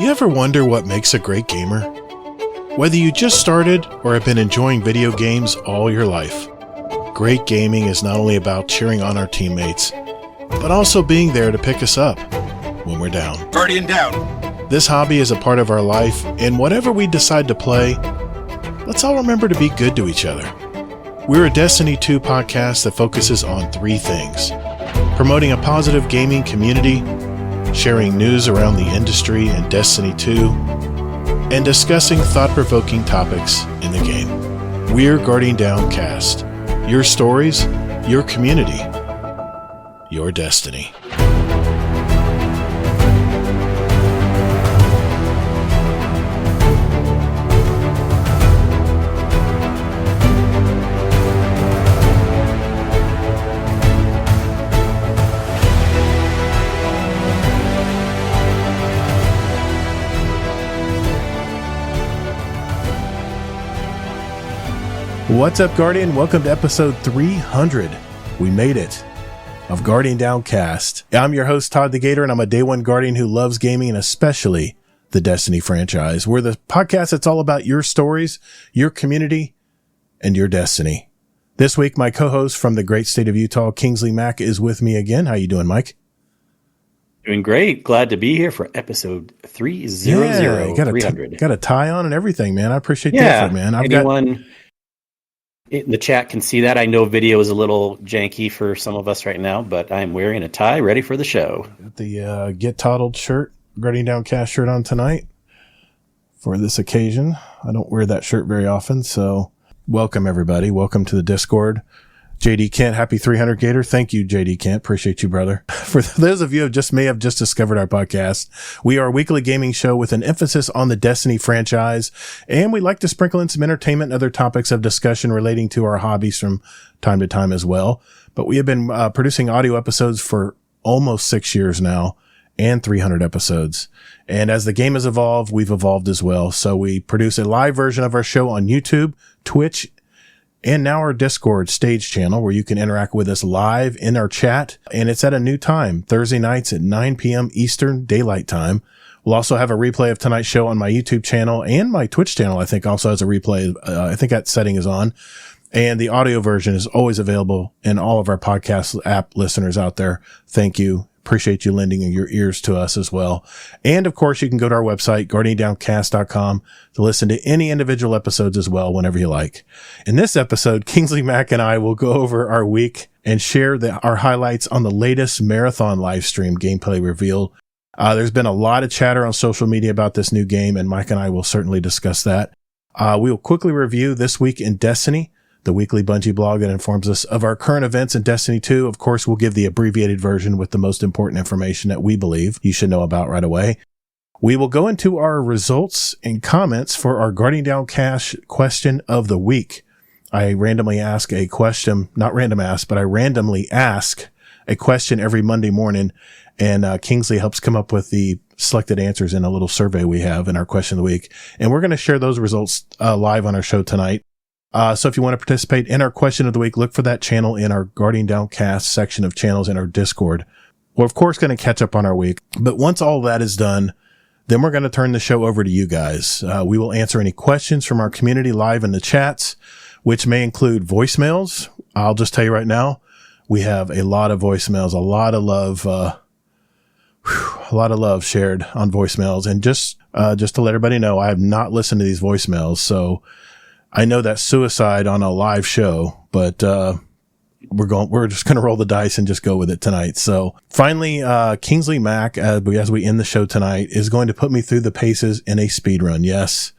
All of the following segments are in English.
you ever wonder what makes a great gamer? Whether you just started or have been enjoying video games all your life, great gaming is not only about cheering on our teammates, but also being there to pick us up when we're down. Guardian down! This hobby is a part of our life, and whatever we decide to play, let's all remember to be good to each other. We're a Destiny 2 podcast that focuses on three things: promoting a positive gaming community, sharing news around the industry and Destiny 2, and discussing thought-provoking topics in the game. We're Guardian Down Cast. Your stories, your community, your destiny. What's up, Guardian? Welcome to episode 300. We made it, of Guardian Downcast. I'm your host, ToddtheGatr, and I'm a Day One Guardian who loves gaming and especially the Destiny franchise. We're the podcast that's all about your stories, your community, and your destiny. This week, my co-host from the great state of Utah, Kingsley Mack, is with me again. How you doing, Mike? Doing great. Glad to be here for episode 300. Got a tie on and everything, man. I appreciate the effort, man. Anyone in the chat can see that. I know video is a little janky for some of us right now, but I'm wearing a tie ready for the show. Got the Get Toddled shirt, Guardian Downcast shirt on tonight for this occasion. I don't wear that shirt very often, so welcome everybody. Welcome to the Discord. JD Kent, happy 300 Gator. Thank you, JD Kent. Appreciate you, brother. For those of you who may have just discovered our podcast, we are a weekly gaming show with an emphasis on the Destiny franchise, and we like to sprinkle in some entertainment and other topics of discussion relating to our hobbies from time to time as well. But we have been producing audio episodes for almost 6 years now, and 300 episodes. And as the game has evolved, we've evolved as well. So we produce a live version of our show on YouTube, Twitch, and now our Discord stage channel where you can interact with us live in our chat. And it's at a new time, Thursday nights at 9 p.m. Eastern Daylight Time. We'll also have a replay of tonight's show on my YouTube channel, and my Twitch channel, I think, also has a replay. I think that setting is on. And the audio version is always available in all of our podcast app listeners out there. Thank you. Appreciate you lending your ears to us as well. And of course, you can go to our website, guardiandowncast.com, to listen to any individual episodes as well whenever you like. In this episode, Kingsley Mack and I will go over our week and share our highlights on the latest marathon live stream gameplay reveal. There's been a lot of chatter on social media about this new game, and Mike and I will certainly discuss that. We will quickly review This Week in Destiny, the weekly Bungie blog that informs us of our current events in Destiny 2. Of course, we'll give the abbreviated version with the most important information that we believe you should know about right away. We will go into our results and comments for our Guardian Downcast question of the week. I randomly ask a question, not random ask, but I randomly ask a question every Monday morning, and Kingsley helps come up with the selected answers in a little survey we have in our question of the week. And we're going to share those results live on our show tonight. So if you want to participate in our question of the week, look for that channel in our Guardian Downcast section of channels in our Discord. We're, of course, going to catch up on our week. But once all that is done, then we're going to turn the show over to you guys. We will answer any questions from our community live in the chats, which may include voicemails. I'll just tell you right now, we have a lot of voicemails, a lot of love shared on voicemails. And just to let everybody know, I have not listened to these voicemails. So I know that's suicide on a live show, but we're just going to roll the dice and just go with it tonight. So finally, Kingsley Mack, as we end the show tonight, is going to put me through the paces in a speed run. Yes,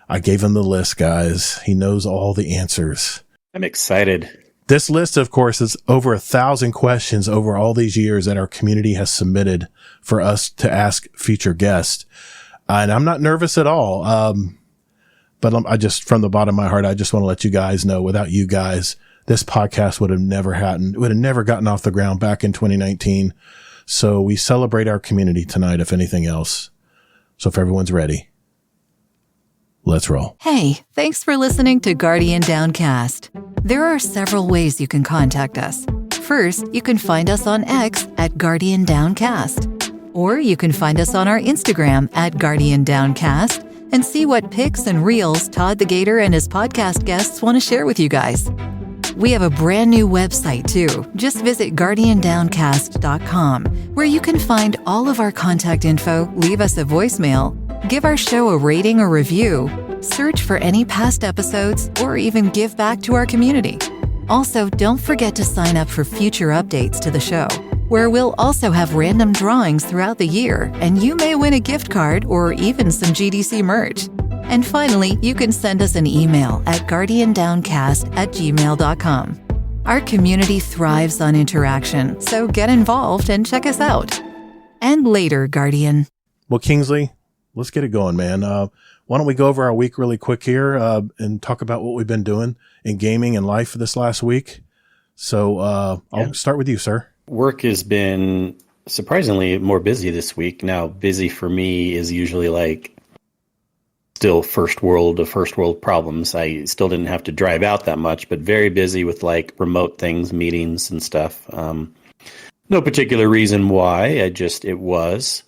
I gave him the list, guys. He knows all the answers. I'm excited. This list, of course, is over 1,000 questions over all these years that our community has submitted for us to ask future guests. And I'm not nervous at all. But I just, from the bottom of my heart, I just want to let you guys know, without you guys, this podcast would have never gotten off the ground back in 2019. So we celebrate our community tonight, if anything else. So if everyone's ready, let's roll. Hey, thanks for listening to Guardian Downcast. There are several ways you can contact us. First, you can find us on X at Guardian Downcast. Or you can find us on our Instagram at Guardian Downcast and see what pics and reels Todd the Gator and his podcast guests want to share with you guys. We have a brand new website too. Just visit guardiandowncast.com, where you can find all of our contact info, leave us a voicemail, give our show a rating or review, search for any past episodes, or even give back to our community. Also, don't forget to sign up for future updates to the show, where we'll also have random drawings throughout the year, and you may win a gift card or even some GDC merch. And finally, you can send us an email at guardiandowncast@gmail.com. Our community thrives on interaction, so get involved and check us out. And later, Guardian. Well, Kingsley, let's get it going, man. Why don't we go over our week really quick here and talk about what we've been doing in gaming and life for this last week? So I'll start with you, sir. Work has been surprisingly more busy this week. Now, busy for me is usually like still first world problems. I still didn't have to drive out that much, but very busy with like remote things, meetings and stuff. No particular reason why. It was.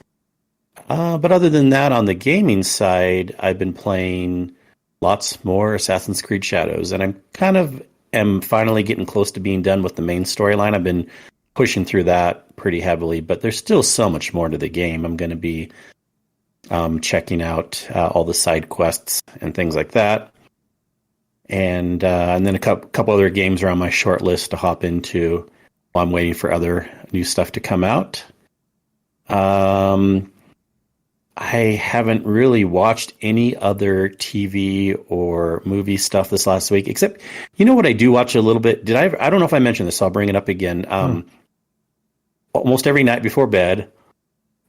But other than that, on the gaming side, I've been playing lots more Assassin's Creed Shadows, and am finally getting close to being done with the main storyline. I've been pushing through that pretty heavily, but there's still so much more to the game. I'm going to be checking out all the side quests and things like that, and then a couple other games are on my short list to hop into while I'm waiting for other new stuff to come out. I haven't really watched any other TV or movie stuff this last week, except, you know what I do watch a little bit? I don't know if I mentioned this, so I'll bring it up again. Almost every night before bed,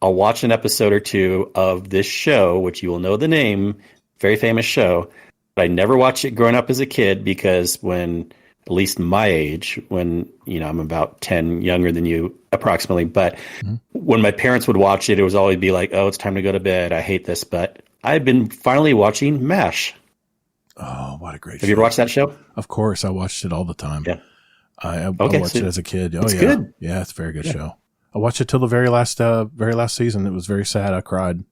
I'll watch an episode or two of this show, which you will know the name, very famous show. But I never watched it growing up as a kid because when, at least my age, when, I'm about 10 younger than you approximately, but when my parents would watch it, it was always be like, oh, it's time to go to bed. I hate this. But I've been finally watching MASH. Oh, what a great show. Have you ever watched that show? Of course. I watched it all the time. Yeah. I watched it as a kid. Oh, it's yeah. good. Yeah, it's a very good show. I watched it till the very last season. It was very sad. I cried.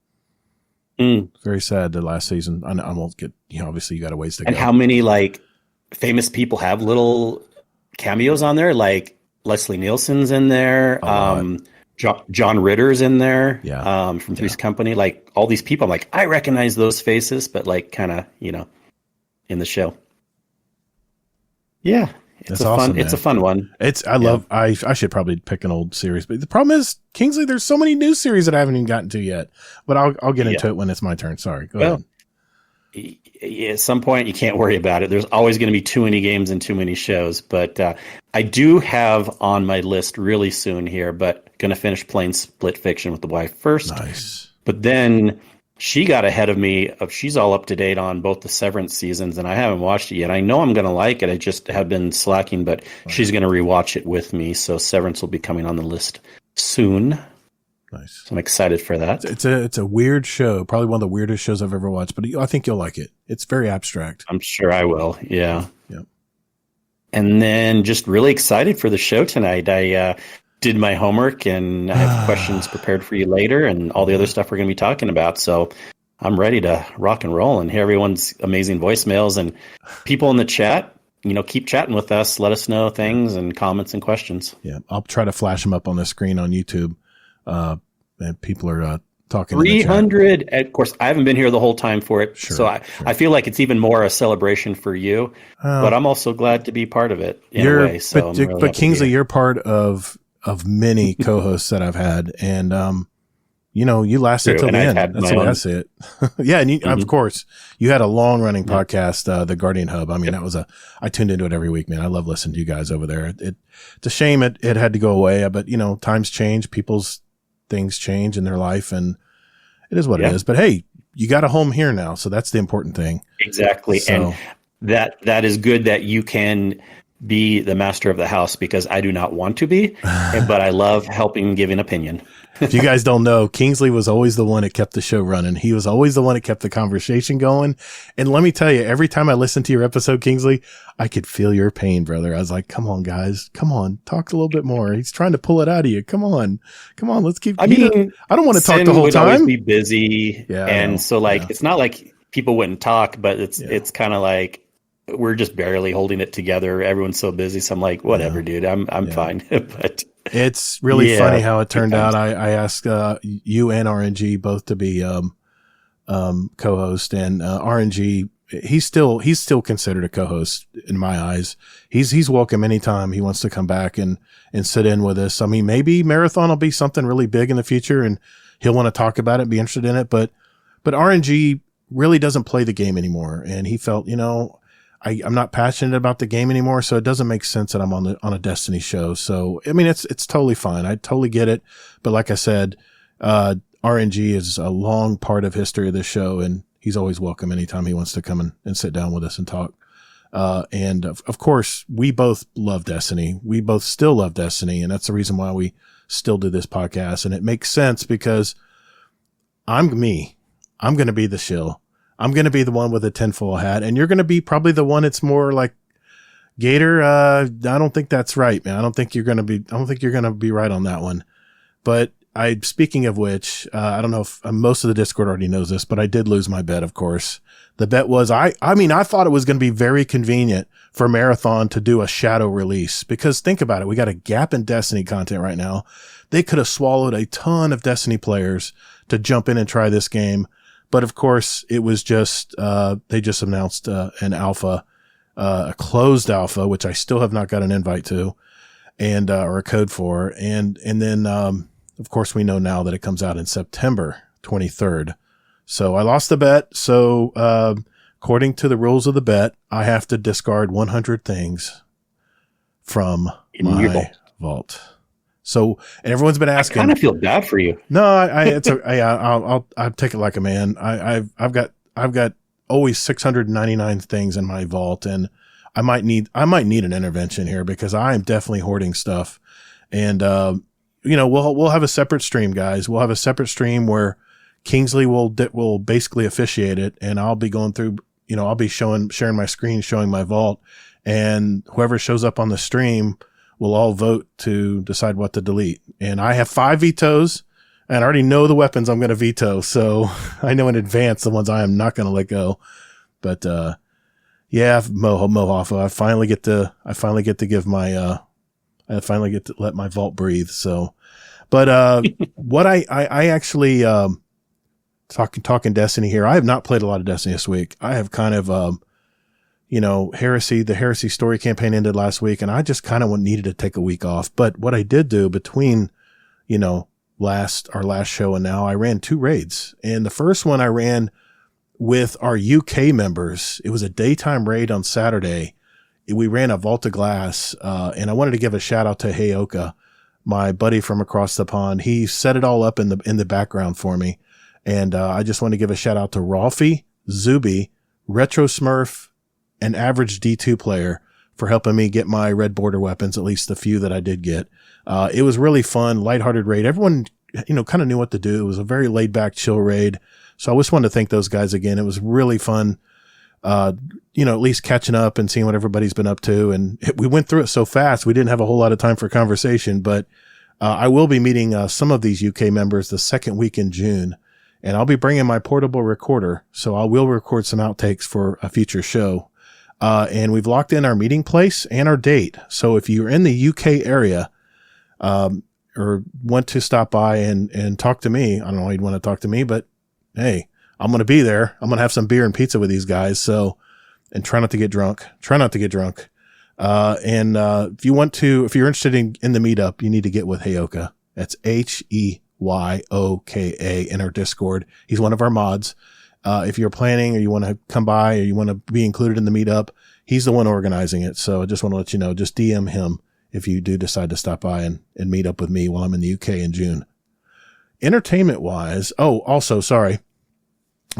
Very sad the last season. I won't get, obviously you got a ways to go. And how many like famous people have little cameos on there? Like Leslie Nielsen's in there. John Ritter's in there. Yeah. From Three's Company. Like all these people, I'm like, I recognize those faces, but like kind of, in the show. Yeah. It's awesome, it's a fun one. I should probably pick an old series, but the problem is, Kingsley, there's so many new series that I haven't even gotten to yet, but I'll get into it when it's my turn. Sorry. Go ahead. At some point you can't worry about it. There's always going to be too many games and too many shows, but I do have on my list really soon here, but going to finish playing Split Fiction with the wife first. Nice. But then she got ahead of me. She's all up to date on both the Severance seasons, and I haven't watched it yet. I know I'm going to like it. I just have been slacking, but she's going to rewatch it with me. So Severance will be coming on the list soon. Nice. So I'm excited for that. It's a weird show. Probably one of the weirdest shows I've ever watched, but I think you'll like it. It's very abstract. I'm sure I will. Yeah. Yep. And then just really excited for the show tonight. I did my homework and I have questions prepared for you later and all the other stuff we're going to be talking about. So I'm ready to rock and roll and hear everyone's amazing voicemails and people in the chat. Keep chatting with us. Let us know things and comments and questions. Yeah. I'll try to flash them up on the screen on YouTube. And people are talking. 300. Of course, I haven't been here the whole time for it. Sure, so I feel like it's even more a celebration for you, but I'm also glad to be part of it in a way. So but Kingsley, you're part of many co-hosts that I've had, and you lasted till the end. That's the way I see it. Yeah, and of course, you had a long-running podcast, the Guardian Hub. I mean, I tuned into it every week, man. I love listening to you guys over there. It's a shame it had to go away, but times change, people's things change in their life, and it is what it is. But hey, you got a home here now, so that's the important thing. Exactly, so, and that is good that you can be the master of the house because I do not want to be, but I love helping give an opinion. If you guys don't know, Kingsley was always the one that kept the show running. He was always the one that kept the conversation going. And let me tell you, every time I listened to your episode, Kingsley, I could feel your pain, brother. I was like, come on, guys. Come on. Talk a little bit more. He's trying to pull it out of you. Come on. Come on. Let's keep. I don't want to talk the whole time. Always be busy. Yeah. And so it's not like people wouldn't talk, but it's kind of like we're just barely holding it together. Everyone's so busy. So I'm like, whatever, dude, I'm fine. But it's really funny how it turned out. I asked you and RNG both to be co-host, and RNG he's still considered a co-host in my eyes. He's welcome anytime he wants to come back and sit in with us. I mean, maybe Marathon will be something really big in the future, and he'll want to talk about it, be interested in it. But RNG really doesn't play the game anymore, and he felt, I'm not passionate about the game anymore, so it doesn't make sense that I'm on a Destiny show. So, I mean, it's totally fine. I totally get it. But like I said, RNG is a long part of history of this show, and he's always welcome anytime he wants to come and sit down with us and talk. And of course, we both love Destiny. We both still love Destiny, and that's the reason why we still do this podcast. And it makes sense because I'm me. I'm going to be the shill. I'm going to be the one with a tinfoil hat, and you're going to be probably the one that's more like Gator. I don't think that's right, man. I don't think you're going to be right on that one. But speaking of which, I don't know if most of the Discord already knows this, but I did lose my bet, of course. The bet was, I thought it was going to be very convenient for Marathon to do a shadow release, because think about it. We got a gap in Destiny content right now. They could have swallowed a ton of Destiny players to jump in and try this game. But of course, it was just, they just announced an alpha, a closed alpha, which I still have not got an invite to, and, or a code for. And then, of course, we know now that it comes out in September 23rd. So I lost the bet. So, according to the rules of the bet, I have to discard 100 things from my vault. So, and everyone's been asking. I kind of feel bad for you. No, I'll take it like a man. I've got always 699 things in my vault, and I might need an intervention here because I am definitely hoarding stuff. And, we'll have a separate stream, guys. We'll have a separate stream where Kingsley will basically officiate it, and I'll be going through, I'll be sharing my screen, showing my vault, and whoever shows up on the stream, we'll all vote to decide what to delete. And I have 5 vetoes, and I already know the weapons I'm going to veto. So I know in advance the ones I am not going to let go. But, Mohafo, I finally get to give my, I finally get to let my vault breathe. So, but, what I actually, talking Destiny here, I have not played a lot of Destiny this week. I have kind of, the Heresy story campaign ended last week, and I just kind of needed to take a week off. But what I did do between, our last show and now, I ran 2 raids. And the first one I ran with our UK members. It was a daytime raid on Saturday. We ran a Vault of Glass, and I wanted to give a shout out to Heyoka, my buddy from across the pond. He set it all up in the background for me. And, I just want to give a shout out to Rolfie, Zuby, Retro Smurf, an average D2 player for helping me get my red border weapons, at least the few that I did get. It was really fun, lighthearted raid. Everyone, kind of knew what to do. It was a very laid back, chill raid. So I just wanted to thank those guys again. It was really fun, at least catching up and seeing what everybody's been up to. And we went through it so fast. We didn't have a whole lot of time for conversation, but, I will be meeting, some of these UK members the second week in June, and I'll be bringing my portable recorder. So I will record some outtakes for a future show. And we've locked in our meeting place and our date. So if you're in the UK area, or want to stop by and talk to me, I don't know why you'd want to talk to me, but hey, I'm going to be there. I'm going to have some beer and pizza with these guys. So, and try not to get drunk. And if you're interested in the meetup, you need to get with Heyoka. That's Heyoka in our Discord. He's one of our mods. If you're planning or you want to come by or you want to be included in the meetup, he's the one organizing it. So I just want to let you know, just DM him if you do decide to stop by and meet up with me while I'm in the UK in June. Entertainment wise. Oh, also, sorry.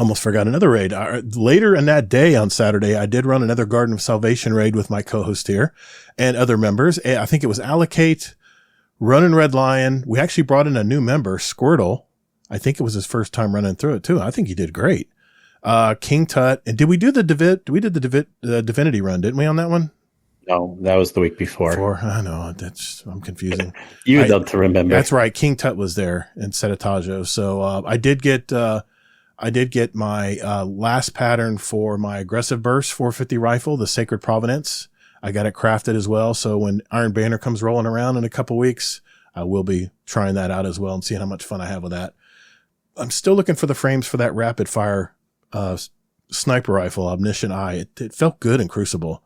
Almost forgot another raid. Later in that day on Saturday, I did run another Garden of Salvation raid with my co-host here and other members. I think it was Allocate, Running Red Lion. We actually brought in a new member, Squirtle. I think it was his first time running through it too. I think he did great. King Tut. And did we do the Divinity run, didn't we, on that one? No, that was the week before. I know. I'm confusing. You would love to remember. That's right. King Tut was there in Sedatajo. So, I did get my last pattern for my Aggressive Burst 450 rifle, the Sacred Providence. I got it crafted as well. So when Iron Banner comes rolling around in a couple weeks, I will be trying that out as well and seeing how much fun I have with that. I'm still looking for the frames for that rapid fire sniper rifle, Omniscient Eye. It felt good in Crucible.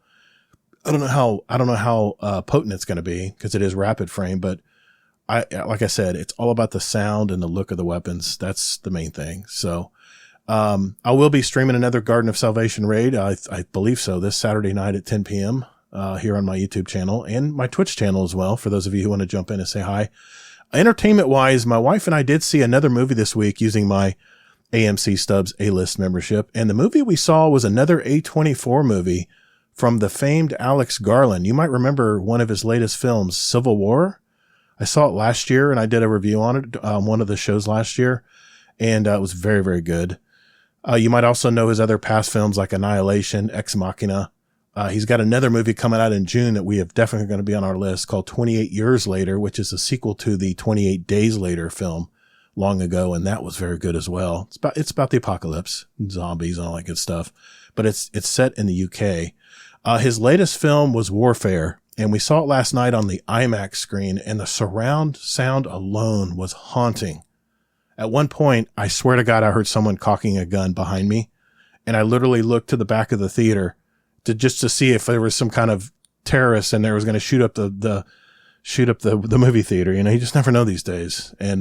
I don't know how potent it's going to be because it is rapid frame, but like I said, it's all about the sound and the look of the weapons. That's the main thing. So, I will be streaming another Garden of Salvation raid. I believe so, this Saturday night at 10 p.m. Here on my YouTube channel and my Twitch channel as well. For those of you who want to jump in and say hi. Entertainment wise, my wife and I did see another movie this week using my AMC Stubs A-List membership. And the movie we saw was another A24 movie from the famed Alex Garland. You might remember one of his latest films, Civil War. I saw it last year and I did a review on it, one of the shows last year. And it was very, very good. You might also know his other past films like Annihilation, Ex Machina. He's got another movie coming out in June that we have definitely going to be on our list called 28 Years Later, which is a sequel to the 28 Days Later film long ago. And that was very good as well. It's about the apocalypse, zombies and all that good stuff, but it's set in the UK. His latest film was Warfare, and we saw it last night on the IMAX screen, and the surround sound alone was haunting. At one point, I swear to God, I heard someone cocking a gun behind me, and I literally looked to the back of the theater to see if there was some kind of terrorist and there was going to shoot up the movie theater. You know, you just never know these days. And,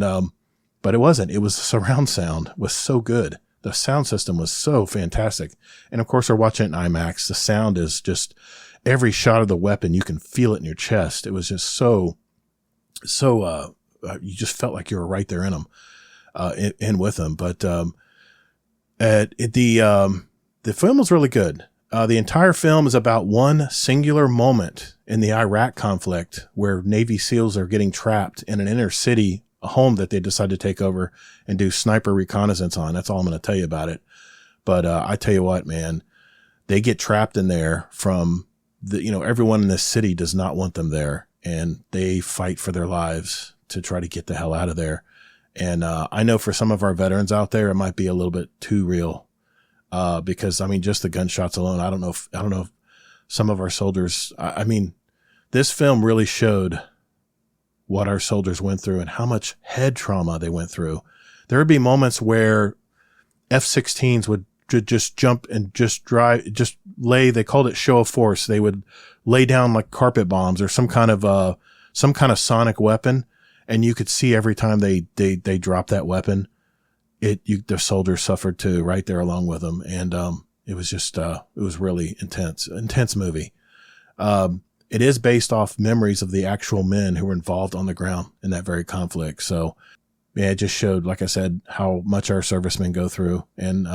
but it wasn't. It was the surround sound was so good. The sound system was so fantastic. And of course, we're watching it in IMAX. The sound is just every shot of the weapon. You can feel it in your chest. It was just so, you just felt like you were right there in them, in with them. But, the film was really good. The entire film is about one singular moment in the Iraq conflict where Navy SEALs are getting trapped in an inner city, a home that they decide to take over and do sniper reconnaissance on. That's all I'm going to tell you about it. But, I tell you what, man, they get trapped in there from everyone in this city does not want them there, and they fight for their lives to try to get the hell out of there. And, I know for some of our veterans out there, it might be a little bit too real. Because I mean, just the gunshots alone, I don't know if some of our soldiers, I mean, this film really showed what our soldiers went through and how much head trauma they went through. There would be moments where F-16s would just jump and just lay, they called it show of force. They would lay down like carpet bombs or some kind of sonic weapon. And you could see every time they dropped that weapon, the soldiers suffered too, right there along with them. And, it was just, it was really intense movie. It is based off memories of the actual men who were involved on the ground in that very conflict. So yeah, it just showed, like I said, how much our servicemen go through. And,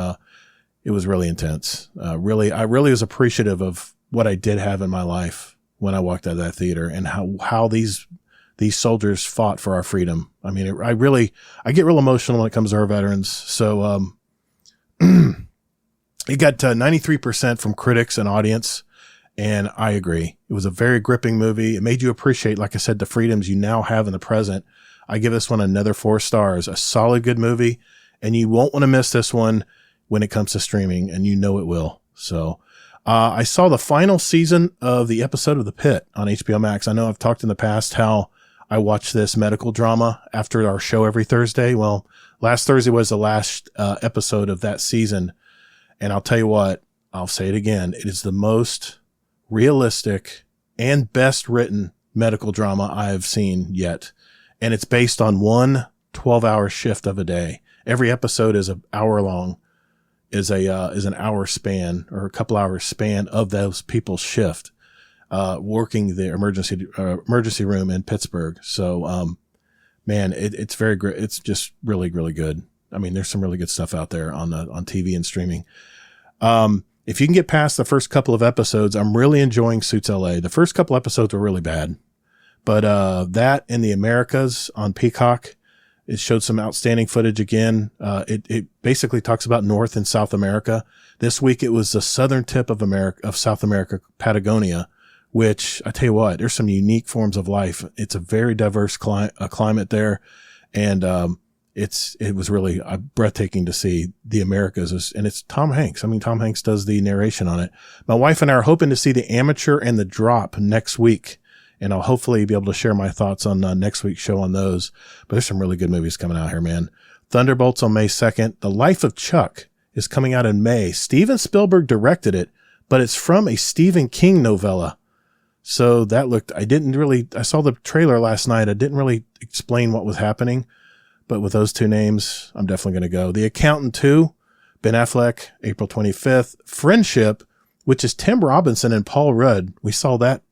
it was really intense. I really was appreciative of what I did have in my life when I walked out of that theater and how these soldiers fought for our freedom. I mean, I get real emotional when it comes to our veterans. So, it got 93% from critics and audience. And I agree. It was a very gripping movie. It made you appreciate, like I said, the freedoms you now have in the present. I give this one another 4 stars, a solid, good movie. And you won't want to miss this one when it comes to streaming, and you know it will. So, I saw the final season of the episode of The Pit on HBO Max. I know I've talked in the past how I watch this medical drama after our show every Thursday. Well, last Thursday was the last episode of that season. And I'll tell you what, I'll say it again. It is the most realistic and best written medical drama I've seen yet. And it's based on one 12-hour shift of a day. Every episode is an hour long, is an hour span or a couple hours span of those people's shift. Working the emergency room in Pittsburgh. So, man, it's very great. It's just really, really good. I mean, there's some really good stuff out there on TV and streaming. If you can get past the first couple of episodes, I'm really enjoying Suits LA. The first couple episodes were really bad, but that and the Americas on Peacock, it showed some outstanding footage again. It basically talks about North and South America. This week it was the southern tip of South America, Patagonia, which I tell you what, there's some unique forms of life. It's a very diverse climate there, and it was really breathtaking to see the Americas. And it's Tom Hanks. I mean, Tom Hanks does the narration on it. My wife and I are hoping to see The Amateur and The Drop next week. And I'll hopefully be able to share my thoughts on next week's show on those. But there's some really good movies coming out here, man. Thunderbolts on May 2nd. The Life of Chuck is coming out in May. Steven Spielberg directed it, but it's from a Stephen King novella. So that I saw the trailer last night. I didn't really explain what was happening, but with those two names, I'm definitely going to go. The Accountant 2, Ben Affleck, April 25th. Friendship, which is Tim Robinson and Paul Rudd. We saw that,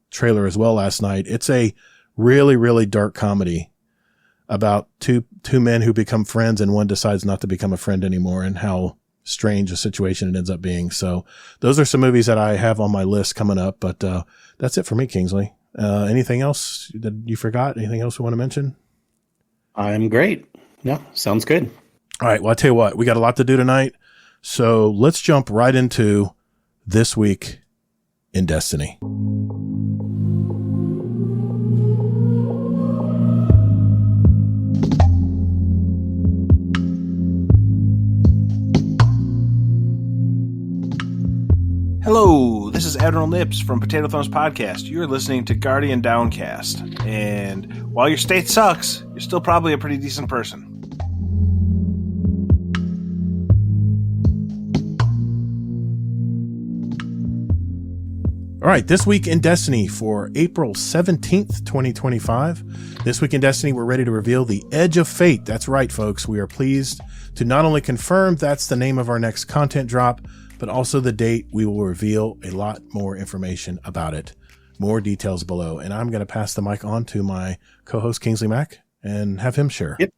trailer as well last night. It's a really, really dark comedy about two men who become friends and one decides not to become a friend anymore, and how strange a situation it ends up being. So those are some movies that I have on my list coming up, but that's it for me, Kingsley. Anything else that you forgot? Anything else you want to mention? I'm great. No, sounds good. All right. Well, I tell you what, we got a lot to do tonight. So let's jump right into This Week in Destiny. Hello, this is Admiral Nips from Potato Thumbs Podcast. You're listening to Guardian Downcast. And while your state sucks, you're still probably a pretty decent person. All right, This Week in Destiny for April 17th, 2025. This Week in Destiny, we're ready to reveal the Edge of Fate. That's right, folks. We are pleased to not only confirm that's the name of our next content drop, but also the date. We will reveal a lot more information about it. More details below. And I'm going to pass the mic on to my co-host, Kingsley Mack, and have him share. Yep.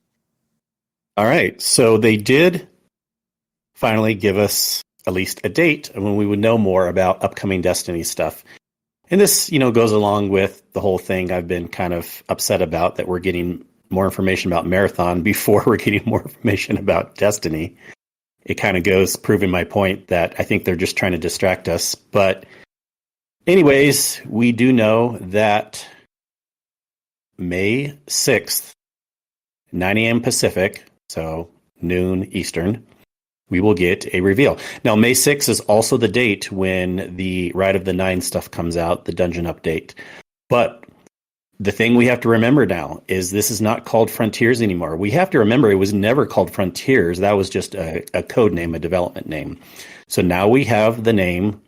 All right. So they did finally give us at least a date when we would know more about upcoming Destiny stuff. And this, goes along with the whole thing I've been kind of upset about, that we're getting more information about Marathon before we're getting more information about Destiny. It kind of goes proving my point that I think they're just trying to distract us. But anyways, we do know that May 6th, 9 a.m. Pacific, so noon Eastern, we will get a reveal. Now, May 6th is also the date when the Ride of the Nine stuff comes out, the dungeon update. But the thing we have to remember now is this is not called Frontiers anymore. We have to remember it was never called Frontiers. That was just a code name, a development name. So now we have the name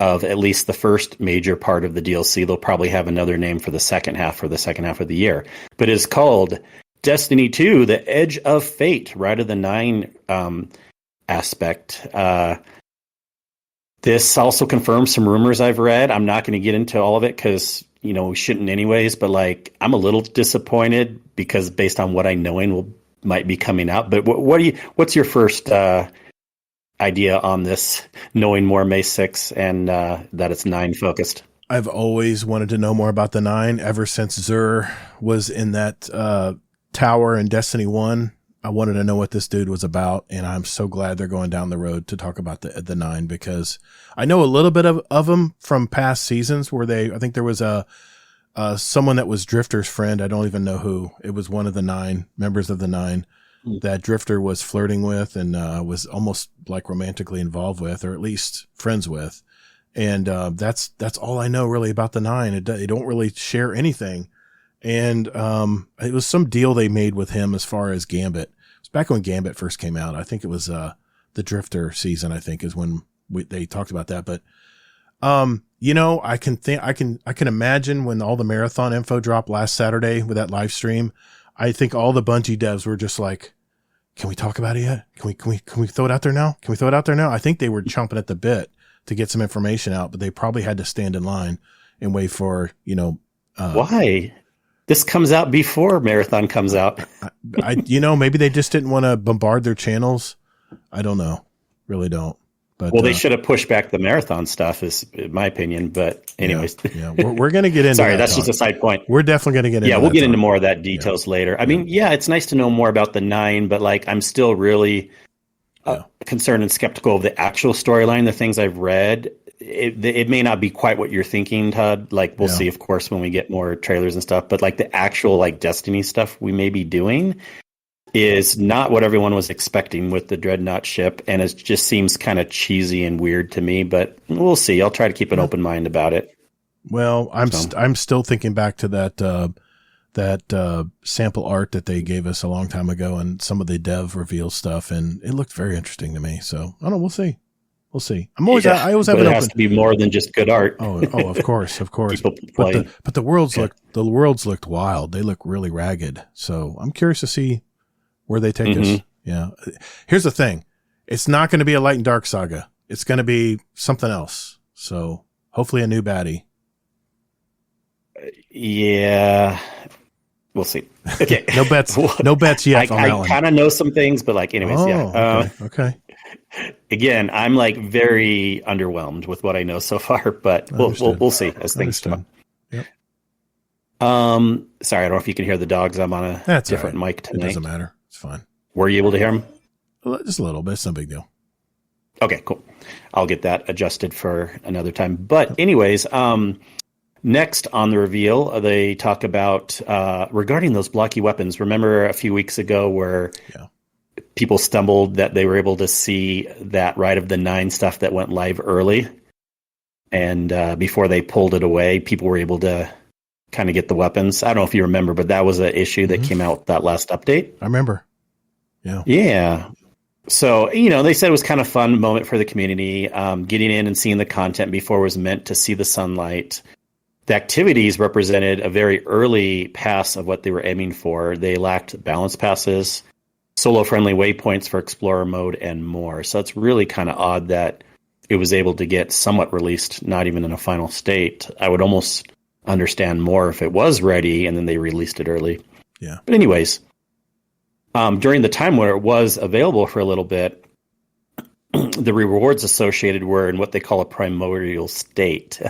of at least the first major part of the DLC. They'll probably have another name for the second half of the year. But it's called Destiny 2, The Edge of Fate, Ride of the Nine aspect. This also confirms some rumors I've read. I'm not going to get into all of it because we shouldn't anyways, but I'm a little disappointed because based on what I know might be coming out. But what's your first idea on this, knowing more May 6th and that it's 9 focused? I've always wanted to know more about the 9 ever since Xur was in that tower in Destiny 1. I wanted to know what this dude was about, and I'm so glad they're going down the road to talk about the 9, because I know a little bit of them from past seasons where I think there was someone that was Drifter's friend. I don't even know who. It was one of the 9 members of the 9 that Drifter was flirting with and was almost like romantically involved with, or at least friends with. And that's all I know really about the 9. They don't really share anything. And it was some deal they made with him as far as Gambit. It was back when Gambit first came out. I think it was the Drifter season, I think, is when they talked about that. But I can imagine when all the Marathon info dropped last Saturday with that live stream. I think all the Bungie devs were just like, "Can we talk about it yet? Can we throw it out there now? Can we throw it out there now?" I think they were chomping at the bit to get some information out, but they probably had to stand in line and wait for why? This comes out before Marathon comes out. Maybe they just didn't want to bombard their channels. I don't know. Really don't. But, well, they should have pushed back the Marathon stuff, is in my opinion. But anyways, yeah. We're going to get into. Sorry, that's just a side point. We're definitely going to get into. Yeah, we'll get into more of that details later. I mean, it's nice to know more about the 9, but like, I'm still really concerned and skeptical of the actual storyline. The things I've read, it may not be quite what you're thinking, Todd. Like, we'll see, of course, when we get more trailers and stuff. But like, the actual like Destiny stuff we may be doing is not what everyone was expecting with the Dreadnought ship, and it just seems kind of cheesy and weird to me, but we'll see. I'll try to keep an open mind about it. Well, I'm still thinking back to that sample art that they gave us a long time ago and some of the dev reveal stuff, and it looked very interesting to me. So I don't know, we'll see. I always have an open. It has to be more than just good art. Oh, of course. But the worlds looked wild. They look really ragged. So I'm curious to see where they take us. Yeah. Here's the thing. It's not going to be a light and dark saga. It's going to be something else. So hopefully a new baddie. Yeah. We'll see. Okay. No bets yet. I kind of know some things, but like, anyways, Okay. Again, I'm like very underwhelmed with what I know so far, but we'll see as things come up. Yep. Sorry, I don't know if you can hear the dogs. I'm on a different mic tonight. It doesn't matter. It's fine. Were you able to hear them? Just a little bit. It's no big deal. Okay, cool. I'll get that adjusted for another time. But anyways, next on the reveal, they talk about regarding those blocky weapons. Remember a few weeks ago where people stumbled that they were able to see that Ride of the 9 stuff that went live early. And before they pulled it away, people were able to kind of get the weapons. I don't know if you remember, but that was an issue that came out with that last update. I remember. Yeah. Yeah. So, they said it was kind of fun moment for the community. Getting in and seeing the content before it was meant to see the sunlight. The activities represented a very early pass of what they were aiming for. They lacked balance passes, solo-friendly waypoints for Explorer mode, and more. So it's really kind of odd that it was able to get somewhat released, not even in a final state. I would almost understand more if it was ready and then they released it early. Yeah. But anyways, during the time where it was available for a little bit, the rewards associated were in what they call a primordial state.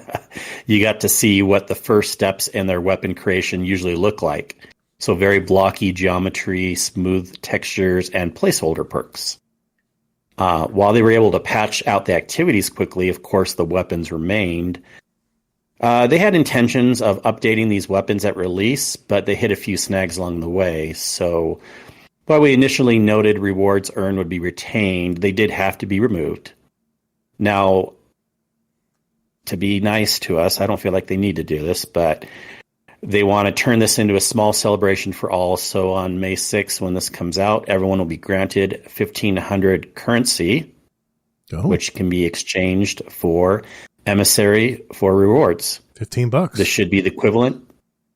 You got to see what the first steps in their weapon creation usually look like. So very blocky geometry, smooth textures, and placeholder perks. While they were able to patch out the activities quickly, of course, the weapons remained. They had intentions of updating these weapons at release, but they hit a few snags along the way. So while we initially noted rewards earned would be retained, they did have to be removed. Now, to be nice to us, I don't feel like they need to do this, but they want to turn this into a small celebration for all. So on May 6th, when this comes out, everyone will be granted 1,500 currency, which can be exchanged for emissary for rewards. $15. This should be the equivalent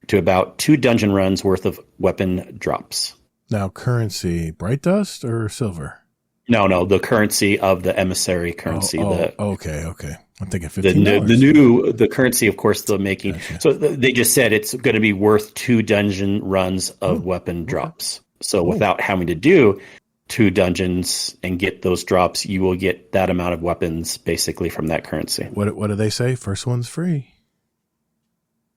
to about 2 dungeon runs worth of weapon drops. Now, currency, bright dust or silver? No, the currency of the emissary currency. Okay. I'm thinking $15. The currency, of course, they're making. Gotcha. So they just said it's going to be worth 2 dungeon runs of weapon drops. So without having to do 2 dungeons and get those drops, you will get that amount of weapons basically from that currency. What do they say? First one's free.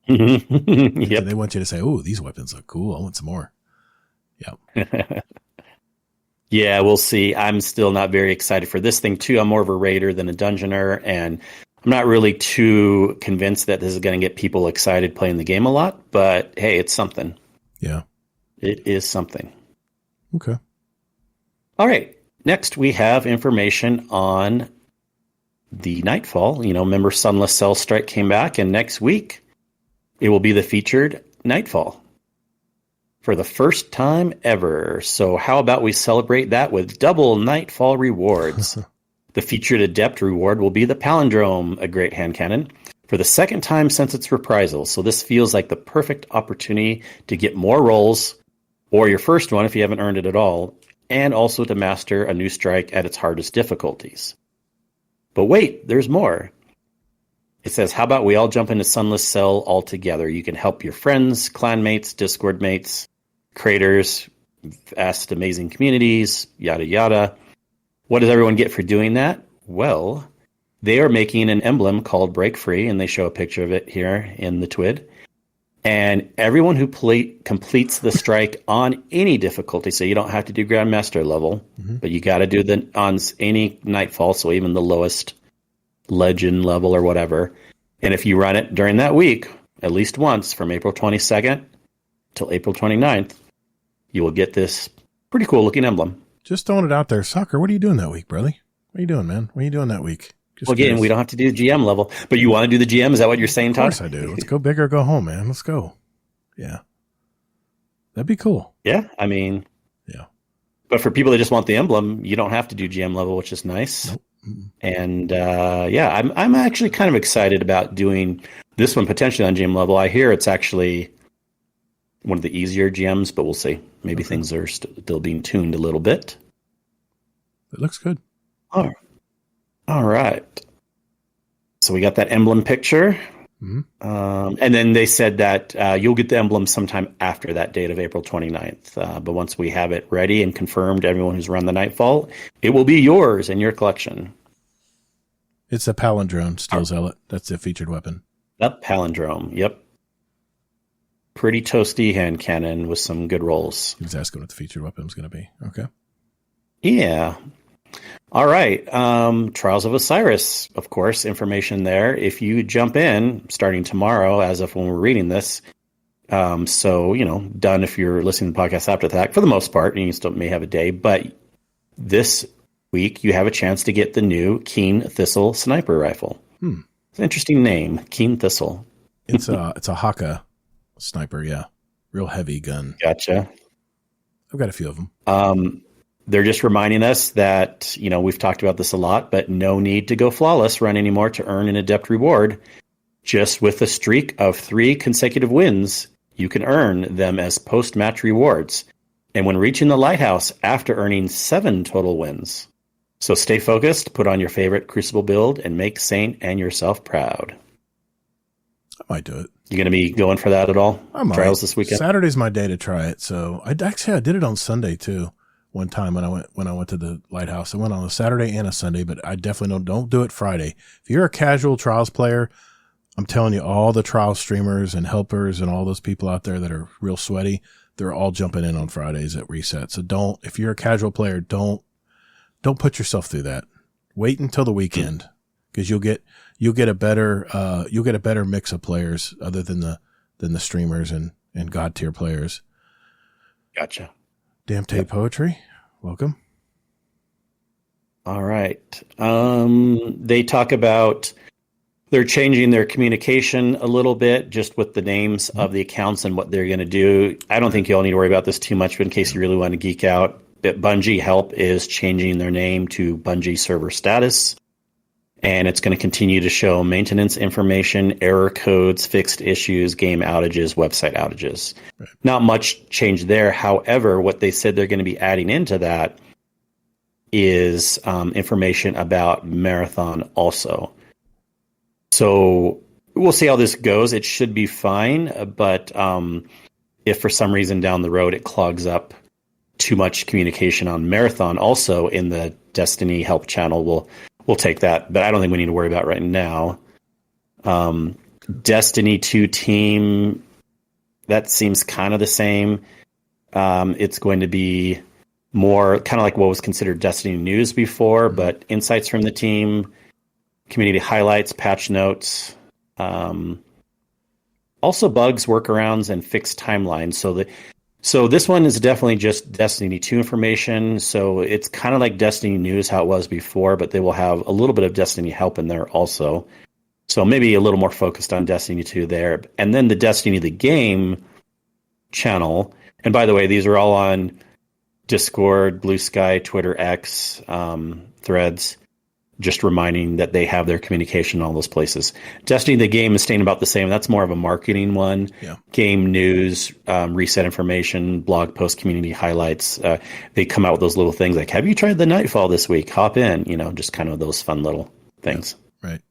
Yep. They want you to say, "Oh, these weapons look cool. I want some more." Yep. Yeah, we'll see. I'm still not very excited for this thing, too. I'm more of a raider than a dungeoner, and I'm not really too convinced that this is going to get people excited playing the game a lot, but hey, it's something. Yeah. It is something. Okay. All right. Next, we have information on the Nightfall. Remember Sunless Cell Strike came back, and next week it will be the featured Nightfall for the first time ever. So how about we celebrate that with double Nightfall rewards? The featured Adept reward will be the Palindrome, a great hand cannon, for the second time since its reprisal. So this feels like the perfect opportunity to get more rolls, or your first one if you haven't earned it at all, and also to master a new strike at its hardest difficulties. But wait, there's more. It says, how about we all jump into Sunless Cell all together? You can help your friends, clan mates, Discord mates, creators, vast amazing communities, yada, yada. What does everyone get for doing that? Well, they are making an emblem called Break Free, and they show a picture of it here in the TWID. And everyone who completes the strike on any difficulty, so you don't have to do Grandmaster level, but you got to do on any Nightfall, so even the lowest Legend level or whatever. And if you run it during that week, at least once, from April 22nd till April 29th, you will get this pretty cool looking emblem. Just throwing it out there. Soccer, what are you doing that week, brother? What are you doing, man? What are you doing that week? Well, again, we don't have to do GM level, but you want to do the GM? Is that what you're saying, Todd? Of course I do. Let's go big or go home, man. Let's go. Yeah. That'd be cool. Yeah, I mean. Yeah. But for people that just want the emblem, you don't have to do GM level, which is nice. Nope. And yeah, I'm actually kind of excited about doing this one potentially on GM level. I hear it's actually one of the easier GMs, but we'll see. Maybe things are still being tuned a little bit. It looks good. All right. So we got that emblem picture. And then they said that you'll get the emblem sometime after that date of April 29th. But once we have it ready and confirmed, everyone who's run the Nightfall, it will be yours in your collection. It's a palindrome, Steel Zealot. That's the featured weapon. Yep, palindrome. Yep. Pretty toasty hand cannon with some good rolls. He was asking what the featured weapon was going to be. Okay. Yeah. All right. Trials of Osiris, of course, information there. If you jump in starting tomorrow, as of when we're reading this, so, done if you're listening to the podcast after that, for the most part, and you still may have a day, but this week you have a chance to get the new Keen Thistle sniper rifle. It's an interesting name, Keen Thistle. It's a Haka sniper, yeah. Real heavy gun. Gotcha. I've got a few of them. They're just reminding us that, we've talked about this a lot, but no need to go flawless run anymore to earn an adept reward. Just with a streak of 3 consecutive wins, you can earn them as post-match rewards. And when reaching the lighthouse after earning 7 total wins. So stay focused, put on your favorite Crucible build, and make Saint and yourself proud. I might do it. You going to be going for that at all? I might. Trials this weekend? Saturday's my day to try it. So I did it on Sunday too. One time when I went to the lighthouse, I went on a Saturday and a Sunday, but I definitely don't do it Friday. If you're a casual Trials player, I'm telling you, all the Trials streamers and helpers and all those people out there that are real sweaty, they're all jumping in on Fridays at reset. So if you're a casual player, don't put yourself through that. Wait until the weekend, because you'll get a better mix of players other than the streamers and God tier players. Gotcha. Damn Tape Poetry, welcome. All right. They talk about they're changing their communication a little bit, just with the names of the accounts and what they're going to do. I don't think you all need to worry about this too much, but in case you really want to geek out, Bungie Help is changing their name to Bungie Server Status. And it's going to continue to show maintenance information, error codes, fixed issues, game outages, website outages. Right. Not much change there. However, what they said they're going to be adding into that is information about Marathon also. So we'll see how this goes. It should be fine, but if for some reason down the road it clogs up too much communication on Marathon also in the Destiny Help channel, we'll take that, but I don't think we need to worry about it right now. Destiny 2 team, that seems kind of the same. It's going to be more kind of like what was considered Destiny news before, but insights from the team, community highlights, patch notes, also bugs, workarounds, and fixed timelines. So this one is definitely just Destiny 2 information. So it's kind of like Destiny News, how it was before, but they will have a little bit of Destiny Help in there also. So maybe a little more focused on Destiny 2 there. And then the Destiny the Game channel. And by the way, these are all on Discord, Blue Sky, Twitter, X, Threads. Just reminding that they have their communication in all those places. Destiny the Game is staying about the same. That's more of a marketing one. Yeah. Game news, reset information, blog post, community highlights. They come out with those little things like, have you tried the Nightfall this week? Hop in. Just kind of those fun little things. Yeah, right.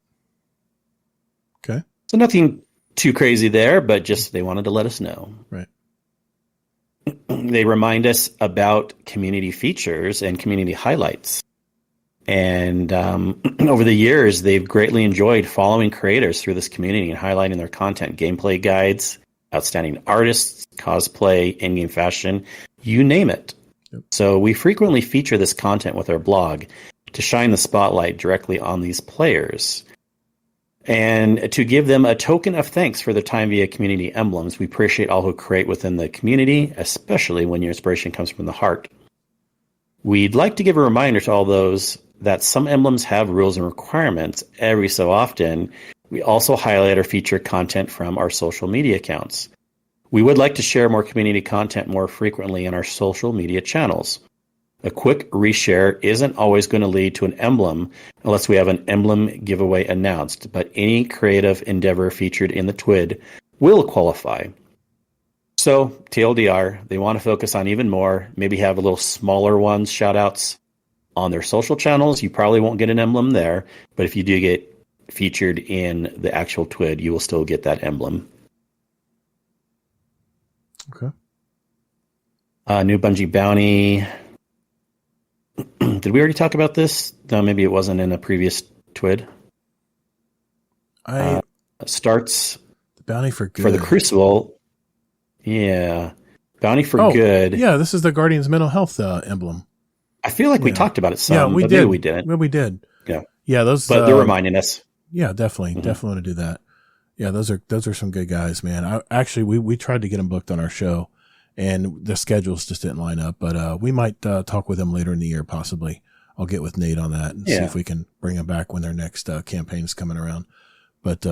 Okay. So nothing too crazy there, but just they wanted to let us know. Right. They remind us about community features and community highlights. And over the years, they've greatly enjoyed following creators through this community and highlighting their content, gameplay guides, outstanding artists, cosplay, in-game fashion, you name it. Yep. So we frequently feature this content with our blog to shine the spotlight directly on these players. And to give them a token of thanks for their time via community emblems, we appreciate all who create within the community, especially when your inspiration comes from the heart. We'd like to give a reminder to all those that some emblems have rules and requirements. Every so often, we also highlight or feature content from our social media accounts. We would like to share more community content more frequently in our social media channels. A quick reshare isn't always going to lead to an emblem unless we have an emblem giveaway announced, but any creative endeavor featured in the TWID will qualify. So, TLDR, they want to focus on even more, maybe have a little smaller ones, shout-outs on their social channels. You probably won't get an emblem there, but if you do get featured in the actual TWID, you will still get that emblem. Okay. New Bungie bounty. Did we already talk about this? No, maybe it wasn't in a previous TWID. Starts the bounty for good. For the Crucible. Yeah. Bounty for good. Yeah, this is the Guardian's mental health emblem. I feel like we talked about it some. Yeah, we but did. Maybe we didn't. Well, we did. Yeah. Yeah, those. But they're reminding us. Yeah, definitely. Mm-hmm. Definitely want to do that. Yeah, those are some good guys, man. We tried to get them booked on our show, and the schedules just didn't line up. But we might talk with them later in the year, possibly. I'll get with Nate on that and see if we can bring them back when their next campaign is coming around. But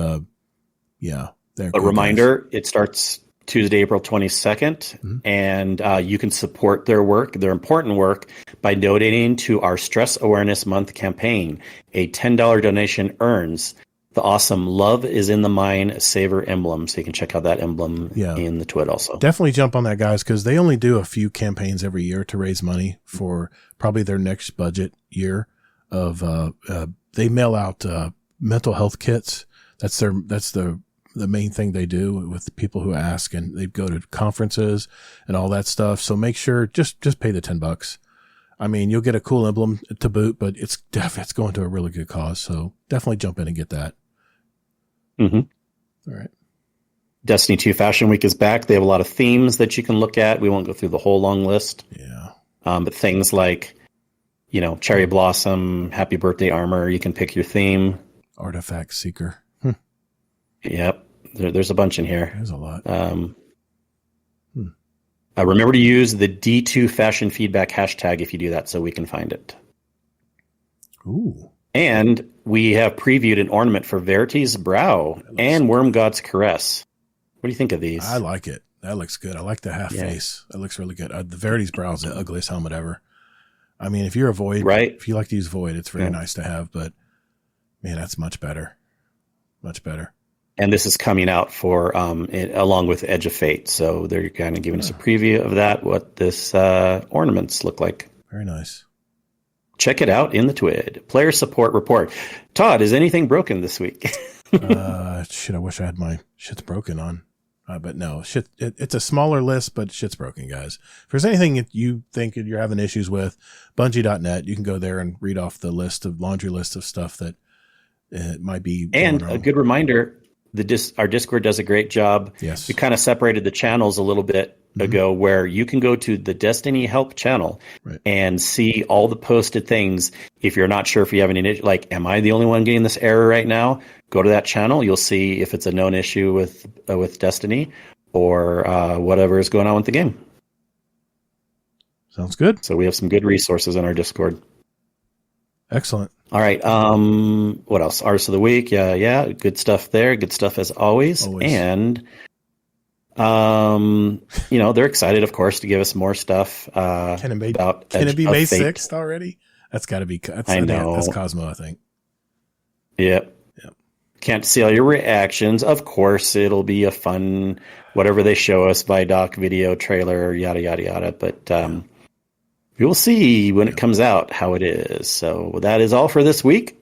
yeah, they're a reminder. It starts Tuesday, April 22nd, and you can support their work, their important work, by donating to our Stress Awareness Month campaign. A $10 donation earns the awesome Love is in the Mind Saver emblem. So you can check out that emblem in the TWID also. Definitely jump on that, guys, because they only do a few campaigns every year to raise money for probably their next budget year of, they mail out mental health kits. That's the main thing they do with the people who ask, and they go to conferences and all that stuff. So make sure, just pay the $10. I mean, you'll get a cool emblem to boot, but it's going to a really good cause. So definitely jump in and get that. Mm-hmm. All right. Destiny 2 Fashion Week is back. They have a lot of themes that you can look at. We won't go through the whole long list. Yeah. But things like, Cherry Blossom, Happy Birthday Armor, you can pick your theme. Artifact Seeker. Yep. There's a bunch in here. There's a lot. Remember to use the D2 Fashion Feedback hashtag if you do that so we can find it. Ooh. And we have previewed an ornament for Verity's Brow and Worm God's Caress. What do you think of these? I like it. That looks good. I like the half face. That looks really good. The Verity's Brow is the ugliest helmet ever. I mean, if you're a Void, right? If you like to use Void, it's very nice to have, but man, that's much better. Much better. And this is coming out for along with Edge of Fate. So they're kind of giving us a preview of that, what this ornaments look like. Very nice. Check it out in the TWID. Player support report. Todd, is anything broken this week? Shit, I wish I had my shit's broken on. But no, shit. It's a smaller list, but shit's broken, guys. If there's anything that you think you're having issues with, Bungie.net, you can go there and read off the laundry list of stuff that it might be. And a good reminder, our Discord does a great job. Yes. We kind of separated the channels a little bit ago, where you can go to the Destiny Help channel and see all the posted things. If you're not sure if you have any, like, am I the only one getting this error right now? Go to that channel. You'll see if it's a known issue with Destiny or whatever is going on with the game. Sounds good. So we have some good resources on our Discord. Excellent. All right. What else? Artist of the Week. Yeah. Good stuff there. Good stuff as always. And, they're excited, of course, to give us more stuff. Can it be May 6th already? That's got to be. I know. That's Cosmo, I think. Yep. Can't see all your reactions. Of course, it'll be a fun, whatever they show us, Vidoc video trailer, yada, yada, yada. But, we will see when it comes out how it is. So that is all for this week.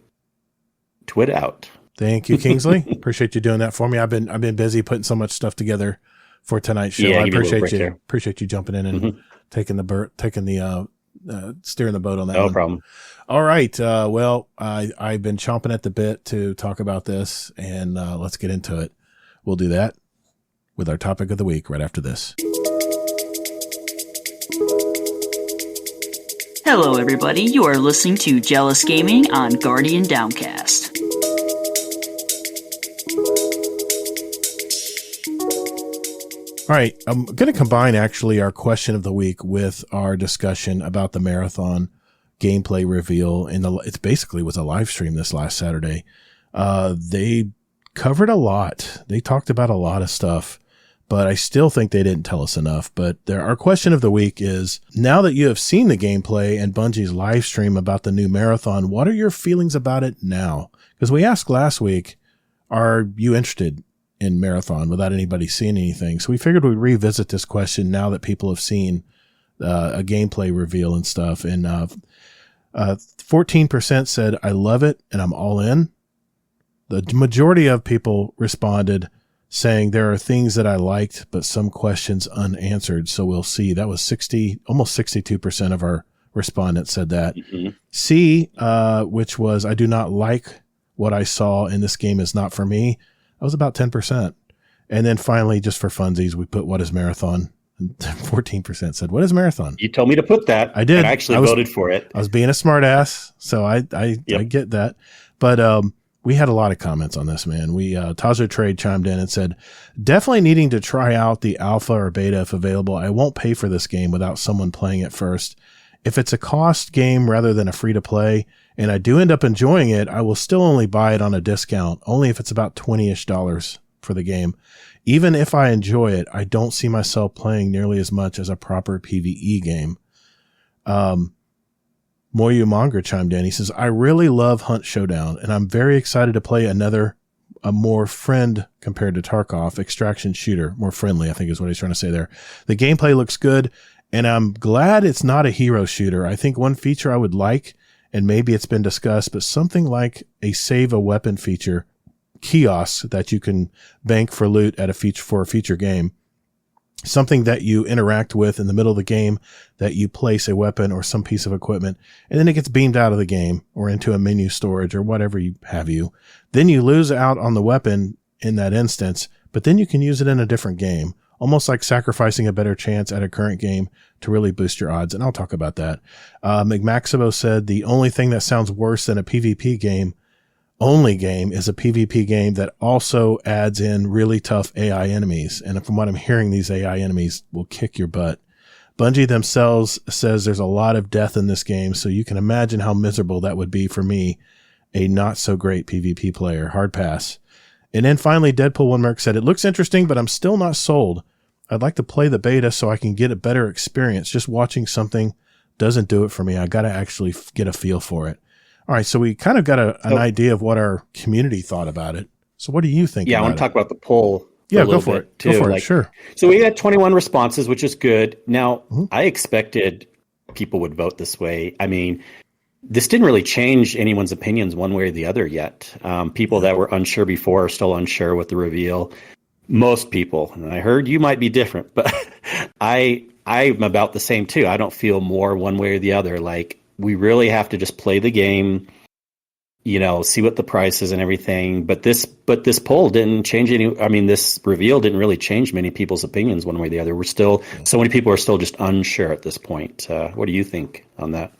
TWID out. Thank you, Kingsley. Appreciate you doing that for me. I've been busy putting so much stuff together for tonight's show. Yeah, I give me a little appreciate break you. there. Appreciate you jumping in and steering the boat on that. No one. problem. All right. Well, I've been chomping at the bit to talk about this, and let's get into it. We'll do that with our topic of the week right after this. Hello, everybody. You are listening to Jealous Gaming on Guardian Downcast. All right. I'm going to combine actually our question of the week with our discussion about the marathon gameplay reveal. It basically was a live stream this last Saturday. They covered a lot. They talked about a lot of stuff, but I still think they didn't tell us enough. But our question of the week is, now that you have seen the gameplay and Bungie's live stream about the new marathon, what are your feelings about it now? Because we asked last week, are you interested in marathon without anybody seeing anything? So we figured we'd revisit this question now that people have seen a gameplay reveal and stuff. And 14% said, I love it and I'm all in. The majority of people responded saying there are things that I liked, but some questions unanswered. So we'll see. That was almost 62% of our respondents said that. Mm-hmm. C, which was, I do not like what I saw in this game is not for me. That was about 10%. And then finally, just for funsies, we put, what is marathon? And 14% said, what is marathon? You told me to put that. I did. And I actually voted for it. I was being a smart ass. So I get that. But, we had a lot of comments on this, man. Tazo Trade chimed in and said, definitely needing to try out the alpha or beta if available. I won't pay for this game without someone playing it first. If it's a cost game rather than a free to play, and I do end up enjoying it, I will still only buy it on a discount, only if it's about $20-ish for the game. Even if I enjoy it, I don't see myself playing nearly as much as a proper PvE game. Moyu Monger chimed in. He says, I really love Hunt Showdown, and I'm very excited to play a more friend compared to Tarkov extraction shooter. More friendly, I think is what he's trying to say there. The gameplay looks good, and I'm glad it's not a hero shooter. I think one feature I would like, and maybe it's been discussed, but something like a save a weapon feature, kiosks that you can bank for loot at for a feature game. Something that you interact with in the middle of the game, that you place a weapon or some piece of equipment, and then it gets beamed out of the game or into a menu storage or whatever you have you. Then you lose out on the weapon in that instance, but then you can use it in a different game, almost like sacrificing a better chance at a current game to really boost your odds. And I'll talk about that. McMaximo said the only thing that sounds worse than a PvP game is a PvP game that also adds in really tough AI enemies. And from what I'm hearing, these AI enemies will kick your butt. Bungie themselves says there's a lot of death in this game, so you can imagine how miserable that would be for me, a not so great PvP player. Hard pass. And then finally, Deadpool One Merc said, it looks interesting, but I'm still not sold. I'd like to play the beta so I can get a better experience. Just watching something doesn't do it for me. I got to actually get a feel for it. All right, so we kind of got an idea of what our community thought about it. So what do you think? Yeah, I want to talk about the poll. Yeah, go for it. Go for it, sure. So we had 21 responses, which is good. Now, I expected people would vote this way. I mean, this didn't really change anyone's opinions one way or the other yet. People that were unsure before are still unsure with the reveal. Most people, and I heard you might be different, but I'm about the same too. I don't feel more one way or the other. Like, we really have to just play the game, see what the price is and everything. But this poll didn't change this reveal didn't really change many people's opinions one way or the other. So many people are still just unsure at this point. What do you think on that?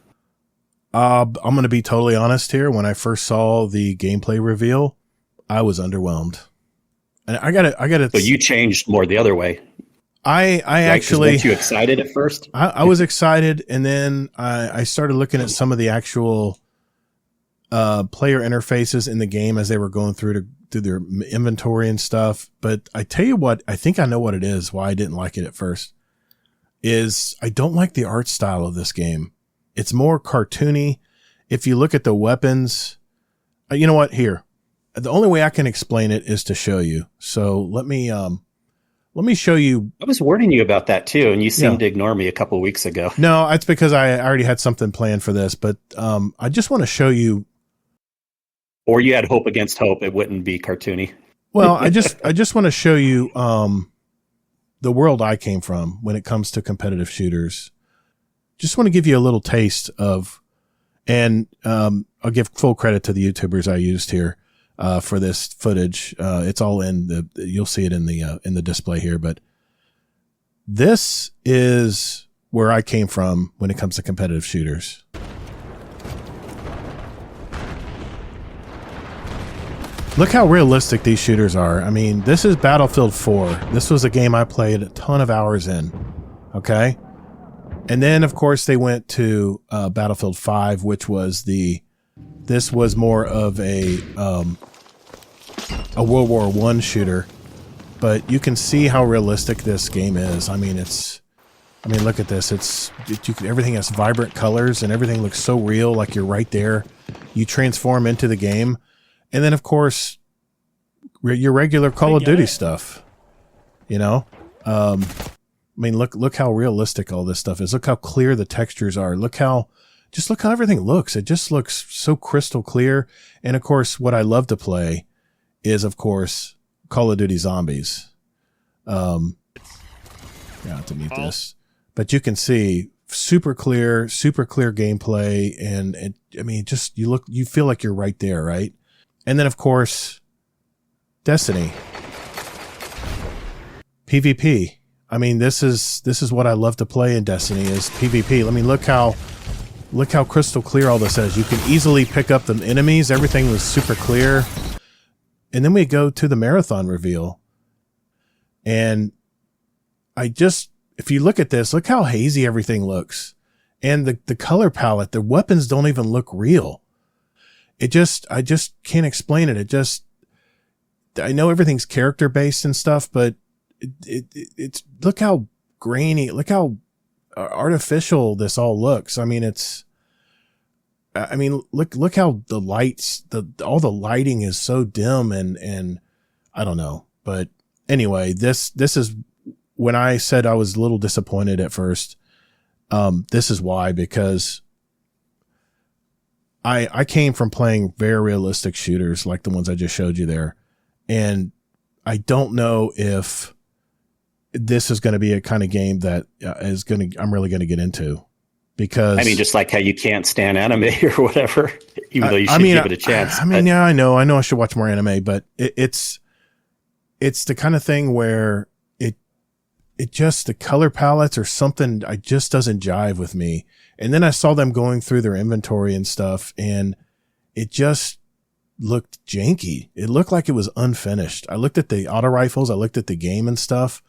I'm going to be totally honest here. When I first saw the gameplay reveal, I was underwhelmed. And I got it. So you changed more the other way. I actually, weren't you excited at first? I was excited, and then I started looking at some of the actual player interfaces in the game as they were going through their inventory and stuff. But I tell you what, I think I know what it is. Why I didn't like it at first is I don't like the art style of this game. It's more cartoony. If you look at the weapons, you know what? Here, the only way I can explain it is to show you. So let me show you. I was warning you about that too, and you seemed to ignore me a couple of weeks ago. No, it's because I already had something planned for this, but I just want to show you Or you had hope against hope. It wouldn't be cartoony. Well, I just want to show you the world I came from when it comes to competitive shooters. Just want to give you a little taste of, and I'll give full credit to the YouTubers I used here for this footage. It's all you'll see it in the display here, but this is where I came from when it comes to competitive shooters. Look how realistic these shooters are. I mean, this is Battlefield 4. This was a game I played a ton of hours in. Okay? And then, of course, they went to Battlefield 5, which was this was more of a World War I shooter. But you can see how realistic this game is. I mean, look at this. Everything has vibrant colors and everything looks so real, like you're right there. You transform into the game. And then, of course, your regular Call of Duty stuff, you know? I mean, look how realistic all this stuff is. Look how clear the textures are. Look how everything looks. It just looks so crystal clear. And, of course, what I love to play is, of course, Call of Duty Zombies. I have to mute this. But you can see super clear gameplay. And I mean, you feel like you're right there, right? And then, of course, Destiny. PvP. I mean, this is what I love to play in Destiny is PvP. I mean, look how crystal clear all this is. You can easily pick up the enemies. Everything was super clear. And then we go to the marathon reveal. And if you look at this, look how hazy everything looks. And the color palette, the weapons don't even look real. I just can't explain it. I know everything's character based and stuff, but it's look how grainy, look how artificial this all looks. I mean, look how the lights, all the lighting is so dim and I don't know. But anyway, this is when I said I was a little disappointed at first. This is why, because I came from playing very realistic shooters like the ones I just showed you there. And I don't know if this is going to be a kind of game that I'm really going to get into, because I mean, just like how you can't stand anime or whatever, even though you should give it a chance. Yeah, I know I should watch more anime, but it's the kind of thing where it just, the color palettes or something, just doesn't jive with me. And then I saw them going through their inventory and stuff, and it just looked janky. It looked like it was unfinished. I looked at the auto rifles, I looked at the game and stuff,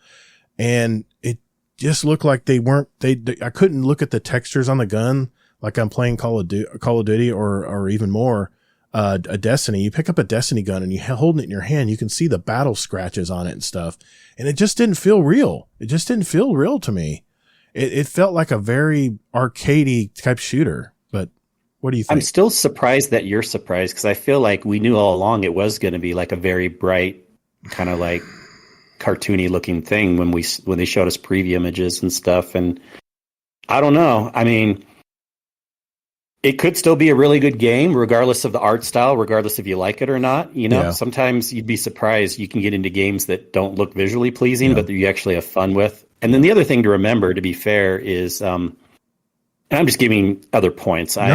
and it just looked like I couldn't look at the textures on the gun like I'm playing Call of Duty or even more, a Destiny. You pick up a Destiny gun and you hold it in your hand, you can see the battle scratches on it and stuff. And it just didn't feel real. It just didn't feel real to me. It felt like a very arcadey type shooter. But what do you think? I'm still surprised that you're surprised, because I feel like we knew all along it was going to be like a very bright, kind of like cartoony looking thing when they showed us preview images and stuff. And I don't know. I mean, it could still be a really good game, regardless of the art style, regardless if you like it or not. You know, Yeah. Sometimes you'd be surprised you can get into games that don't look visually pleasing, but that you actually have fun with. And then the other thing to remember, to be fair, is, and I'm just giving other points. I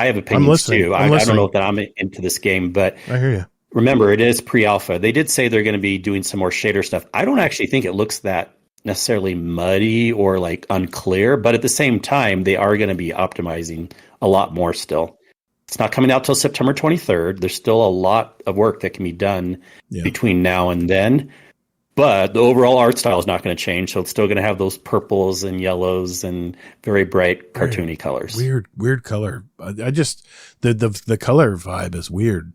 have opinions too. I don't know that I'm into this game, but I hear you. Remember, it is pre-alpha. They did say they're going to be doing some more shader stuff. I don't actually think it looks that necessarily muddy or like unclear, but at the same time, they are going to be optimizing a lot more still. It's not coming out till September 23rd. There's still a lot of work that can be done between now and then, but the overall art style is not going to change. So it's still going to have those purples and yellows and very bright cartoony colors. Weird color. I just, the color vibe is weird.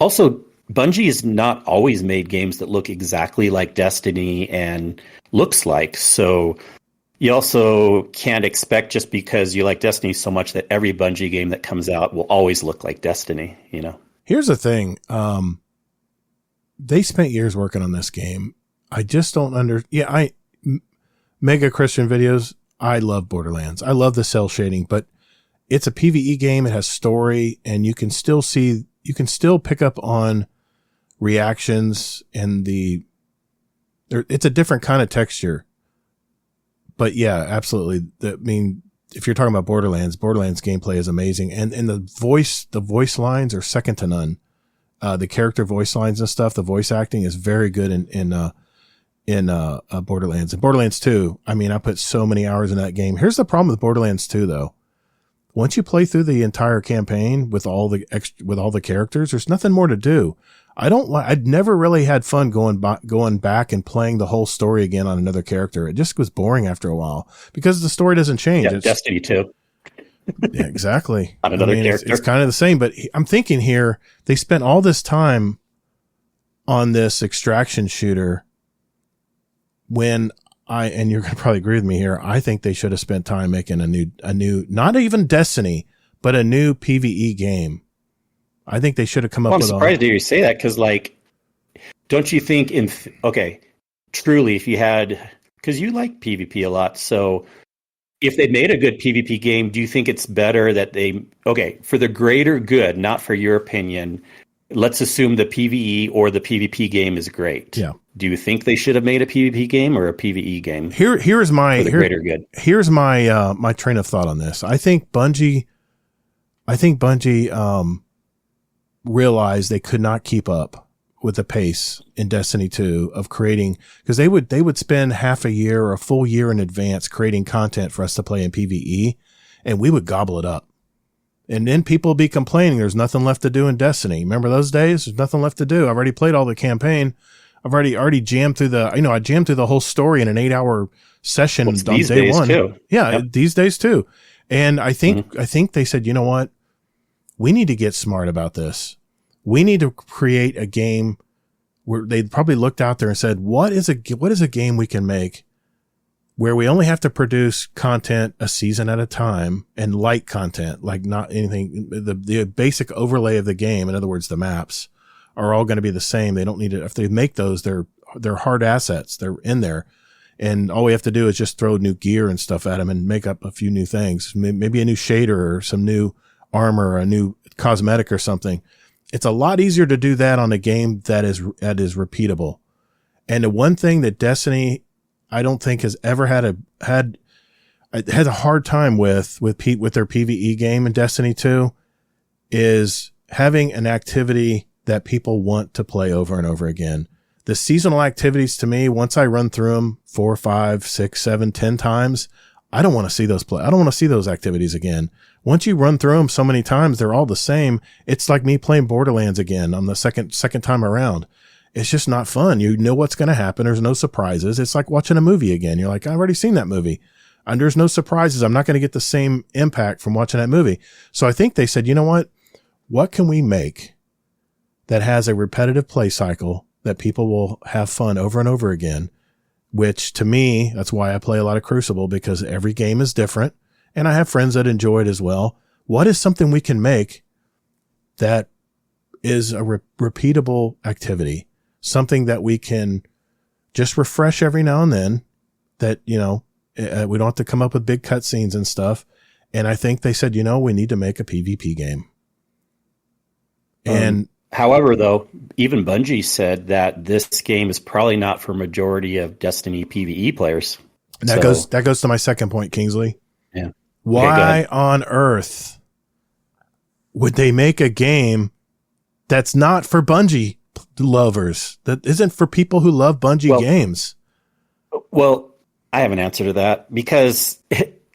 Also, Bungie has not always made games that look exactly like Destiny and looks like. So you also can't expect, just because you like Destiny so much, that every Bungie game that comes out will always look like Destiny, you know? Here's the thing. They spent years working on this game. I just don't Mega Christian videos. I love Borderlands. I love the cell shading, but it's a PvE game. It has story, and you can still see you can still pick up on reactions and it's a different kind of texture. But yeah, absolutely. If you're talking about Borderlands gameplay is amazing. And the voice lines are second to none. The character voice lines and stuff, the voice acting is very good in Borderlands. And Borderlands 2, I mean, I put so many hours in that game. Here's the problem with Borderlands 2 though. Once you play through the entire campaign with all the characters, there's nothing more to do. I'd never really had fun going back and playing the whole story again on another character. It just was boring after a while because the story doesn't change. Yeah, Destiny 2. Yeah, exactly. On another character. It's kind of the same, but I'm thinking here, they spent all this time on this extraction shooter when and you're going to probably agree with me here, I think they should have spent time making a new, not even Destiny, but a new PvE game. I think they should have come up with I'm surprised to hear you say that because, like, don't you think truly, if you had, because you like PvP a lot, so if they made a good PvP game, do you think it's better that for the greater good, not for your opinion, let's assume the PvE or the PvP game is great. Yeah. Do you think they should have made a PvP game or a PvE game? Here's my greater good. Here's my my train of thought on this. I think Bungie realized they could not keep up with the pace in Destiny 2 of creating, because they would spend half a year or a full year in advance creating content for us to play in PvE, and we would gobble it up. And then people would be complaining there's nothing left to do in Destiny. Remember those days? There's nothing left to do. I've already played all the campaign. I've already jammed through I jammed through the whole story in an 8-hour session on day one. Too. Yeah, yep. These days too. And I think they said, you know what? We need to get smart about this. We need to create a game where they probably looked out there and said, what is a game we can make where we only have to produce content a season at a time, and light content, like not anything, the basic overlay of the game. In other words, the maps are all going to be the same. They don't need it. If they make those, they're hard assets. They're in there. And all we have to do is just throw new gear and stuff at them and make up a few new things. Maybe a new shader or some new armor, or a new cosmetic or something. It's a lot easier to do that on a game that is repeatable. And the one thing that Destiny, I don't think has ever had a hard time with their PvE game in Destiny 2 is having an activity that people want to play over and over again. The seasonal activities, to me, once I run through them 4, 5, 6, 7, 10 times, I don't want to see those I don't want to see those activities again. Once you run through them so many times, they're all the same. It's like me playing Borderlands again on the second time around. It's just not fun. You know what's going to happen. There's no surprises. It's like watching a movie again. You're like, I've already seen that movie. And there's no surprises. I'm not going to get the same impact from watching that movie. So I think they said, you know what? What can we make that has a repetitive play cycle that people will have fun over and over again? Which, to me, that's why I play a lot of Crucible, because every game is different and I have friends that enjoy it as well. What is something we can make that is a repeatable activity? Something that we can just refresh every now and then, that, we don't have to come up with big cutscenes and stuff. And I think they said, we need to make a PvP game. And however, though, even Bungie said that this game is probably not for majority of Destiny PvE players. And that goes to my second point, Kingsley. Yeah. Why on earth would they make a game that's not for Bungie lovers, that isn't for people who love Bungie games? Well, I have an answer to that, because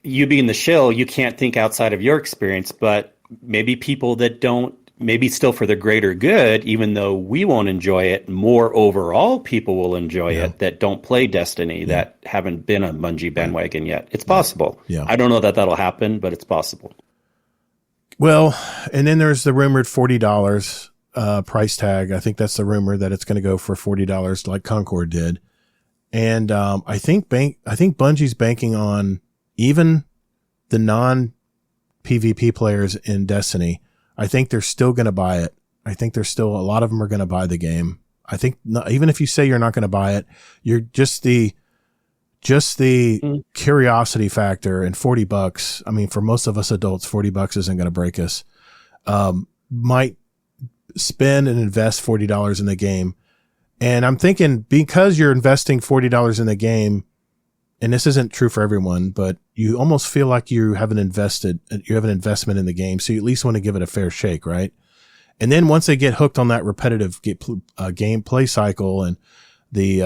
you being the shill, you can't think outside of your experience, but maybe people that don't, maybe still for the greater good, even though we won't enjoy it, more overall people will enjoy it that don't play Destiny, that haven't been on Bungie bandwagon yet. It's possible. Yeah. I don't know that that'll happen, but it's possible. Well, and then there's the rumored $40 price tag. I think that's the rumor, that it's going to go for $40 like Concord did. And I think Bungie's banking on even the non-PvP players in Destiny. I think they're still going to buy it. I think there's still a lot of them are going to buy the game. I think even if you say you're not going to buy it, you're just the curiosity factor, and $40. I mean, for most of us adults, $40 isn't going to break us. Might spend and invest $40 in the game. And I'm thinking, because you're investing $40 in the game, and this isn't true for everyone, but you almost feel like you have an investment in the game. So you at least want to give it a fair shake, right? And then once they get hooked on that repetitive gameplay cycle and the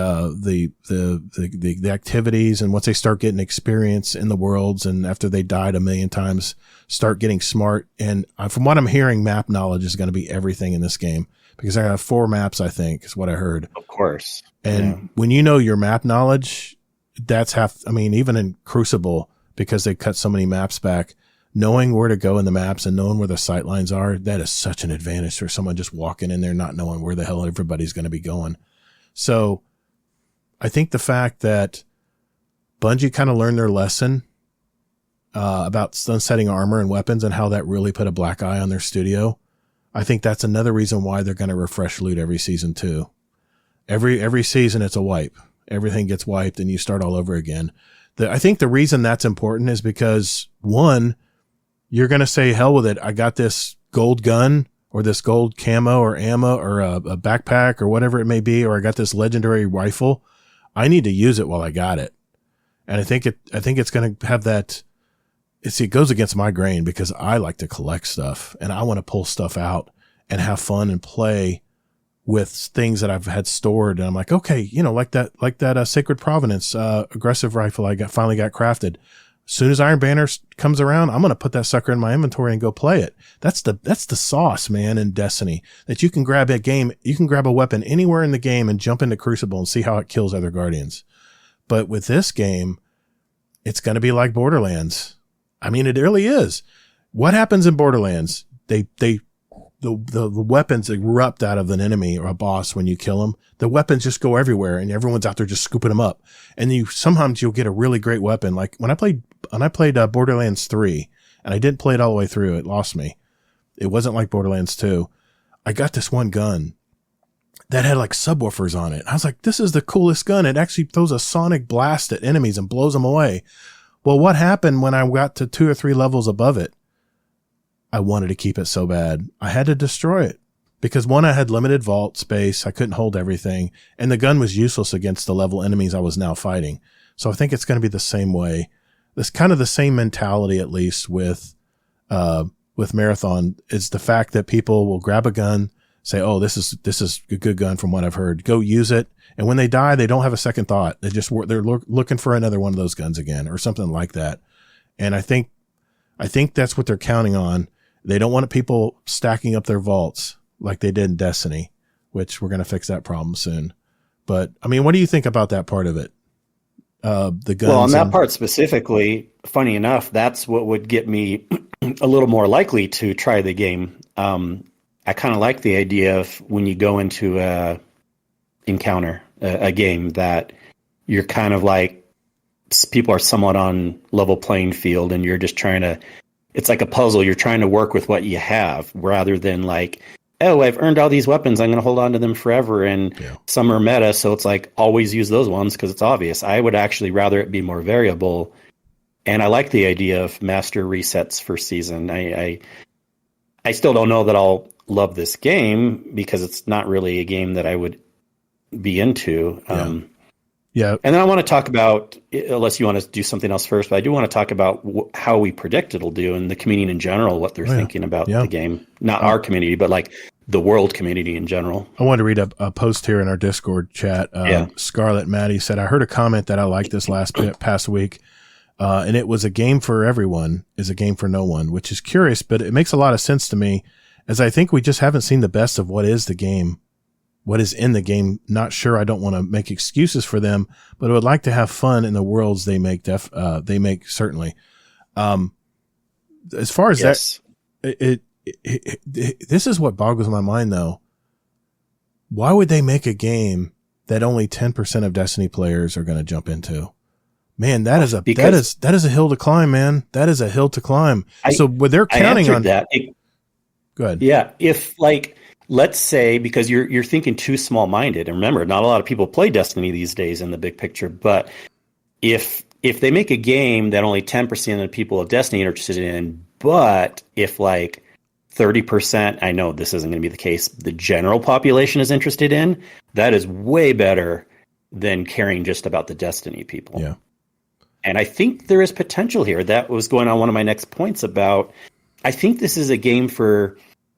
activities, and once they start getting experience in the worlds, and after they died a million times, start getting smart. And from what I'm hearing, map knowledge is going to be everything in this game, because they're going to have 4 maps, I think, is what I heard. Of course. And when you know your map knowledge, that's half. I mean, even in Crucible, because they cut so many maps back, knowing where to go in the maps and knowing where the sight lines are, that is such an advantage for someone just walking in there not knowing where the hell everybody's going to be going. So I think the fact that Bungie kind of learned their lesson about sunsetting armor and weapons, and how that really put a black eye on their studio, I think that's another reason why they're going to refresh loot every season too. Every season it's a wipe. Everything gets wiped and you start all over again. I think the reason that's important is because, one, you're going to say, hell with it. I got this gold gun or this gold camo or ammo or a backpack or whatever it may be, or I got this legendary rifle. I need to use it while I got it. And I think it's going to have that. It goes against my grain, because I like to collect stuff and I want to pull stuff out and have fun and play with things that I've had stored. And I'm like, okay, like that Sacred Provenance aggressive rifle I finally got crafted. As soon as Iron Banner comes around, I'm going to put that sucker in my inventory and go play it. That's the sauce, man, in Destiny, that you can grab a weapon anywhere in the game and jump into Crucible and see how it kills other Guardians. But with this game, it's going to be like Borderlands. I mean, it really is. What happens in Borderlands? The weapons erupt out of an enemy or a boss when you kill them. The weapons just go everywhere, and everyone's out there just scooping them up. And sometimes you'll get a really great weapon. Like when I played Borderlands 3, and I didn't play it all the way through, it lost me. It wasn't like Borderlands 2. I got this one gun that had like subwoofers on it. I was like, this is the coolest gun. It actually throws a sonic blast at enemies and blows them away. Well, what happened when I got to 2 or 3 levels above it? I wanted to keep it so bad. I had to destroy it because, one, I had limited vault space. I couldn't hold everything, and the gun was useless against the level enemies I was now fighting. So I think it's going to be the same way. It's kind of the same mentality, at least with Marathon, is the fact that people will grab a gun, say, oh, this is a good gun from what I've heard. Go use it. And when they die, they don't have a second thought. They're looking for another one of those guns again or something like that. And I think that's what they're counting on. They don't want people stacking up their vaults like they did in Destiny, which we're going to fix that problem soon. But I mean, what do you think about that part of it? The guns. Well, on that part specifically, funny enough, that's what would get me a little more likely to try the game. I kind of like the idea of when you go into a game, that you're kind of like, people are somewhat on level playing field, and you're just trying to, it's like a puzzle. You're trying to work with what you have, rather than like, oh, I've earned all these weapons, I'm going to hold on to them forever. And some are meta, so it's like, always use those ones because it's obvious. I would actually rather it be more variable. And I like the idea of master resets for season. I still don't know that I'll love this game, because it's not really a game that I would be into. Yeah. And then I want to talk about, unless you want to do something else first, but I do want to talk about how we predict it'll do, and the community in general, what they're thinking about the game. Not our community, but like the world community in general. I wanted to read a post here in our Discord chat. Scarlett Maddie said, I heard a comment that I liked this past week, and it was, a game for everyone is a game for no one, which is curious, but it makes a lot of sense to me, as I think we just haven't seen the best of what is the game. What is in the game. Not sure. I don't want to make excuses for them, but I would like to have fun in the worlds they make. Certainly. As far as that, this is what boggles my mind though. Why would they make a game that only 10% of Destiny players are going to jump into? Man, that is a hill to climb, man. That is a hill to climb. So what they're counting on that. Go ahead. Yeah. If let's say, because you're thinking too small-minded, and remember, not a lot of people play Destiny these days in the big picture, but if they make a game that only 10% of the people of Destiny are interested in, but if like 30%, I know this isn't going to be the case, the general population is interested in, that is way better than caring just about the Destiny people. Yeah. And I think there is potential here. That was going on one of my next points about, I think this is a game for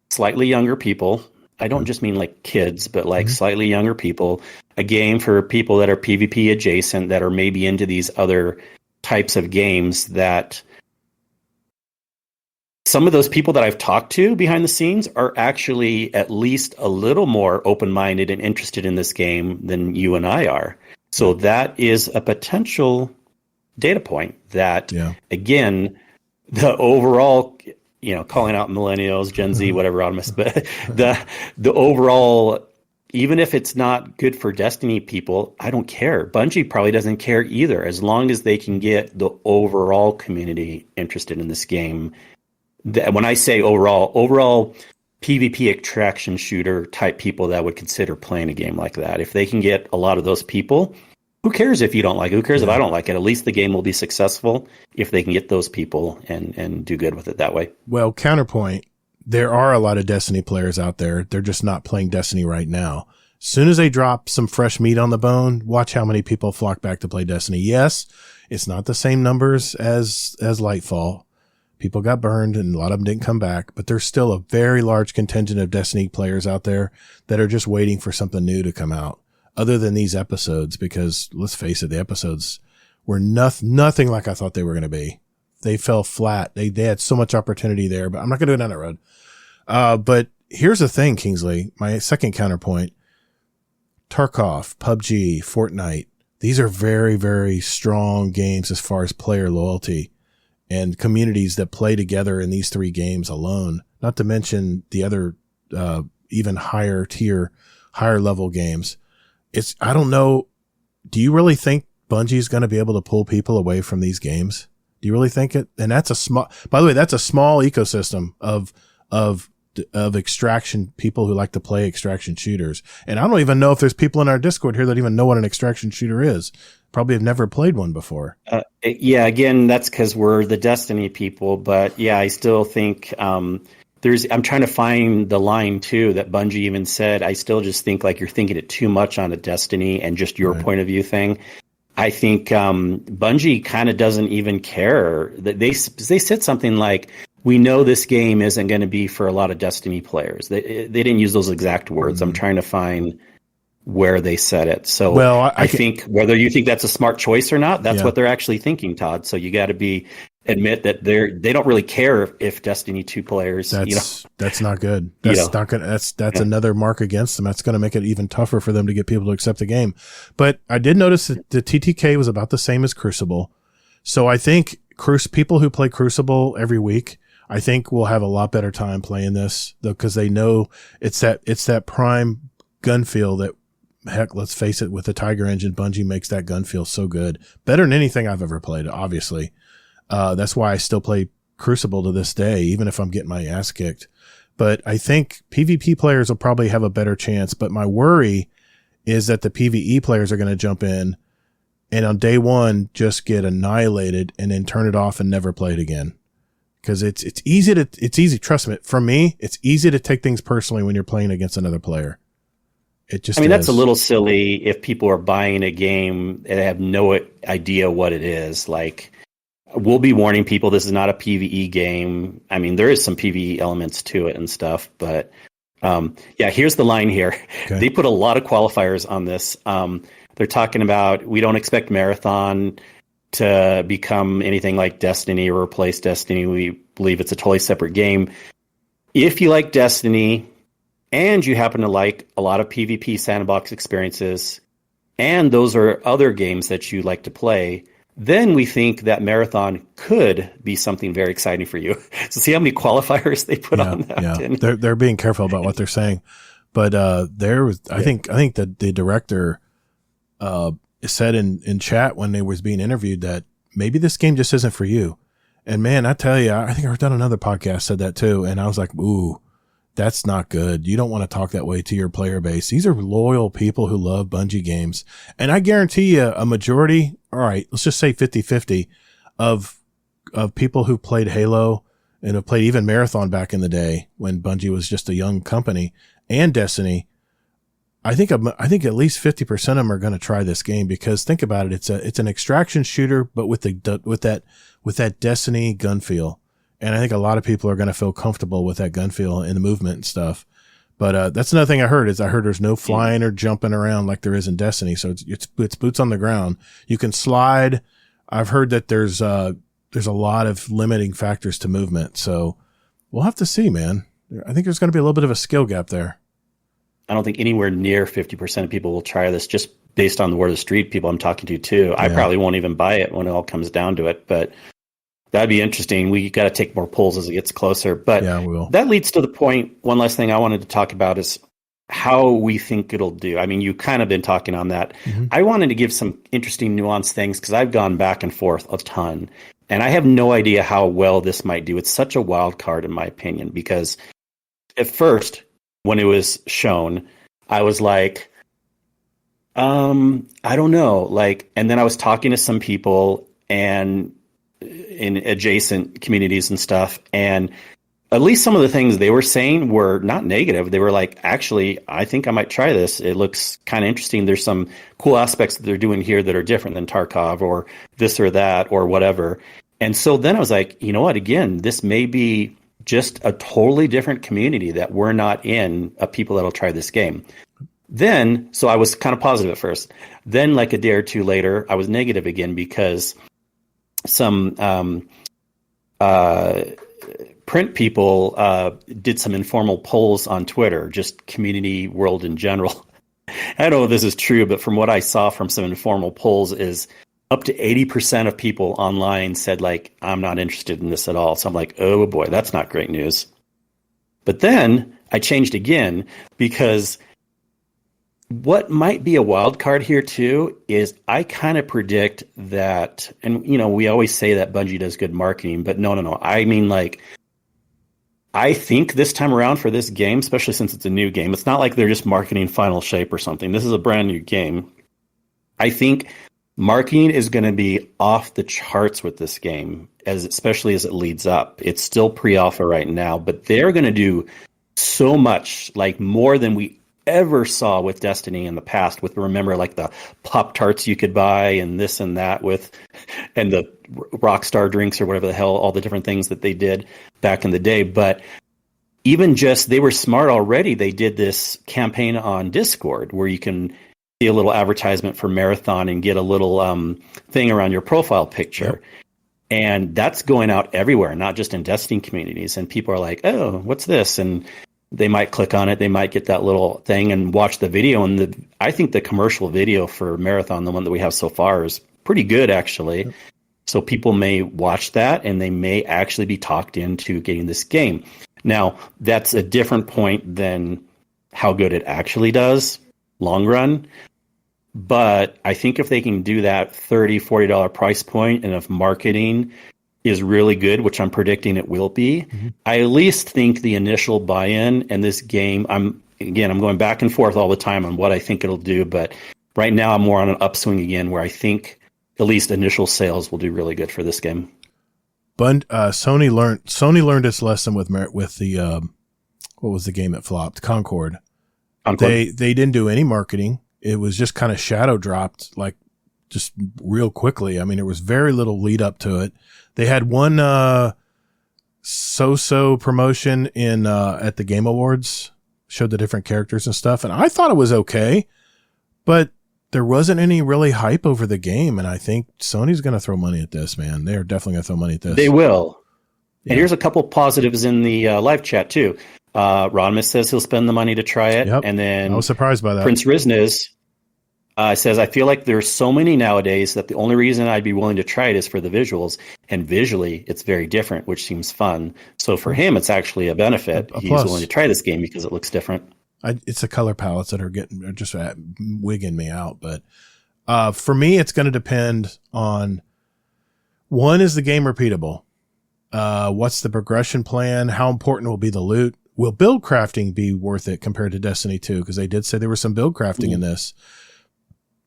slightly younger people. I don't just mean like kids, but like slightly younger people. A game for people that are PvP adjacent, that are maybe into these other types of games. That some of those people that I've talked to behind the scenes are actually at least a little more open-minded and interested in this game than you and I are. So that is a potential data point that, again, the overall, calling out millennials, Gen Z, whatever, but the overall, even if it's not good for Destiny people, I don't care. Bungie probably doesn't care either, as long as they can get the overall community interested in this game. When I say overall PvP extraction shooter type people that would consider playing a game like that, if they can get a lot of those people, who cares if you don't like it? Who cares if I don't like it? At least the game will be successful if they can get those people and do good with it that way. Well, counterpoint, there are a lot of Destiny players out there. They're just not playing Destiny right now. As soon as they drop some fresh meat on the bone, watch how many people flock back to play Destiny. Yes, it's not the same numbers as Lightfall. People got burned and a lot of them didn't come back, but there's still a very large contingent of Destiny players out there that are just waiting for something new to come out. Other than these episodes, because let's face it, the episodes were nothing like I thought they were going to be. They fell flat. They had so much opportunity there, but I'm not going to go down that road. But here's the thing, Kingsley, my second counterpoint, Tarkov, PUBG, Fortnite, these are very, very strong games as far as player loyalty and communities that play together in these three games alone, not to mention the other, even higher tier, higher level games. I don't know. Do you really think Bungie is going to be able to pull people away from these games? Do you really think it? And that's by the way, that's a small ecosystem of extraction people who like to play extraction shooters. And I don't even know if there's people in our Discord here that even know what an extraction shooter is. Probably have never played one before. Again, that's because we're the Destiny people. But yeah, I still think, I'm trying to find the line too that Bungie even said. I still just think like you're thinking it too much on a Destiny and just your point of view thing. I think Bungie kind of doesn't even care. That they said something like, "We know this game isn't going to be for a lot of Destiny players." They didn't use those exact words. I'm trying to find where they said it. So well, I think whether you think that's a smart choice or not, that's what they're actually thinking, Todd. So you got to admit that they don't really care if Destiny 2 players. That's not good. That's not good. That's another mark against them. That's going to make it even tougher for them to get people to accept the game. But I did notice that the TTK was about the same as Crucible. So I think people who play Crucible every week, I think will have a lot better time playing this, though, because they know it's that prime gun feel that. Heck, let's face it, with the Tiger engine, Bungie makes that gun feel so good. Better than anything I've ever played, obviously. That's why I still play Crucible to this day, even if I'm getting my ass kicked. But I think PvP players will probably have a better chance. But my worry is that the PvE players are going to jump in and on day one just get annihilated and then turn it off and never play it again. Because it's easy, trust me. For me, it's easy to take things personally when you're playing against another player. That's a little silly if people are buying a game and have no idea what it is. Like, we'll be warning people this is not a PvE game. I mean, there is some PvE elements to it and stuff, but here's the line here. Okay. They put a lot of qualifiers on this. They're talking about, we don't expect Marathon to become anything like Destiny or replace Destiny. We believe it's a totally separate game. If you like Destiny, and you happen to like a lot of PvP sandbox experiences, and those are other games that you like to play, then we think that Marathon could be something very exciting for you. So see how many qualifiers they put on that. Yeah. They're being careful about what they're saying. But I think that the director said in chat when they was being interviewed that maybe this game just isn't for you. And man, I tell you, I think I've done another podcast said that too. And I was like, ooh, that's not good. You don't want to talk that way to your player base. These are loyal people who love Bungie games. And I guarantee you a majority, all right, let's just say 50-50 of people who played Halo and have played even Marathon back in the day when Bungie was just a young company, and Destiny, I think at least 50% of them are going to try this game, because think about it. It's an extraction shooter, but with that Destiny gun feel. And I think a lot of people are going to feel comfortable with that gun feel and the movement and stuff. But, that's another thing I heard there's no flying or jumping around like there is in Destiny. So it's boots on the ground. You can slide. I've heard that there's a lot of limiting factors to movement. So we'll have to see, man. I think there's going to be a little bit of a skill gap there. I don't think anywhere near 50% of people will try this, just based on the word of the street people I'm talking to too. Yeah. I probably won't even buy it when it all comes down to it, but that'd be interesting. We got to take more polls as it gets closer, but yeah, we will. That leads to the point. One last thing I wanted to talk about is how we think it'll do. I mean, you kind of been talking on that. Mm-hmm. I wanted to give some interesting nuanced things, because I've gone back and forth a ton, and I have no idea how well this might do. It's such a wild card in my opinion, because at first, when it was shown, I was like, I don't know. And then I was talking to some people and in adjacent communities and stuff, and at least some of the things they were saying were not negative. They were like, actually, I think I might try this. It looks kind of interesting. There's some cool aspects that they're doing here that are different than Tarkov or this or that or whatever. And so then I was like, you know what? Again, this may be just a totally different community that we're not in, of people that'll try this game. Then, so I was kind of positive at first. Then, like a day or two later, I was negative again, because some print people did some informal polls on Twitter, just community world in general. I don't know if this is true, but from what I saw from some informal polls is up to 80% of people online said, like, I'm not interested in this at all. So I'm like, oh boy, that's not great news. But then I changed again, because what might be a wild card here too is I kind of predict that, and we always say that Bungie does good marketing, but no. I mean, like, I think this time around for this game, especially since it's a new game, it's not like they're just marketing Final Shape or something. This is a brand new game. I think marketing is going to be off the charts with this game, especially as it leads up. It's still pre-alpha right now, but they're going to do so much, like more than we ever saw with Destiny in the past. With, remember, like the Pop-Tarts you could buy and this and that and the Rockstar drinks or whatever the hell, all the different things that they did back in the day. But even just, they were smart already. They did this campaign on Discord where you can see a little advertisement for Marathon and get a little thing around your profile picture. Yep. And that's going out everywhere, not just in Destiny communities. And people are like, oh, what's this? And they might click on it. They might get that little thing and watch the video. And I think the commercial video for Marathon, the one that we have so far, is pretty good, actually. Yep. So people may watch that and they may actually be talked into getting this game. Now, that's a different point than how good it actually does long run. But I think if they can do that $30, $40 price point, and if marketing is really good, which I'm predicting it will be, I at least think the initial buy-in and this game, I'm going back and forth all the time on what I think it'll do, but right now I'm more on an upswing again, where I think at least initial sales will do really good for this game. Sony learned its lesson with the what was the game that flopped? Concord. They didn't do any marketing. It was just kind of shadow dropped, like just real quickly. I mean, there was very little lead up to it. They had one so-so promotion in at the Game Awards, showed the different characters and stuff, and I thought it was okay, but there wasn't any really hype over the game, and I think Sony's going to throw money at this, man. They are definitely going to throw money at this. They will. Yeah. And here's a couple positives in the live chat, too. Rodimus says he'll spend the money to try it. Yep. And then I was surprised by that. Prince Riznes says, I feel like there's so many nowadays that the only reason I'd be willing to try it is for the visuals. And visually, it's very different, which seems fun. So for him, it's actually a benefit. He's willing to try this game because it looks different. It's the color palettes that are just wigging me out. But for me, it's going to depend on, one, is the game repeatable? What's the progression plan? How important will be the loot? Will build crafting be worth it compared to Destiny 2? Because they did say there was some build crafting in this.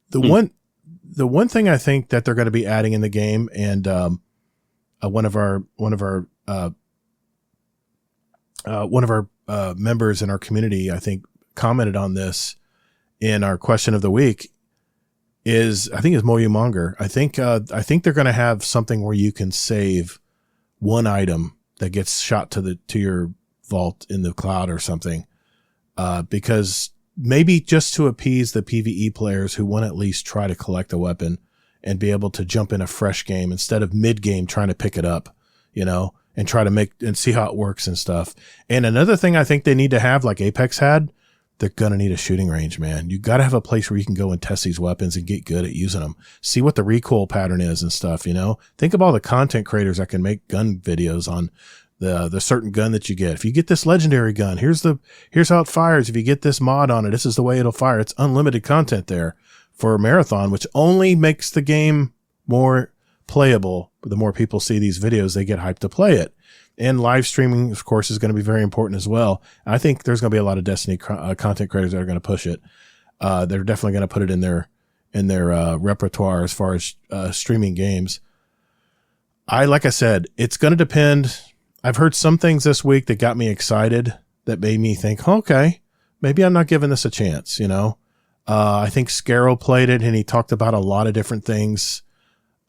The one thing I think that they're going to be adding in the game, and one of our one of our members in our community, I think, commented on this in our question of the week. Is Moyu Monger. I think they're going to have something where you can save one item that gets shot to your vault in the cloud or something, because maybe just to appease the PvE players who want to at least try to collect a weapon and be able to jump in a fresh game instead of mid game trying to pick it up, and try to make and see how it works and stuff. And another thing I think they need to have, like Apex had, they're going to need a shooting range, man. You got to have a place where you can go and test these weapons and get good at using them. See what the recoil pattern is and stuff, Think of all the content creators that can make gun videos on the certain gun that you get. If you get this legendary gun, here's how it fires. If you get this mod on it, this is the way it'll fire. It's unlimited content there for a marathon, which only makes the game more playable. The more people see these videos, they get hyped to play it. And live streaming, of course, is going to be very important as well. I think there's going to be a lot of Destiny content creators that are going to push it. They're definitely going to put it in their repertoire as far as streaming games. Like I said, it's going to depend. I've heard some things this week that got me excited, that made me think, okay, maybe I'm not giving this a chance. I think Scarrow played it and he talked about a lot of different things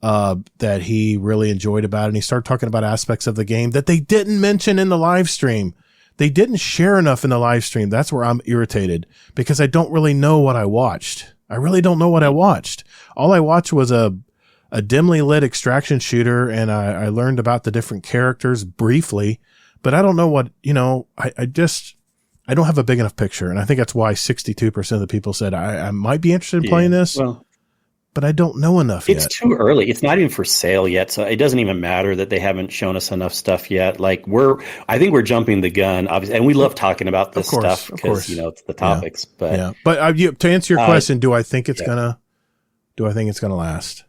that he really enjoyed about it. And he started talking about aspects of the game that they didn't mention in the live stream. They didn't share enough in the live stream. That's where I'm irritated, because I don't really know what I watched. I really don't know what I watched. All I watched was a dimly lit extraction shooter, and I learned about the different characters briefly, but I don't know what, I don't have a big enough picture. And I think that's why 62% of the people said I might be interested in playing this. Well, but I don't know enough yet. It's too early. It's not even for sale yet, so it doesn't even matter that they haven't shown us enough stuff yet. Like I think we're jumping the gun, obviously, and we love talking about this stuff because it's the topics. Yeah. But to answer your question, do I think it's gonna last?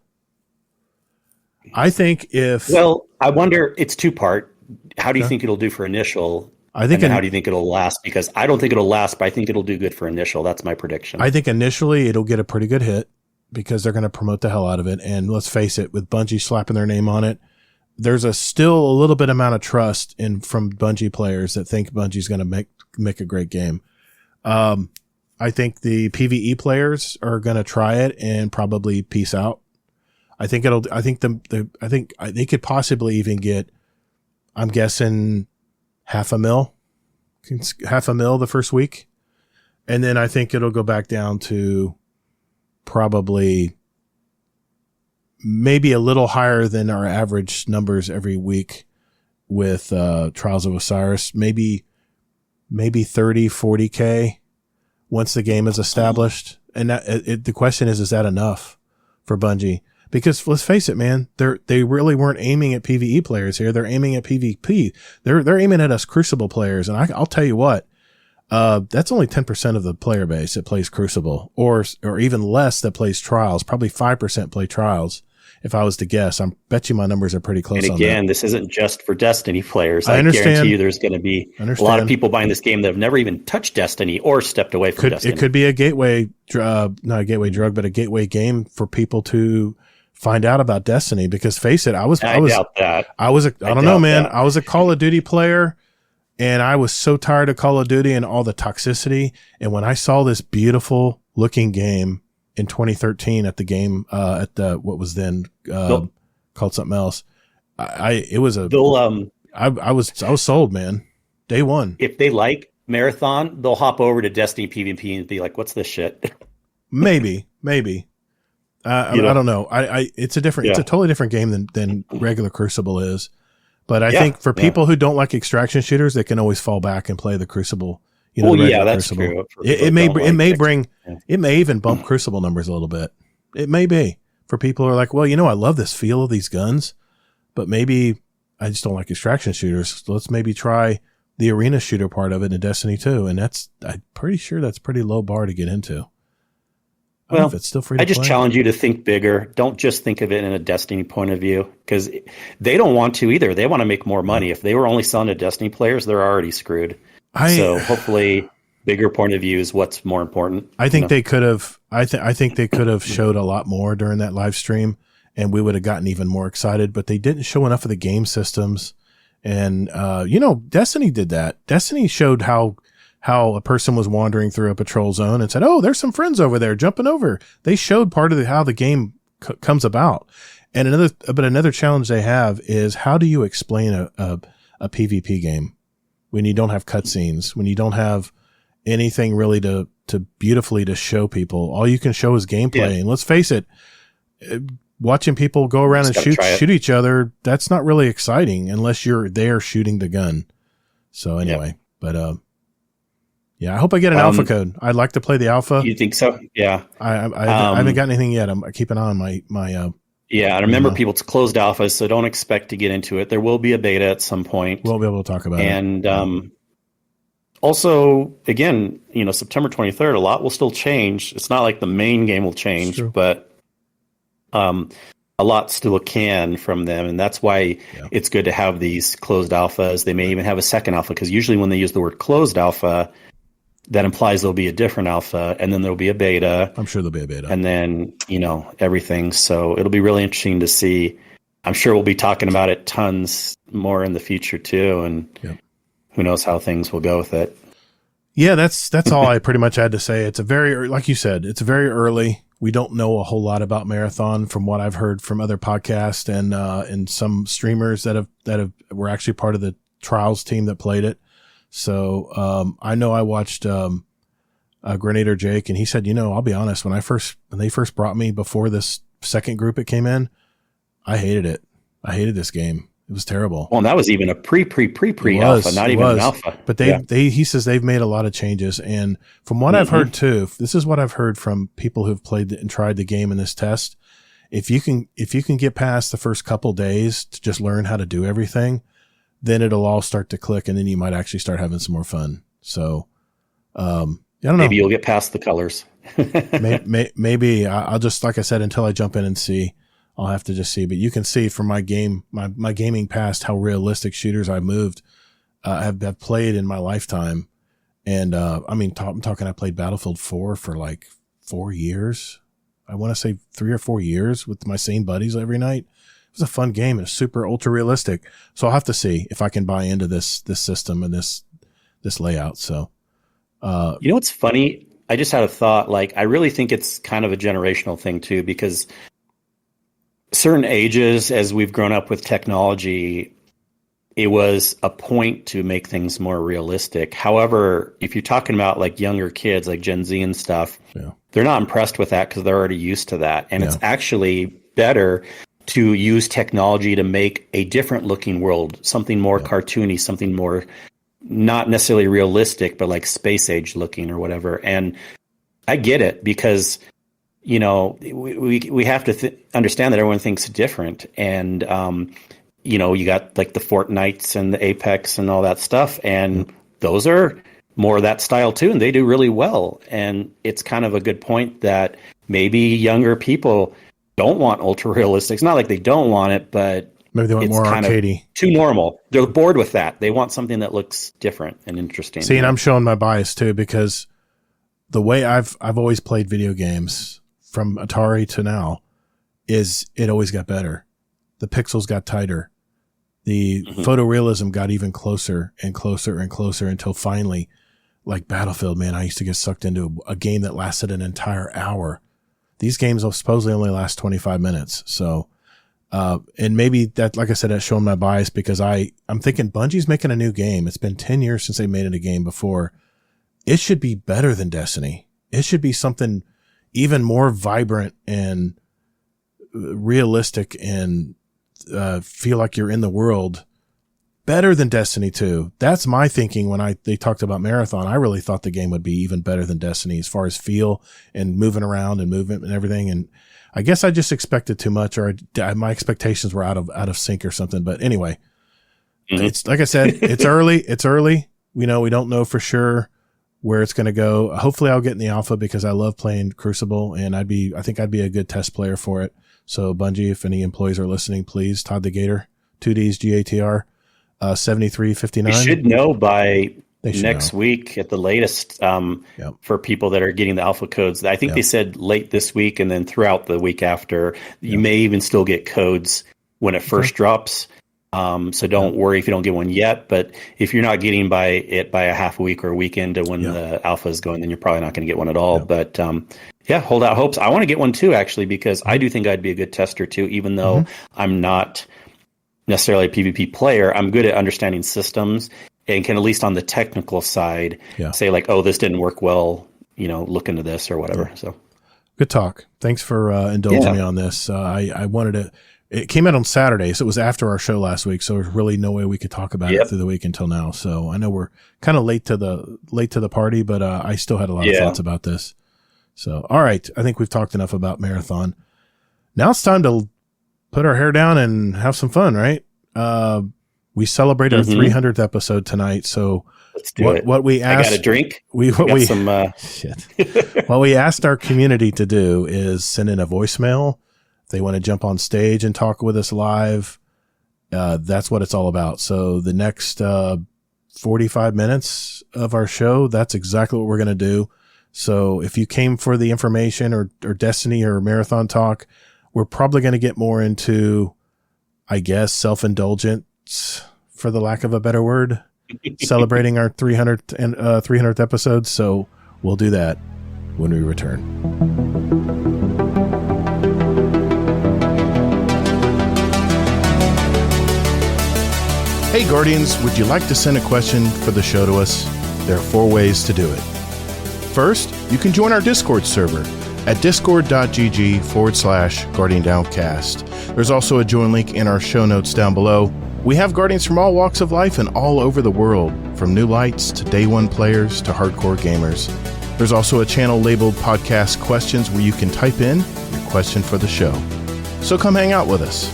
I think I wonder. It's two-part. How do you think it'll do for initial? How do you think it'll last? Because I don't think it'll last, but I think it'll do good for initial. That's my prediction. I think initially it'll get a pretty good hit, because they're going to promote the hell out of it. And let's face it, with Bungie slapping their name on it, there's still a little bit amount of trust from Bungie players that think Bungie's going to make a great game. I think the PvE players are going to try it and probably peace out. I think they could possibly even get, I'm guessing, $500,000 the first week. And then I think it'll go back down to probably maybe a little higher than our average numbers every week with Trials of Osiris, maybe 30, 40K once the game is established. And the question is that enough for Bungie? Because let's face it, man, they really weren't aiming at PvE players here. They're aiming at PvP. They're aiming at us Crucible players. And I'll tell you what, that's only 10% of the player base that plays Crucible, or even less that plays Trials. Probably 5% play Trials. If I was to guess, I bet you my numbers are pretty close. And again, on that. This isn't just for Destiny players. I guarantee you there's going to be a lot of people buying this game that have never even touched Destiny or stepped away from Destiny. It could be a gateway, not a gateway drug, but a gateway game for people to find out about Destiny. Because face it, I doubt that. I don't know, man. I was a Call of Duty player, and I was so tired of Call of Duty and all the toxicity. And when I saw this beautiful looking game in 2013 at the game, at the, what was then called something else, I was sold, man. Day one. If they like Marathon, they'll hop over to Destiny PvP and be like, "What's this shit?" Maybe. I don't know. It's a totally different game than regular Crucible is. But I think for people who don't like extraction shooters, they can always fall back and play the Crucible. That's Crucible. True. It may even bump Crucible numbers a little bit. It may be for people who are like, well, I love this feel of these guns, but maybe I just don't like extraction shooters. So let's maybe try the arena shooter part of it in Destiny 2. And I'm pretty sure that's a pretty low bar to get into. Well, it's still free to I just play. challenge you to think bigger. Don't just think of it in a Destiny point of view, because they don't want to either. They want to make more money. If they were only selling to Destiny players, they're already screwed. So hopefully bigger point of view is what's more important. I think they could have, I think they could have showed a lot more during that live stream, and we would have gotten even more excited, but they didn't show enough of the game systems And, Destiny did that. Destiny showed how a person was wandering through a patrol zone and said, "Oh, there's some friends over there jumping over." They showed part of how the game comes about. And another challenge they have is, how do you explain a PvP game when you don't have cutscenes, when you don't have anything really to beautifully to show people? All you can show is gameplay. Yeah. And let's face it, watching people go around and shoot each other, that's not really exciting unless you're there shooting the gun. So anyway, but I hope I get an alpha code. I'd like to play the alpha. You think so? Yeah. I haven't got anything yet. I keep an eye on my I remember people, it's closed alpha, so don't expect to get into it. There will be a beta at some point. We'll be able to talk about it. And also, again, September 23rd, a lot will still change. It's not like the main game will change, but a lot still can from them. And that's why it's good to have these closed alphas. They may even have a second alpha, because usually when they use the word closed alpha, that implies there'll be a different alpha, and then there'll be a beta. I'm sure there'll be a beta. And then, everything. So it'll be really interesting to see. I'm sure we'll be talking about it tons more in the future too. And who knows how things will go with it. Yeah, that's all I pretty much had to say. It's like you said, it's very early. We don't know a whole lot about Marathon from what I've heard from other podcasts and some streamers that were actually part of the trials team that played it. So, I know I watched, Grenader Jake, and he said, I'll be honest, when they first brought me before this second group it came in, I hated it. I hated this game. It was terrible. Well, and that was even a pre alpha, not even an alpha. But he says they've made a lot of changes. And from what I've heard too, this is what I've heard from people who've played and tried the game in this test. If you can get past the first couple days to just learn how to do everything, then it'll all start to click, and then you might actually start having some more fun. So, I don't know. Maybe you'll get past the colors. Maybe I'll just, like I said, until I jump in and see, I'll have to just see. But you can see from my gaming past how realistic shooters I moved, have played in my lifetime. And, I'm talking, I played Battlefield 4 for like 4 years. I want to say 3 or 4 years with my same buddies every night. It was a fun game. It's super ultra realistic. So I'll have to see if I can buy into this system and this layout. So, what's funny? I just had a thought. Like, I really think it's kind of a generational thing too, because certain ages, as we've grown up with technology, it was a point to make things more realistic. However, if you're talking about like younger kids, like Gen Z and stuff, they're not impressed with that because they're already used to that. And it's actually better to use technology to make a different looking world, something more cartoony, something more not necessarily realistic, but like space age looking or whatever. And I get it, because, we have to understand that everyone thinks different. And, you got like the Fortnites and the Apex and all that stuff. And those are more of that style too. And they do really well. And it's kind of a good point that maybe younger people don't want ultra realistic. It's not like they don't want it, but maybe they want more arcadey. Too normal. They're bored with that. They want something that looks different and interesting. See, and I'm showing my bias too, because the way I've always played video games from Atari to now is it always got better. The pixels got tighter. The photorealism got even closer and closer and closer until finally, like Battlefield, man, I used to get sucked into a game that lasted an entire hour. These games will supposedly only last 25 minutes. So, and maybe that, like I said, that's showing my bias, because I'm thinking Bungie's making a new game. It's been 10 years since they made it a game before. It should be better than Destiny. It should be something even more vibrant and realistic and feel like you're in the world, better than Destiny 2. That's my thinking when they talked about Marathon. I really thought the game would be even better than Destiny as far as feel and moving around and movement and everything. And I guess I just expected too much, or my expectations were out of sync or something. But anyway, it's like I said, it's early. It's early. We don't know for sure where it's going to go. Hopefully I'll get in the alpha, because I love playing Crucible, and I think I'd be a good test player for it. So Bungie, if any employees are listening, please, ToddtheGatr, 2Ds GATR, 7359. You should know by next week at the latest, for people that are getting the alpha codes. I think they said late this week, and then throughout the week after, you may even still get codes when it first drops. So don't worry if you don't get one yet. But if you're not getting by a half a week or a weekend to when the alpha is going, then you're probably not going to get one at all. But hold out hopes. I want to get one too, actually, because I do think I'd be a good tester too, even though I'm not necessarily a PvP player. I'm good at understanding systems and can, at least on the technical side, say like, oh, this didn't work well, look into this or whatever. So good talk. Thanks for indulging me on this. I wanted to. It came out on Saturday, so it was after our show last week. So there's really no way we could talk about it through the week until now. So I know we're kind of late to the party, but I still had a lot of thoughts about this. So all right, I think we've talked enough about Marathon. Now it's time to put our hair down and have some fun, right? We celebrate our 300th episode tonight. So let's do it. What we asked, I got a drink. What we asked our community to do is send in a voicemail. If they want to jump on stage and talk with us live, that's what it's all about. So the next 45 minutes of our show, that's exactly what we're going to do. So if you came for the information or Destiny or Marathon talk, we're probably going to get more into, I guess, self-indulgence, for the lack of a better word, celebrating our 300th episode. So we'll do that when we return. Hey Guardians, would you like to send a question for the show to us? There are 4 ways to do it. First, you can join our Discord server at discord.gg/GuardianDowncast. There's also a join link in our show notes down below. We have Guardians from all walks of life and all over the world, from new lights to day one players to hardcore gamers. There's also a channel labeled Podcast Questions where you can type in your question for the show. So come hang out with us.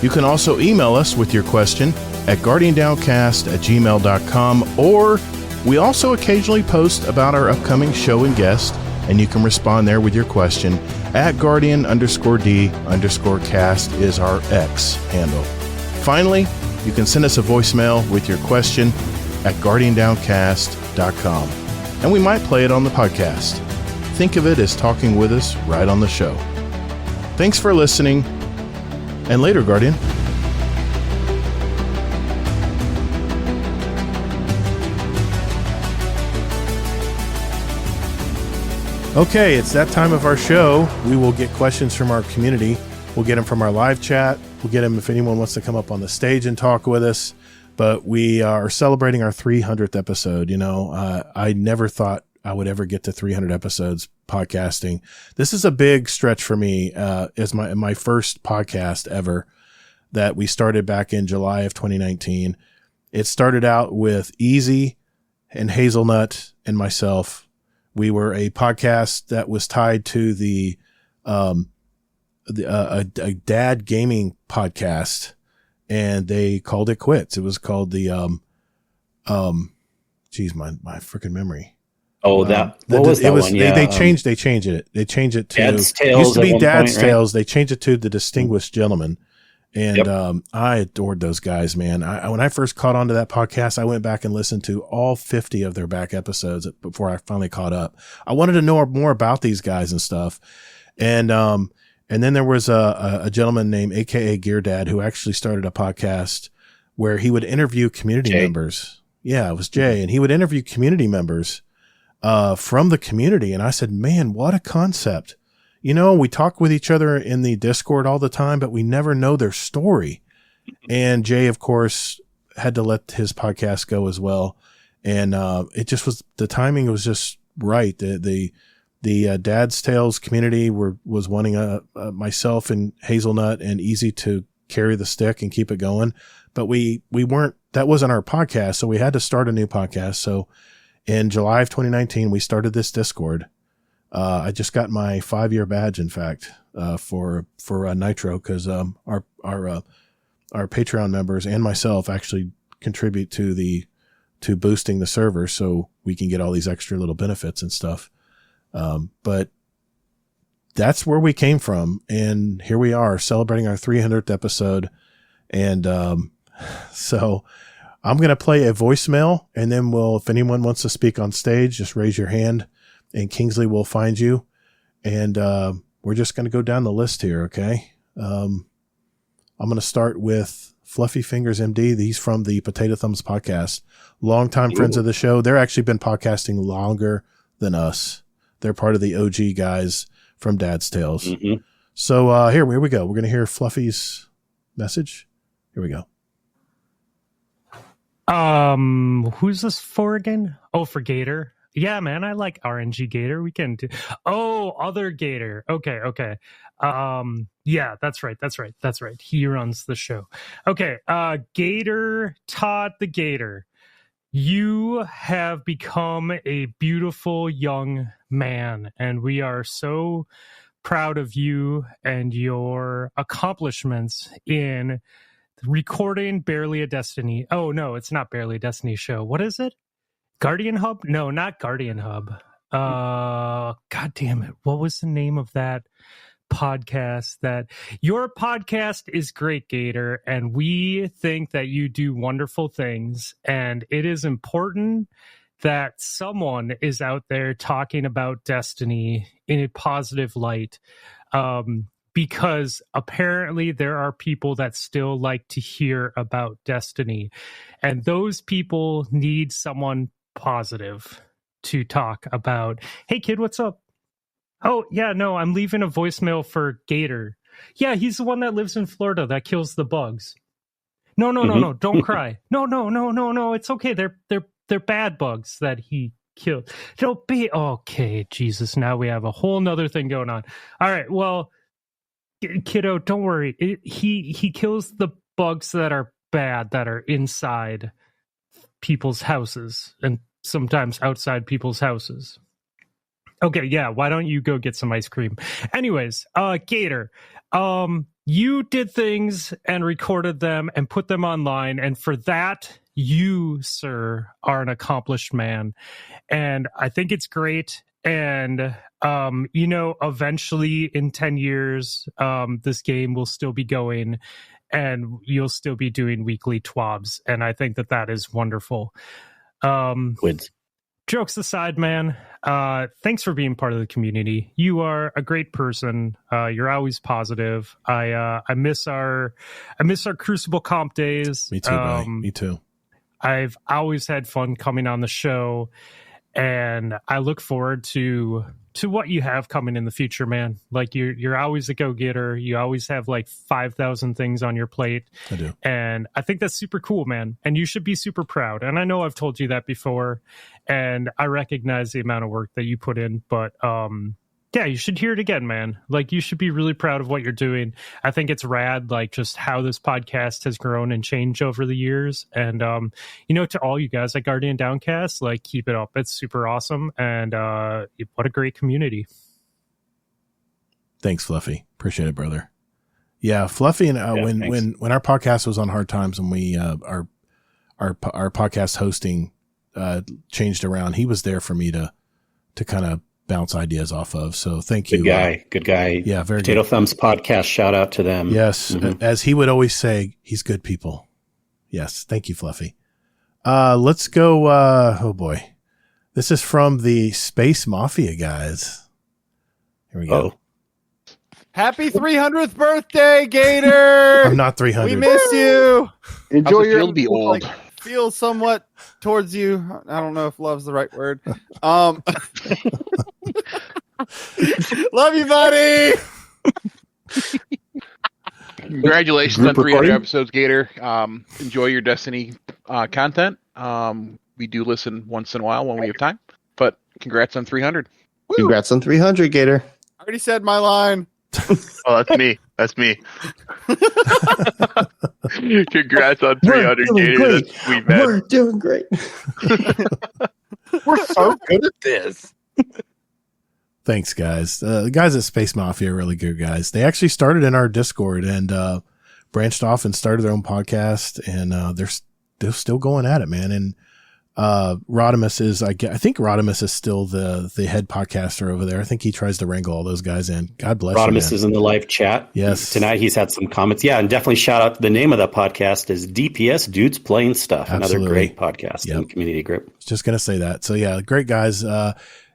You can also email us with your question at guardiandowncast@gmail.com, or we also occasionally post about our upcoming show and guest, and you can respond there with your question at Guardian_D_cast is our X handle. Finally, you can send us a voicemail with your question at guardiandowncast.com, and we might play it on the podcast. Think of it as talking with us right on the show. Thanks for listening, and later, Guardian. Okay, it's that time of our show. We will get questions from our community. We'll get them from our live chat. We'll get them if anyone wants to come up on the stage and talk with us. But we are celebrating our 300th episode. I never thought I would ever get to 300 episodes podcasting. This is a big stretch for me as my first podcast ever that we started back in July of 2019. It started out with Easy and Hazelnut and myself. We were a podcast that was tied to a dad gaming podcast, and they called it quits. It was called the my freaking memory. Oh, what was that one? Yeah, they changed it. They changed it to Dad's Tales. Used to be Dad's point, Tales. Right? They changed it to the Distinguished Gentleman. And I adored those guys, man. When I first caught on to that podcast, I went back and listened to all 50 of their back episodes before I finally caught up. I wanted to know more about these guys and stuff. And then there was a gentleman named AKA Gear Dad who actually started a podcast where he would interview community members. Yeah, it was Jay. And he would interview community members from the community. And I said, man, what a concept. We talk with each other in the Discord all the time, but we never know their story. And Jay, of course, had to let his podcast go as well. And it just was, the timing was just right. The Dad's Tales community was wanting myself and Hazelnut and Easy to carry the stick and keep it going. But we weren't, that wasn't our podcast. So we had to start a new podcast. So in July of 2019, we started this Discord. I just got my 5-year badge, in fact, for Nitro, because our Patreon members and myself actually contribute to boosting the server, so we can get all these extra little benefits and stuff. But that's where we came from, and here we are celebrating our 300th episode. And so I'm going to play a voicemail, and then if anyone wants to speak on stage, just raise your hand. And Kingsley will find you. And we're just going to go down the list here, okay? I'm going to start with Fluffy Fingers MD. He's from the Potato Thumbs podcast. Longtime friends of the show. They're actually been podcasting longer than us. They're part of the OG guys from Dad's Tales. Mm-hmm. So here we go. We're going to hear Fluffy's message. Here we go. Who's this for again? Oh, for Gator. Yeah, man, I like RNG Gator. We can do. Oh, other Gator. Okay. Yeah, that's right. He runs the show. Okay, Gator, ToddtheGatr. You have become a beautiful young man, and we are so proud of you and your accomplishments in recording Barely a Destiny. Oh, no, it's not Barely a Destiny show. What is it? Guardian Hub? No, not Guardian Hub. God damn it. What was the name of that podcast? That your podcast is great, Gator, and we think that you do wonderful things, and it is important that someone is out there talking about Destiny in a positive light, because apparently there are people that still like to hear about Destiny, and those people need someone positive to talk about. Hey kid, what's up? Oh yeah, no, I'm leaving a voicemail for Gator. Yeah, he's the one that lives in Florida that kills the bugs. No, don't cry. No, it's okay. They're bad bugs that he killed. Don't be okay. Jesus, now we have a whole nother thing going on. All right, well, kiddo, don't worry. He kills the bugs that are bad, that are inside people's houses and sometimes outside people's houses. Okay, yeah, why don't you go get some ice cream? Anyways, Gator, you did things and recorded them and put them online, and for that, you, sir, are an accomplished man. And I think it's great. And, eventually in 10 years, this game will still be going and you'll still be doing weekly TWABs. And I think that is wonderful. Jokes aside, man, thanks for being part of the community. You are a great person. You're always positive. I miss our Crucible comp days. Me too, buddy. Me too. I've always had fun coming on the show, and I look forward to what you have coming in the future, man. Like you're always a go-getter. You always have like 5,000 things on your plate. I do. And I think that's super cool, man. And you should be super proud. And I know I've told you that before, and I recognize the amount of work that you put in, but yeah, you should hear it again, man. Like, you should be really proud of what you're doing. I think it's rad, like, just how this podcast has grown and changed over the years. And, to all you guys at Guardian Downcast, like, keep it up. It's super awesome. And what a great community. Thanks, Fluffy. Appreciate it, brother. Yeah, Fluffy and when our podcast was on hard times, and we our podcast hosting changed around, he was there for me to kind of bounce ideas off of. So thank you. Good guy. Yeah, very Potato good. Thumbs podcast. Shout out to them. Yes. Mm-hmm. As he would always say, he's good people. Yes. Thank you, Fluffy. Let's go. Oh boy. This is from the Space Mafia guys. Here we go. Happy 300th birthday, Gator. I'm not 300. We miss you. Enjoy your be old. Feel somewhat towards you. I don't know if love's the right word. Love you, buddy. Congratulations on 300 episodes, Gator. Enjoy your Destiny content. We do listen once in a while when we have time, but congrats on 300. Woo. Congrats on 300, Gator. I already said my line. Oh, that's me. That's me. Congrats on 300, Gator. That's sweet, man. We're doing great. We're so good at this. Thanks, guys. The guys at Space Mafia are really good guys. They actually started in our Discord and branched off and started their own podcast, and they're still going at it, man. And Rodimus is, I think Rodimus is still the head podcaster over there. I think he tries to wrangle all those guys in. God bless Rodimus you, man. is in the live chat. Yes. Tonight he's had some comments. Yeah, and definitely shout out. The name of that podcast is DPS Dudes Playing Stuff. Absolutely. Another great podcast in the community group. I was just going to say that. So yeah, great guys.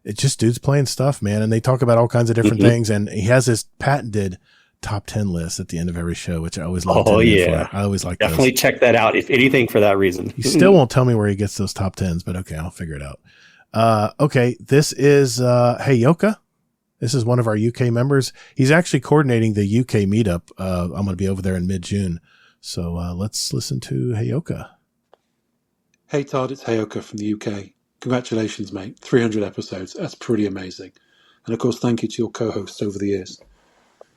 It's just dudes playing stuff, man. And they talk about all kinds of different things. And he has his patented top 10 lists at the end of every show, which I always love. Oh, yeah. I always like Definitely those. check that out, if anything, for that reason. He still won't tell me where he gets those top 10s, but okay, I'll figure it out. Okay, this is Heyoka. This is one of our UK members. He's actually coordinating the UK meetup. I'm going to be over there in mid-June. So let's listen to Heyoka. Hey Todd, it's Heyoka from the UK. Congratulations, mate. 300 episodes. That's pretty amazing. And of course, thank you to your co-hosts over the years.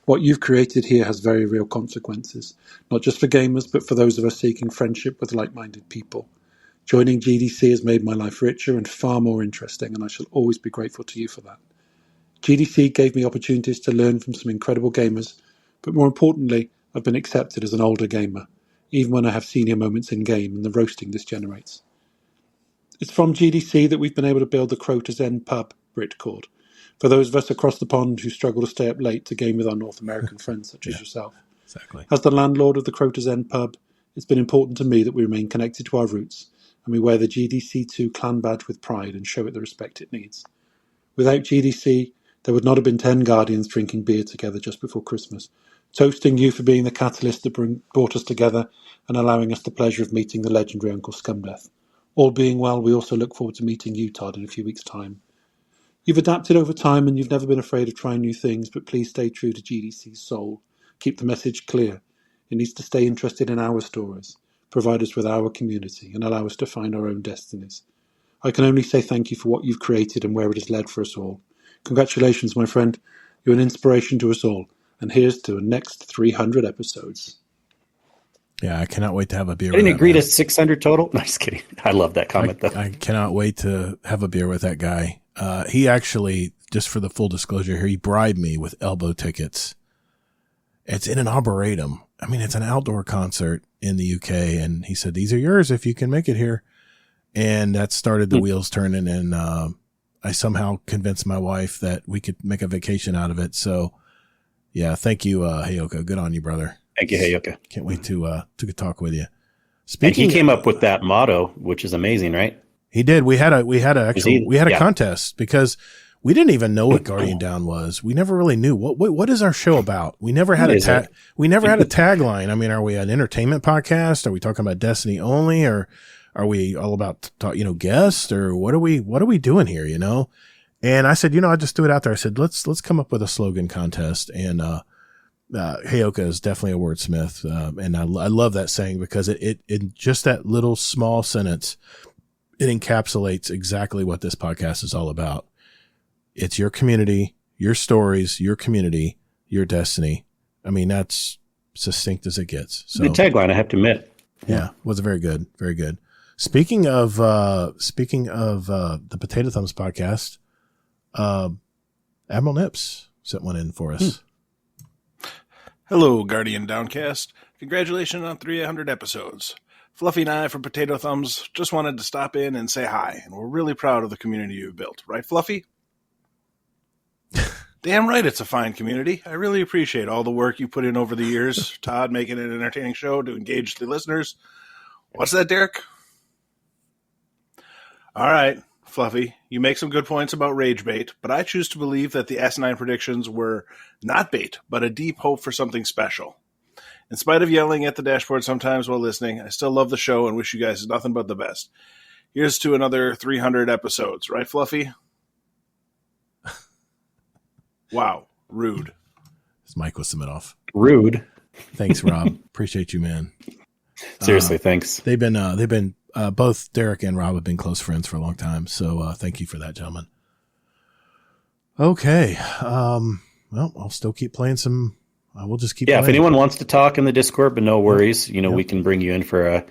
What you've created here has very real consequences, not just for gamers, but for those of us seeking friendship with like-minded people. Joining GDC has made my life richer and far more interesting, and I shall always be grateful to you for that. GDC gave me opportunities to learn from some incredible gamers, but more importantly, I've been accepted as an older gamer, even when I have senior moments in-game and the roasting this generates. It's from GDC that we've been able to build the Crota's End pub, Brit called, for those of us across the pond who struggle to stay up late to game with our North American friends such as yourself. Exactly. As the landlord of the Crota's End pub, it's been important to me that we remain connected to our roots and we wear the GDC2 clan badge with pride and show it the respect it needs. Without GDC, there would not have been 10 Guardians drinking beer together just before Christmas, toasting you for being the catalyst that brought us together and allowing us the pleasure of meeting the legendary Uncle Scumdeath. All being well, we also look forward to meeting you, Todd, in a few weeks' time. You've adapted over time and you've never been afraid of trying new things, but please stay true to GDC's soul. Keep the message clear. It needs to stay interested in our stories, provide us with our community, and allow us to find our own destinies. I can only say thank you for what you've created and where it has led for us all. Congratulations, my friend. You're an inspiration to us all. And here's to the next 300 episodes. Yeah, I cannot wait to have a beer. Didn't agree to 600 total? No, just kidding. I love that comment, though. I cannot wait to have a beer with that guy. He actually, just for the full disclosure here, he bribed me with elbow tickets. It's in an arboretum. I mean, it's an outdoor concert in the UK. And he said, these are yours if you can make it here. And that started the wheels turning. And I somehow convinced my wife that we could make a vacation out of it. So, yeah, thank you, Heyoka. Good on you, brother. Thank you, Heyoka. Can't wait to talk with you. And he came up with that motto, which is amazing, right? He did. We had a contest because we didn't even know what Guardian Down was. We never really knew what is our show about. We never had a tagline. I mean, are we an entertainment podcast? Are we talking about Destiny only, or are we all about guests, or what are we doing here? And I said, I just threw it out there. I said, let's come up with a slogan contest. And Heyoka is definitely a wordsmith, and I love that saying because it just that little small sentence. It encapsulates exactly what this podcast is all about. It's your community, your stories, your community, your destiny. I mean, that's succinct as it gets. So, good tagline, I have to admit. Yeah, was very good, very good. Speaking of the Potato Thumbs podcast, Admiral Nips sent one in for us. Hello, Guardian Downcast. Congratulations on 300 episodes. Fluffy and I from Potato Thumbs just wanted to stop in and say hi, and we're really proud of the community you've built. Right, Fluffy? Damn right it's a fine community. I really appreciate all the work you put in over the years, Todd, making it an entertaining show to engage the listeners. What's that, Derek? All right, Fluffy, you make some good points about rage bait, but I choose to believe that the S9 predictions were not bait, but a deep hope for something special. In spite of yelling at the dashboard sometimes while listening, I still love the show and wish you guys nothing but the best. Here's to another 300 episodes. Right, Fluffy? Wow. Rude. His mic was submit off. Rude. Thanks, Rob. Appreciate you, man. Seriously, thanks. They've been both Derek and Rob have been close friends for a long time. So thank you for that, gentlemen. Okay. Well, I'll still keep playing some. We'll just keep. Yeah, playing. if anyone wants to talk in the Discord, but no worries, we can bring you in for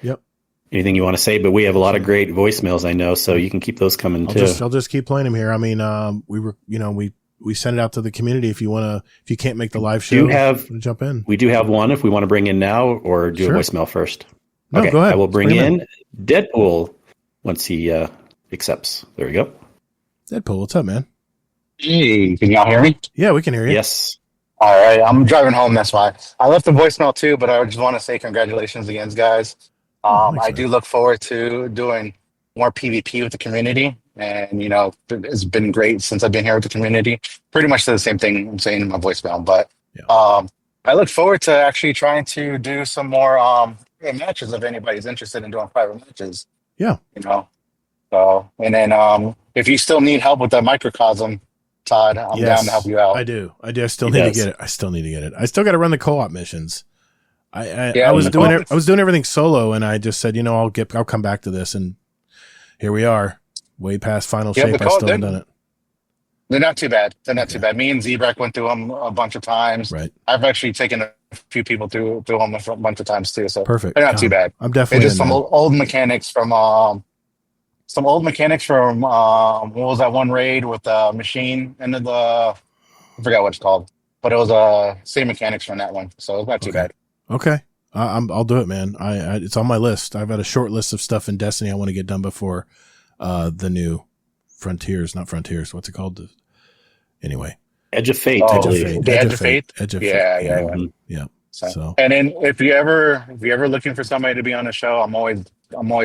anything you want to say. But we have a lot of great voicemails, I know, so you can keep those coming too. I'll just keep playing them here. I mean, we send it out to the community. If you can't make the live show, jump in. We do have one if we want to bring in now, or do a voicemail first. No, okay, go ahead. I will bring in Deadpool once he accepts. There we go. Deadpool, what's up, man? Hey, can y'all hear me? Yeah, we can hear you. Yes. All right, I'm driving home, that's why. I left a voicemail too, but I just want to say congratulations again, guys. I do look forward to doing more PvP with the community, and it's been great since I've been here with the community. Pretty much the same thing I'm saying in my voicemail, but I look forward to actually trying to do some more matches if anybody's interested in doing private matches. Yeah. So and then if you still need help with that microcosm, Todd, I'm down to help you out. I do. I still need to get it. I still got to run the co-op missions. I was doing everything solo, and I just said, I'll come back to this, and here we are, way past final shape. I still haven't done it. They're not too bad. Too bad. Me and Zebrek went through them a bunch of times. Right. I've actually taken a few people through them a bunch of times too. So perfect. They're not too bad. I'm definitely just some old mechanics from what was that one raid with the machine and I forgot what it's called, but it was same mechanics from that one. So it's not too bad. Okay. I'll do it, man. It's on my list. I've got a short list of stuff in Destiny I want to get done before the new Frontiers, not Frontiers. What's it called? Anyway. Edge of Fate. Edge of Fate. Yeah. So, and then if you're ever looking for somebody to be on the show, I'm always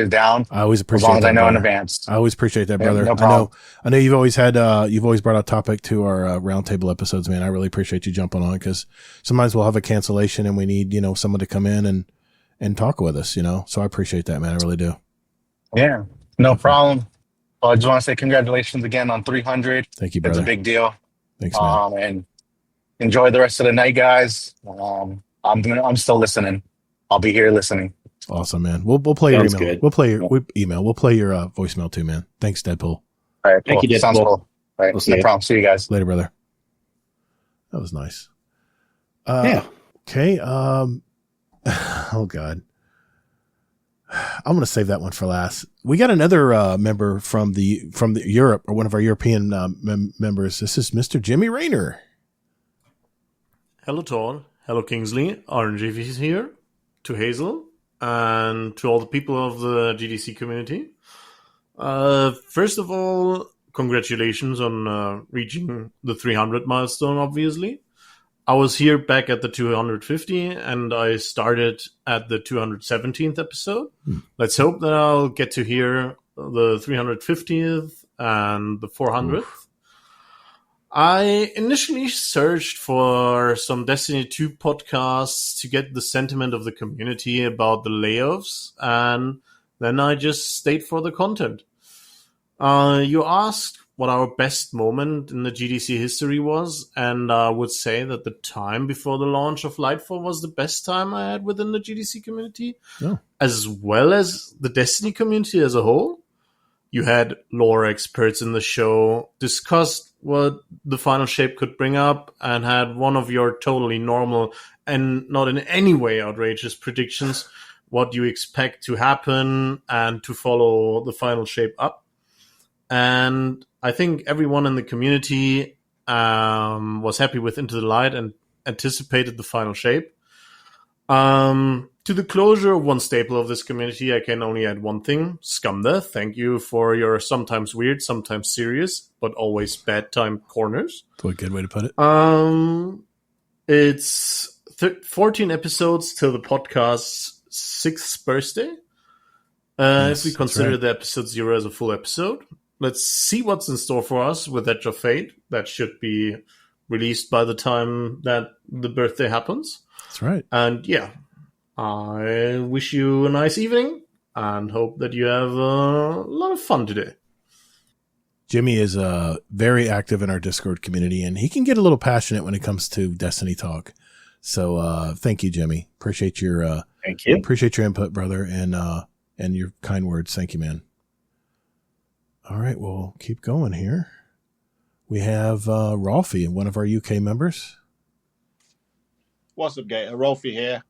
down. I always appreciate as long as that, I know brother. in advance. I always appreciate that, brother. No problem. I know you've always brought a topic to our roundtable episodes, man. I really appreciate you jumping on because sometimes we'll have a cancellation and we need, someone to come in and talk with us, So I appreciate that, man. I really do. Yeah, no problem. Well, I just want to say congratulations again on 300. Thank you, brother. It's a big deal. Thanks, man. And enjoy the rest of the night, guys. I'm still listening. I'll be here listening. Awesome, man. We'll play your email. Good. We'll play your email. We'll play your voicemail too, man. Thanks, Deadpool. All right. Thank you, Deadpool. Sounds cool. All right. We'll see No you. problem. See you guys later, brother. That was nice. Yeah. Okay. Oh God. I'm going to save that one for last. We got another member from the Europe, or one of our European members. This is Mr. Jimmy Rayner. Hello, Todd. Hello, Kingsley. RNG is here. To Hazel and to all the people of the GDC community. First of all, congratulations on reaching the 300 milestone, obviously. I was here back at the 250, and I started at the 217th episode. Let's hope that I'll get to hear the 350th and the 400th. Oof. I initially searched for some Destiny 2 podcasts to get the sentiment of the community about the layoffs, and then I just stayed for the content. You asked what our best moment in the GDC history was, and I would say that the time before the launch of Lightfall was the best time I had within the GDC community, as well as the Destiny community as a whole. You had lore experts in the show, discussed what the final shape could bring up, and had one of your totally normal and not in any way outrageous predictions what you expect to happen and to follow the final shape up. And I think everyone in the community was happy with Into the Light and anticipated the final shape. To the closure of one staple of this community, I can only add one thing. Scumda, thank you for your sometimes weird, sometimes serious, but always bad time corners. That's a good way to put it. It's 14 episodes till the podcast's 6th birthday. If we consider the episode 0 as a full episode. Let's see what's in store for us with Edge of Fate. That should be released by the time that the birthday happens. That's right. And yeah, I wish you a nice evening and hope that you have a lot of fun today. Jimmy is very active in our Discord community, and he can get a little passionate when it comes to Destiny talk. So thank you, Jimmy. Appreciate your thank you. Appreciate your input, brother, and your kind words. Thank you, man. All right, we'll keep going here. We have Rolfie, one of our UK members. What's up, Gator? Rolfie here.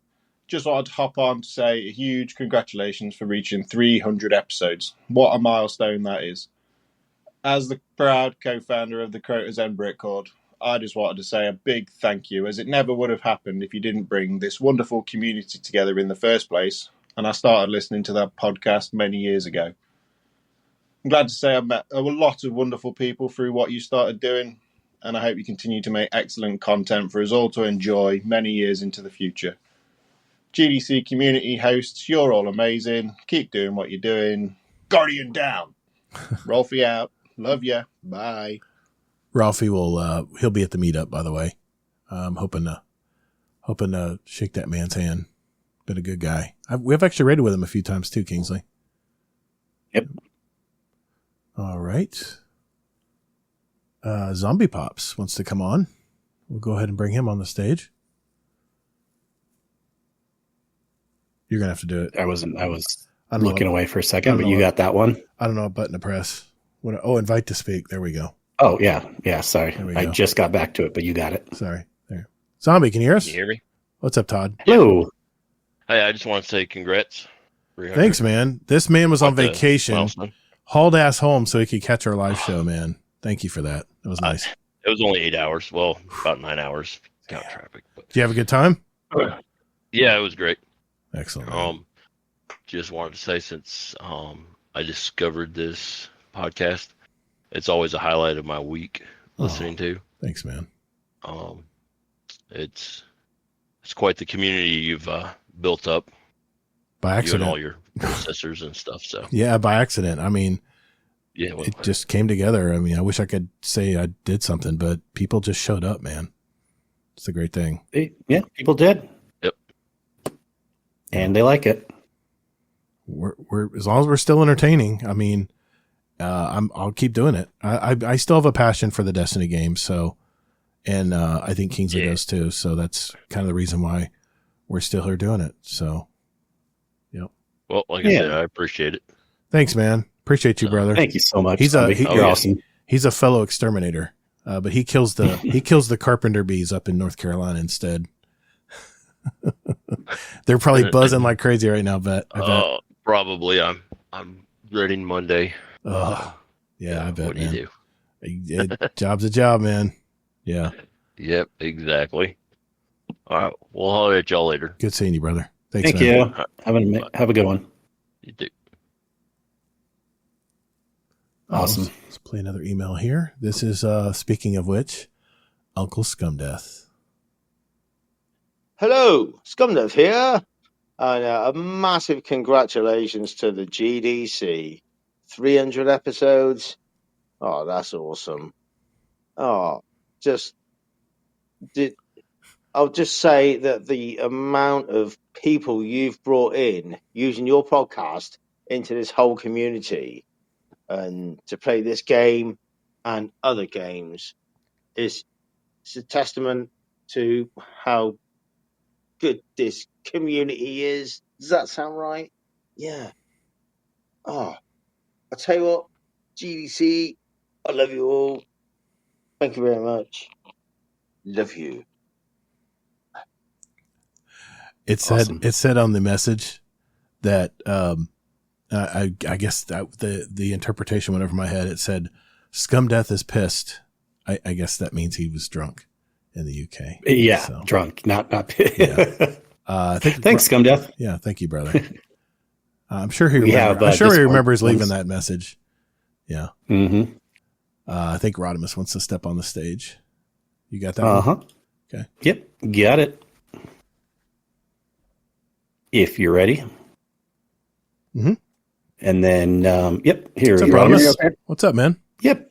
Just wanted to hop on to say a huge congratulations for reaching 300 episodes. What a milestone that is. As the proud co-founder of the Crota's End Brickcord, I just wanted to say a big thank you, as it never would have happened if you didn't bring this wonderful community together in the first place. And I started listening to that podcast many years ago. I'm glad to say I've met a lot of wonderful people through what you started doing, and I hope you continue to make excellent content for us all to enjoy many years into the future. GDC community hosts, you're all amazing. Keep doing what you're doing. Guardian down. Rolfie out. Love ya. Bye. Rolfie will he'll be at the meetup, by the way. I'm hoping hoping to shake that man's hand. Been a good guy. We've actually raided with him a few times too, Kingsley. Yep. All right. Zombie Pops wants to come on. We'll go ahead and bring him on the stage. You're gonna have to do it. I was looking away for a second, but you got that one. I don't know what button to press. Invite to speak. There we go. Oh yeah. Sorry, I just got back to it, but you got it. Sorry. There. Zombie, can you hear us? Can you hear me? What's up, Todd? Hello. Hey, I just want to say congrats. Thanks, man. This man was on vacation, hauled ass home so he could catch our live show, man. Thank you for that. It was nice. It was only 8 hours. Well, about 9 hours. Count traffic. But. Did you have a good time? Yeah, it was great. Excellent. Just wanted to say, since I discovered this podcast, it's always a highlight of my week listening to. Thanks, man. It's quite the community you've built up by accident. You and all your predecessors and stuff. So yeah, by accident. I mean, yeah, it just came together. I mean, I wish I could say I did something, but people just showed up, man. It's a great thing. Yeah, people did. Yep. And they like it. We're as long as we're still entertaining. I mean, I'll keep doing it. I still have a passion for the Destiny games. So, and I think Kingsley does too. So that's kind of the reason why we're still here doing it. So, yep. Well, like I said, I appreciate it. Thanks, man. Appreciate you, brother. Thank you so much. You're awesome. He's a fellow exterminator, but he kills the carpenter bees up in North Carolina instead. They're probably buzzing like crazy right now. I bet. Probably. I'm dreading Monday. Yeah, I bet. What do you do? Job's a job, man. Yeah. Yep. Exactly. All right. We'll holler at y'all later. Good seeing you, brother. Thanks, Thank you. Have a good one. You too. Awesome. Let's play another email here. This is, speaking of which, Uncle Scumdeath. Hello, Scumdeath here. And a massive congratulations to the GDC. 300 episodes. Oh, that's awesome. Oh, I'll just say that the amount of people you've brought in using your podcast into this whole community and to play this game and other games is a testament to how good this community is. Does that sound right? Yeah. Oh, I'll tell you what, GDC, I love you all. Thank you very much. Love you. It said on the message that I guess that the interpretation went over my head. It said Scumdeath is pissed. I guess that means he was drunk in the UK. Yeah, so. Drunk, not. Yeah. Thanks, Scumdeath. Yeah, thank you, brother. I'm sure he remembers leaving that message. Yeah. Mm-hmm. I think Rodimus wants to step on the stage. You got that? One? Okay. Yep, got it. If you're ready. Mm-hmm. And then, here What's you up, go. Rodimus? What's up, man? Yep.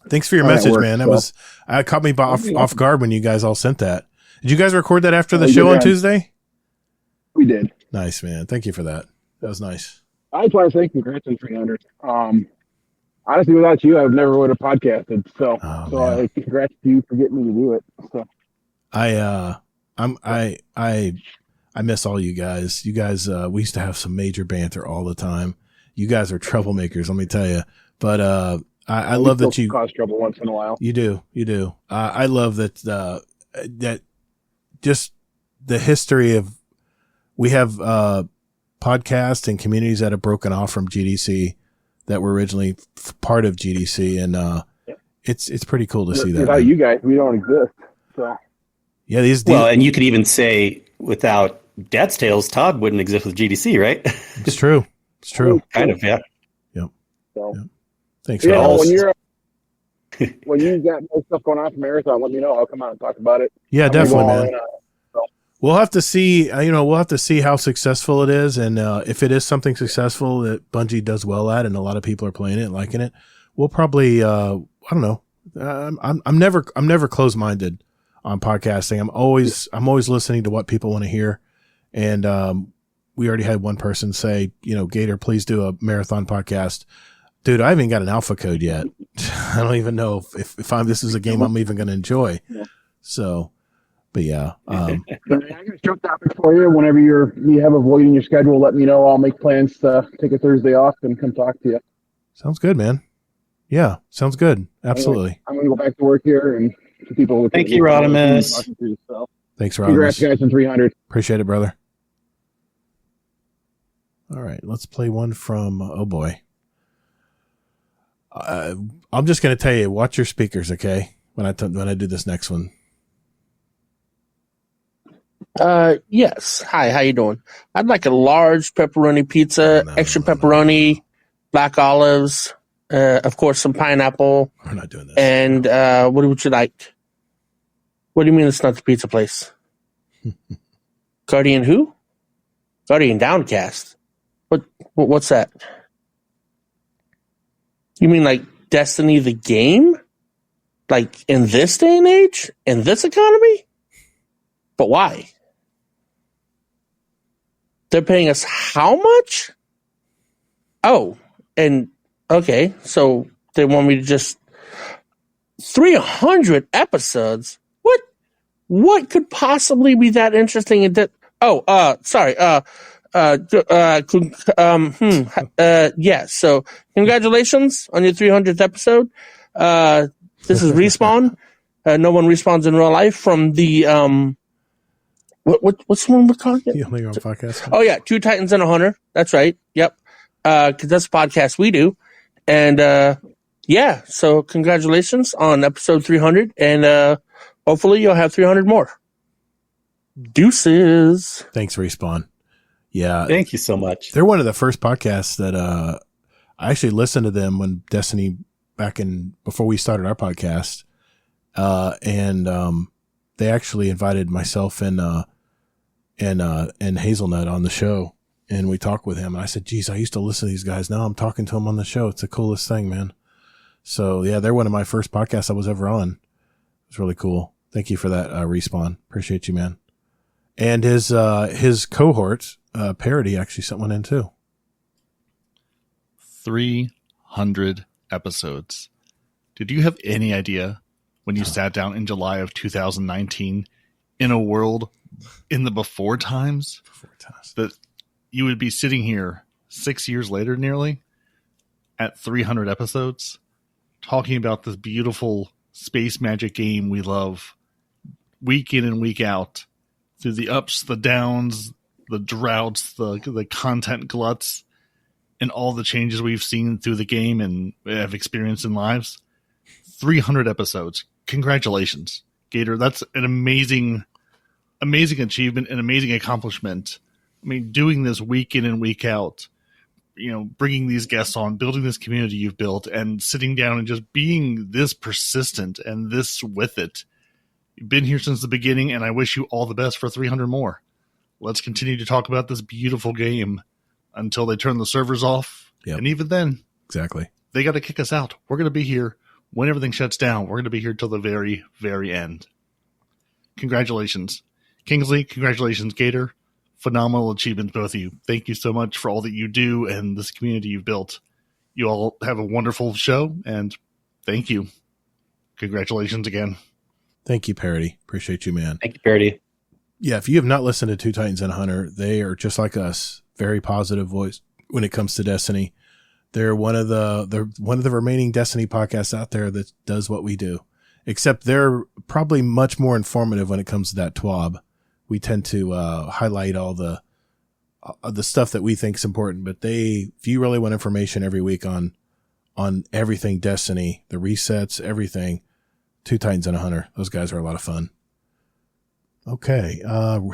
Thanks for your message, man. That caught me off guard when you guys all sent that. Did you guys record that after the show on Tuesday? We did. Nice, man. Thank you for that. That was nice. I just want to say congrats on 300. Honestly, without you, I never would have podcasted. So, congrats to you for getting me to do it. So, I miss all you guys. You guys, we used to have some major banter all the time. You guys are troublemakers, let me tell you. But I love that you cause trouble once in a while. You do. I love that that just the history of we have podcasts and communities that have broken off from GDC that were originally part of GDC, and it's pretty cool to see that. Without you guys, we don't exist. So yeah, these and you could even say without Dad's Tales, Todd wouldn't exist with GDC, right? It's true. It's true. Kind of, yeah. Yep. So, yep. Thanks. Yeah, when you got more stuff going on for Marathon, let me know. I'll come out and talk about it. Yeah, definitely, man. We'll have to see. We'll have to see how successful it is, and if it is something successful that Bungie does well at, and a lot of people are playing it, liking it, we'll probably. I don't know. I'm never closed-minded on podcasting. I'm always listening to what people want to hear. And, we already had one person say, Gator, please do a marathon podcast. Dude, I haven't got an alpha code yet. I don't even know if this is a game I'm even going to enjoy. So, but yeah. I got a show topic for you. Whenever you have a void in your schedule, let me know. I'll make plans to take a Thursday off and come talk to you. Sounds good, man. Yeah, sounds good. Absolutely. I'm going to go back to work here and people. Thank you, Rodimus. Thanks, Rodimus. Congrats, guys, on 300. Appreciate it, brother. All right, let's play one from, oh boy. I'm just going to tell you, watch your speakers, okay? When I do this next one. Yes. Hi, how you doing? I'd like a large pepperoni pizza, extra pepperoni, black olives, of course, some pineapple. We're not doing this. And what would you like? What do you mean it's not the pizza place? Guardian who? Guardian Downcast. What's that? You mean like Destiny the game? Like in this day and age? In this economy? But why? They're paying us how much? Oh, and okay, so they want me to just 300 episodes? What could possibly be that interesting in that? Oh, sorry. Yeah, so congratulations on your 300th episode. This is Respawn. No one respawns in real life from the, what's the one we're calling it? The Only Own Podcast. Oh yeah, Two Titans and a Hunter. That's right. Yep. Cause that's a podcast we do. And, yeah, so congratulations on episode 300 and, hopefully you'll have 300 more. Deuces. Thanks, Respawn. Yeah. Thank you so much. They're one of the first podcasts that I actually listened to them when Destiny before we started our podcast. And they actually invited myself and Hazelnut on the show, and we talked with him. And I said, geez, I used to listen to these guys. Now I'm talking to them on the show. It's the coolest thing, man. So yeah, they're one of my first podcasts I was ever on. It's really cool. Thank you for that, Respawn. Appreciate you, man. And his cohort, Parody, actually sent one in too. 300 episodes. Did you have any idea when you sat down in July of 2019 in a world in the before times that you would be sitting here 6 years later nearly at 300 episodes talking about this beautiful space magic game we love week in and week out, through the ups, the downs, the droughts, the content gluts, and all the changes we've seen through the game and have experienced in lives. 300 episodes. Congratulations, Gator. That's an amazing achievement, an amazing accomplishment. I mean, doing this week in and week out, bringing these guests on, building this community you've built, and sitting down and just being this persistent and this with it. You've been here since the beginning, and I wish you all the best for 300 more. Let's continue to talk about this beautiful game until they turn the servers off. Yep. And even then, exactly, they got to kick us out. We're going to be here when everything shuts down. We're going to be here till the very, very end. Congratulations, Kingsley. Congratulations, Gator. Phenomenal achievements, both of you. Thank you so much for all that you do and this community you've built. You all have a wonderful show, and thank you. Congratulations again. Thank you, Parody. Appreciate you, man. Thank you, Parody. Yeah, if you have not listened to Two Titans and a Hunter, they are just like us. Very positive voice when it comes to Destiny. They're one of the remaining Destiny podcasts out there that does what we do. Except they're probably much more informative when it comes to that TWAB. We tend to highlight all the stuff that we think is important, but if you really want information every week on everything Destiny, the resets, everything, Two Titans and a Hunter, those guys are a lot of fun. Okay,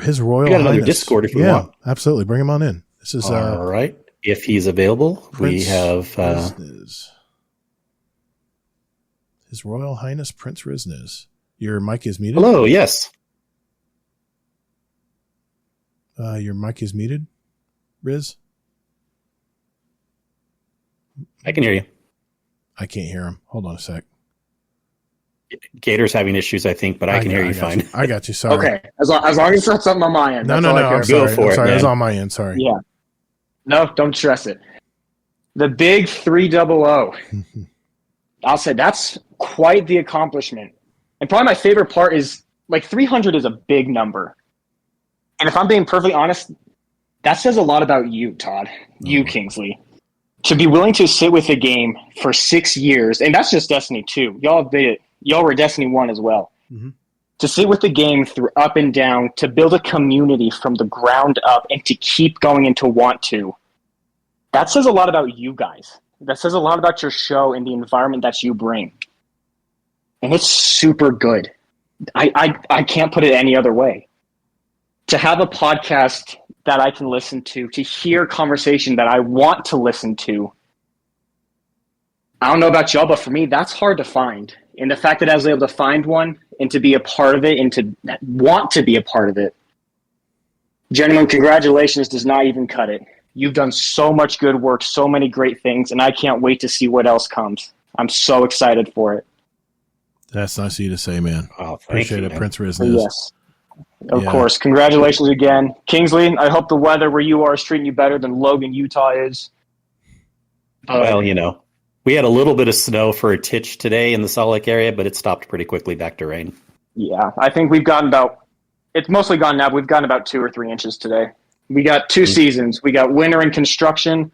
His Royal we got another Highness. Discord if you want. Absolutely, bring him on in. This is all right. If he's available, we have His Royal Highness Prince Rizniz. Your mic is muted. Hello. Yes. Your mic is muted, Riz. I can hear you. I can't hear him. Hold on a sec. Gator's having issues, I think, but I can hear you fine. I got you. Sorry. Okay, as long as it's not something on my end. No, That's no, all I no. care I'm about. sorry. for I'm it, sorry. It was man. on my end. Sorry. Yeah. No, don't stress it. The big 300. I'll say that's quite the accomplishment. And probably my favorite part is, like, 300 is a big number. And if I'm being perfectly honest, that says a lot about you, Todd. You, Kingsley. To be willing to sit with a game for 6 years, and that's just Destiny 2. Y'all did it. Y'all were Destiny 1 as well. Mm-hmm. To sit with the game through up and down, to build a community from the ground up, and to keep going and to want to. That says a lot about you guys. That says a lot about your show and the environment that you bring. And it's super good. I can't put it any other way. To have a podcast that I can listen to hear conversation that I want to listen to, I don't know about y'all, but for me, that's hard to find. And the fact that I was able to find one and to be a part of it and to want to be a part of it, gentlemen, congratulations does not even cut it. You've done so much good work, so many great things, and I can't wait to see what else comes. I'm so excited for it. That's nice of you to say, man. Oh, Appreciate it, Prince Riznez. Yes. Of course. Congratulations again. Kingsley, I hope the weather where you are is treating you better than Logan, Utah is. Well, we had a little bit of snow for a titch today in the Salt Lake area, but it stopped pretty quickly back to rain. Yeah, I think we've gotten it's mostly gone now. We've gotten about 2 or 3 inches today. We got 2 seasons. We got winter and construction,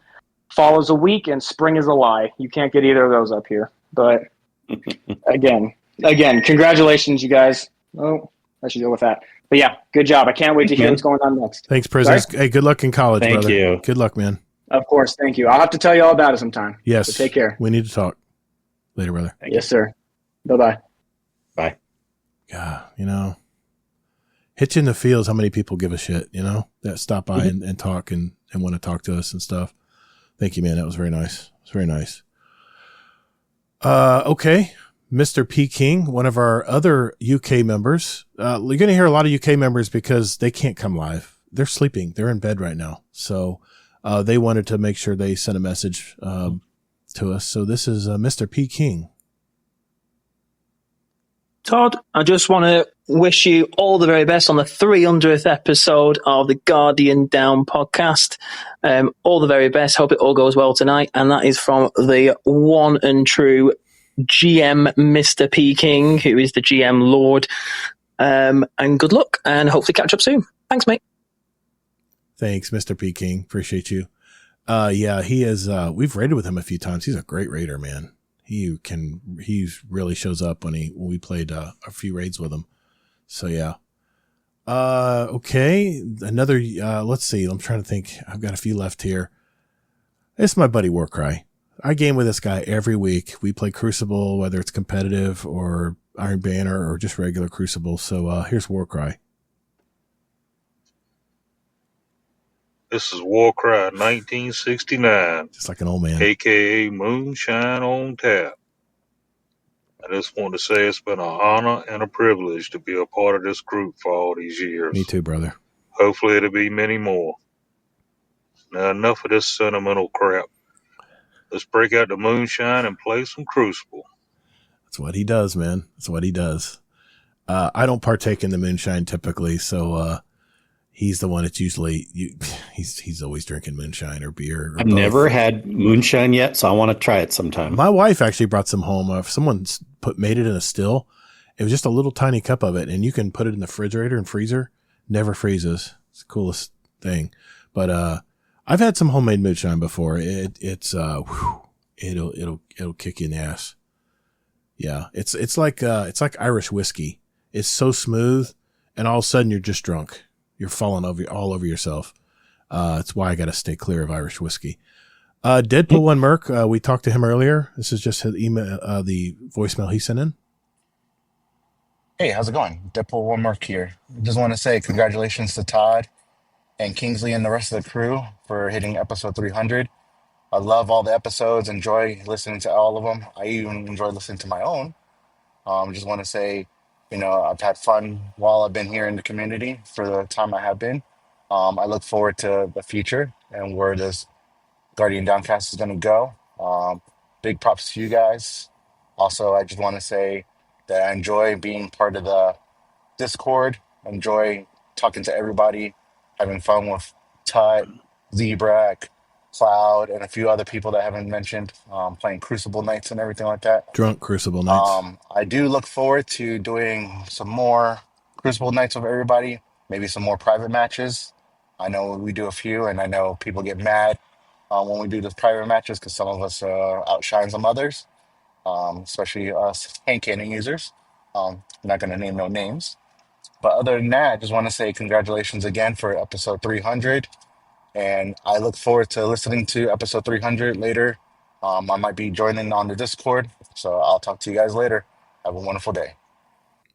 fall is a week, and spring is a lie. You can't get either of those up here. But again, congratulations, you guys. Oh, I should deal with that. But yeah, good job. I can't wait to hear what's going on next. Thanks, Prison. Hey, good luck in college, Thank brother. you. Good luck, man. Of course, thank you. I'll have to tell you all about it sometime. Yes. So take care. We need to talk later, brother. Yes, sir. Bye-bye. Bye. Yeah, hit you in the fields. How many people give a shit, that stop by and talk and want to talk to us and stuff. Thank you, man. That was very nice. It's very nice. Okay. Mr. P. King, one of our other UK members. You're going to hear a lot of UK members because they can't come live. They're sleeping. They're in bed right now. So they wanted to make sure they sent a message to us. So this is Mr. P. King. Todd, I just want to wish you all the very best on the 300th episode of the Guardian Down podcast. All the very best. Hope it all goes well tonight. And that is from the one and true GM Mr. P. King, who is the GM Lord. And good luck, and hopefully catch up soon. Thanks, mate. Thanks, Mr. P. King. Appreciate you. Yeah, he is. We've raided with him a few times. He's a great raider, man. He really shows up when we played a few raids with him. So yeah. Okay. Another, let's see. I'm trying to think. I've got a few left here. It's my buddy Warcry. I game with this guy every week. We play Crucible, whether it's competitive or Iron Banner or just regular Crucible. So here's Warcry. This is Warcry 1969. Just like an old man. AKA Moonshine on Tap. I just want to say it's been an honor and a privilege to be a part of this group for all these years. Me too, brother. Hopefully it'll be many more. Now enough of this sentimental crap. Let's break out the moonshine and play some Crucible. That's what he does, man. That's what he does. I don't partake in the moonshine typically, so he's the one that's usually he's always drinking moonshine or beer. Or I've never had moonshine yet, so I want to try it sometime. My wife actually brought some home. Someone made it in a still. It was just a little tiny cup of it, and you can put it in the refrigerator and freezer. Never freezes. It's the coolest thing. But I've had some homemade moonshine before. It'll kick you in the ass. Yeah, it's like Irish whiskey. It's so smooth, and all of a sudden you're just drunk. You're falling all over yourself. That's why I got to stay clear of Irish whiskey. Deadpool One Merc. We talked to him earlier. This is just his email, the voicemail he sent in. Hey, how's it going? Deadpool One Merc here. Just want to say congratulations to Todd and Kingsley and the rest of the crew for hitting episode 300. I love all the episodes. Enjoy listening to all of them. I even enjoy listening to my own. Just want to say, I've had fun while I've been here in the community for the time I have been. I look forward to the future and where this Guardian Downcast is going to go. Big props to you guys. Also, I just want to say that I enjoy being part of the Discord, enjoy talking to everybody, having fun with Tut, Zebrak, Cloud, and a few other people that I haven't mentioned, playing Crucible Nights and everything like that. Drunk Crucible Nights. I do look forward to doing some more Crucible Nights with everybody, maybe some more private matches. I know we do a few, and I know people get mad when we do those private matches because some of us outshine some others, especially us hand cannon users. I'm not going to name no names. But other than that, I just want to say congratulations again for episode 300. And I look forward to listening to episode 300 later. I might be joining on the Discord. So I'll talk to you guys later. Have a wonderful day.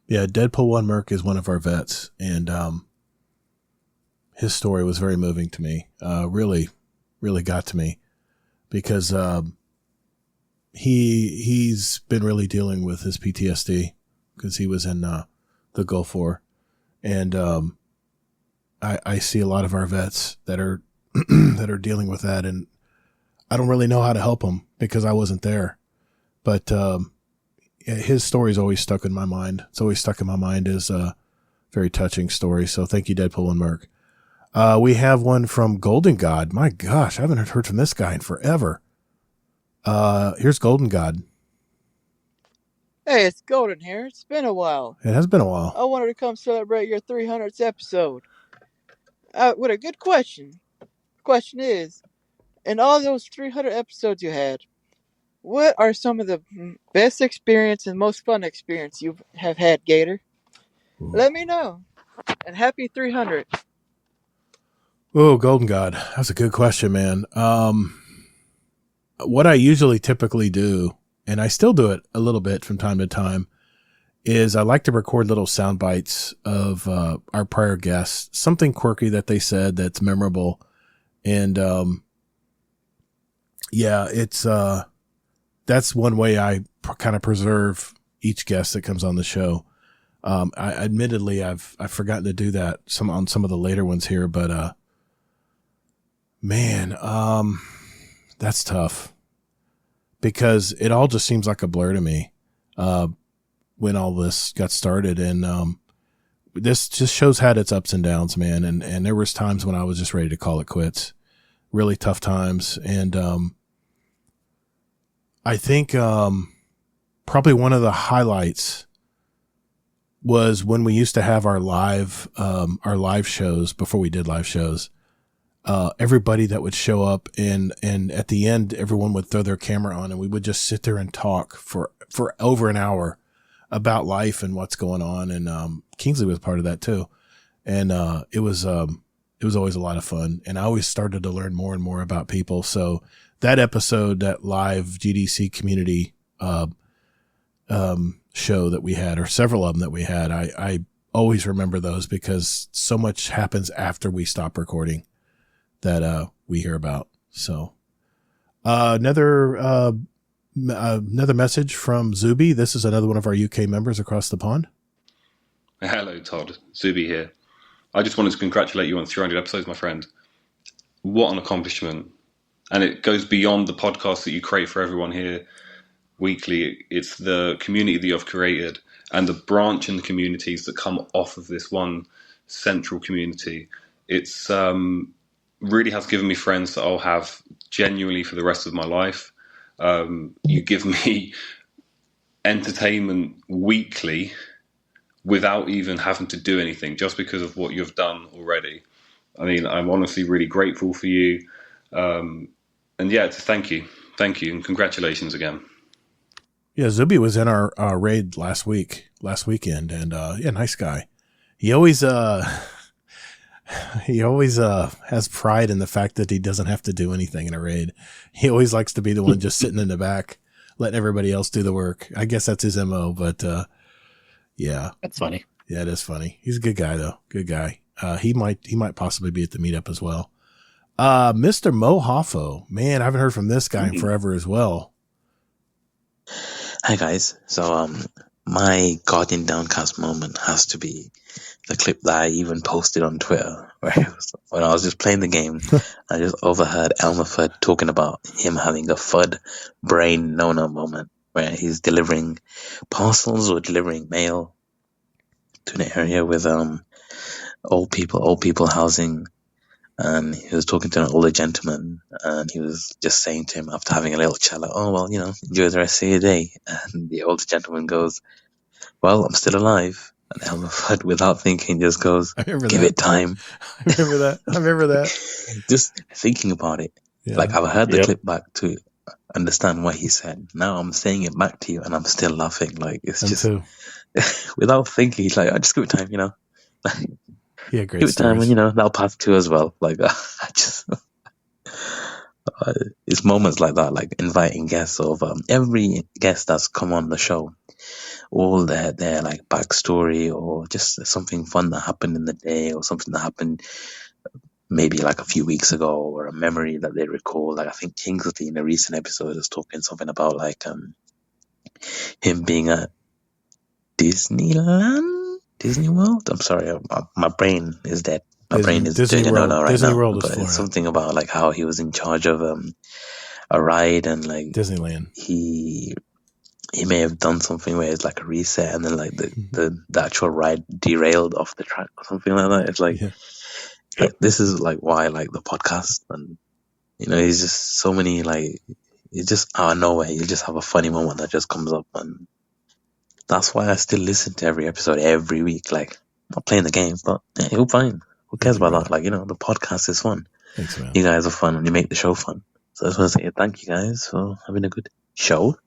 Yeah, Deadpool 1 Merc is one of our vets. And his story was very moving to me. Really, really got to me. Because he's been really dealing with his PTSD. Because he was in the Gulf War. And I see a lot of our vets that are that are dealing with that, and I don't really know how to help them because I wasn't there. But his story's always stuck in my mind. It's always stuck in my mind as a very touching story. So thank you, Deadpool and Merc. We have one from Golden God. My gosh, I haven't heard from this guy in forever. Here's Golden God. Hey, it's Golden here. It's been a while. It has been a while. I wanted to come celebrate your 300th episode with a good question. The question is, in all those 300 episodes you had, what are some of the best experience and most fun experience you have had, Gator? Let me know. And happy 300. Oh, Golden God. That's a good question, man. What I usually typically do, and I still do it a little bit from time to time, is I like to record little sound bites of our prior guests, something quirky that they said that's memorable. And yeah, it's that's one way I kind of preserve each guest that comes on the show. Admittedly, I've forgotten to do that on some of the later ones here, but man, that's tough because it all just seems like a blur to me when all this got started, and this just shows had its ups and downs, man. And there was times when I was just ready to call it quits, really tough times, and I think probably one of the highlights was when we used to have our live shows before we did live shows. Everybody that would show up and at the end, everyone would throw their camera on and we would just sit there and talk for over an hour about life and what's going on. And Kingsley was part of that too. And it was always a lot of fun. And I always started to learn more and more about people. So that episode, that live GDC community show that we had, or several of them that we had, I always remember those because so much happens after we stop recording that we hear about. So another message from Zuby. This is another one of our UK members across the pond. Hello, Todd. Zuby here. I just wanted to congratulate you on 300 episodes, my friend. What an accomplishment. And it goes beyond the podcast that you create for everyone here weekly. It's the community that you've created and the branch in the communities that come off of this one central community. It's really has given me friends that I'll have genuinely for the rest of my life. You give me entertainment weekly without even having to do anything, just because of what you've done already. I mean, I'm honestly really grateful for you. And yeah, thank you, and congratulations again. Yeah, Zuby was in our raid last weekend, and yeah, nice guy. He always has pride in the fact that he doesn't have to do anything in a raid. He always likes to be the one just sitting in the back, letting everybody else do the work. I guess that's his MO, but yeah, that's funny. Yeah, it is funny. He's a good guy though. Good guy. He might possibly be at the meetup as well. Mr. Mo Hoffo, man, I haven't heard from this guy in forever as well. Hi guys. So my Guardian Downcast moment has to be the clip that I even posted on Twitter, where when I was just playing the game, I just overheard Elmerford talking about him having a FUD brain no-no moment. where he's delivering parcels or delivering mail to an area with old people housing. And he was talking to an older gentleman, and he was just saying to him after having a little chat, like, "Oh well, enjoy the rest of your day." And the older gentleman goes, "Well, I'm still alive." And Elmerford, without thinking, just goes, "Give it time." I remember that. Just thinking about it, Yeah. like I've heard the clip back to understand what he said. Now I'm saying it back to you, and I'm still laughing. Like it's just without thinking. He's like, "I just give it time, Yeah, great give it time, stories. and that'll pass too as well." Like I just. It's moments like that, like inviting guests of every guest that's come on the show, all their like backstory or just something fun that happened in the day or something that happened maybe like a few weeks ago or a memory that they recall. Like I think Kingsley in a recent episode was talking something about like him being at Disney World. I'm sorry, my brain is dead. My brain is Disney doing World. no right Disney now. World is But Florida. it's something about like how he was in charge of a ride and like Disneyland. He may have done something where it's like a reset and then like the actual ride derailed off the track or something like that. It's like, like this is like why I like the podcast, and it's just so many like it's just out of nowhere. You just have a funny moment that just comes up, and that's why I still listen to every episode every week. Like I'm not playing the game, but you're fine. Who cares about that? Like the podcast is fun. Thanks, man. You guys are fun, and you make the show fun. So I just want to say thank you guys for having a good show.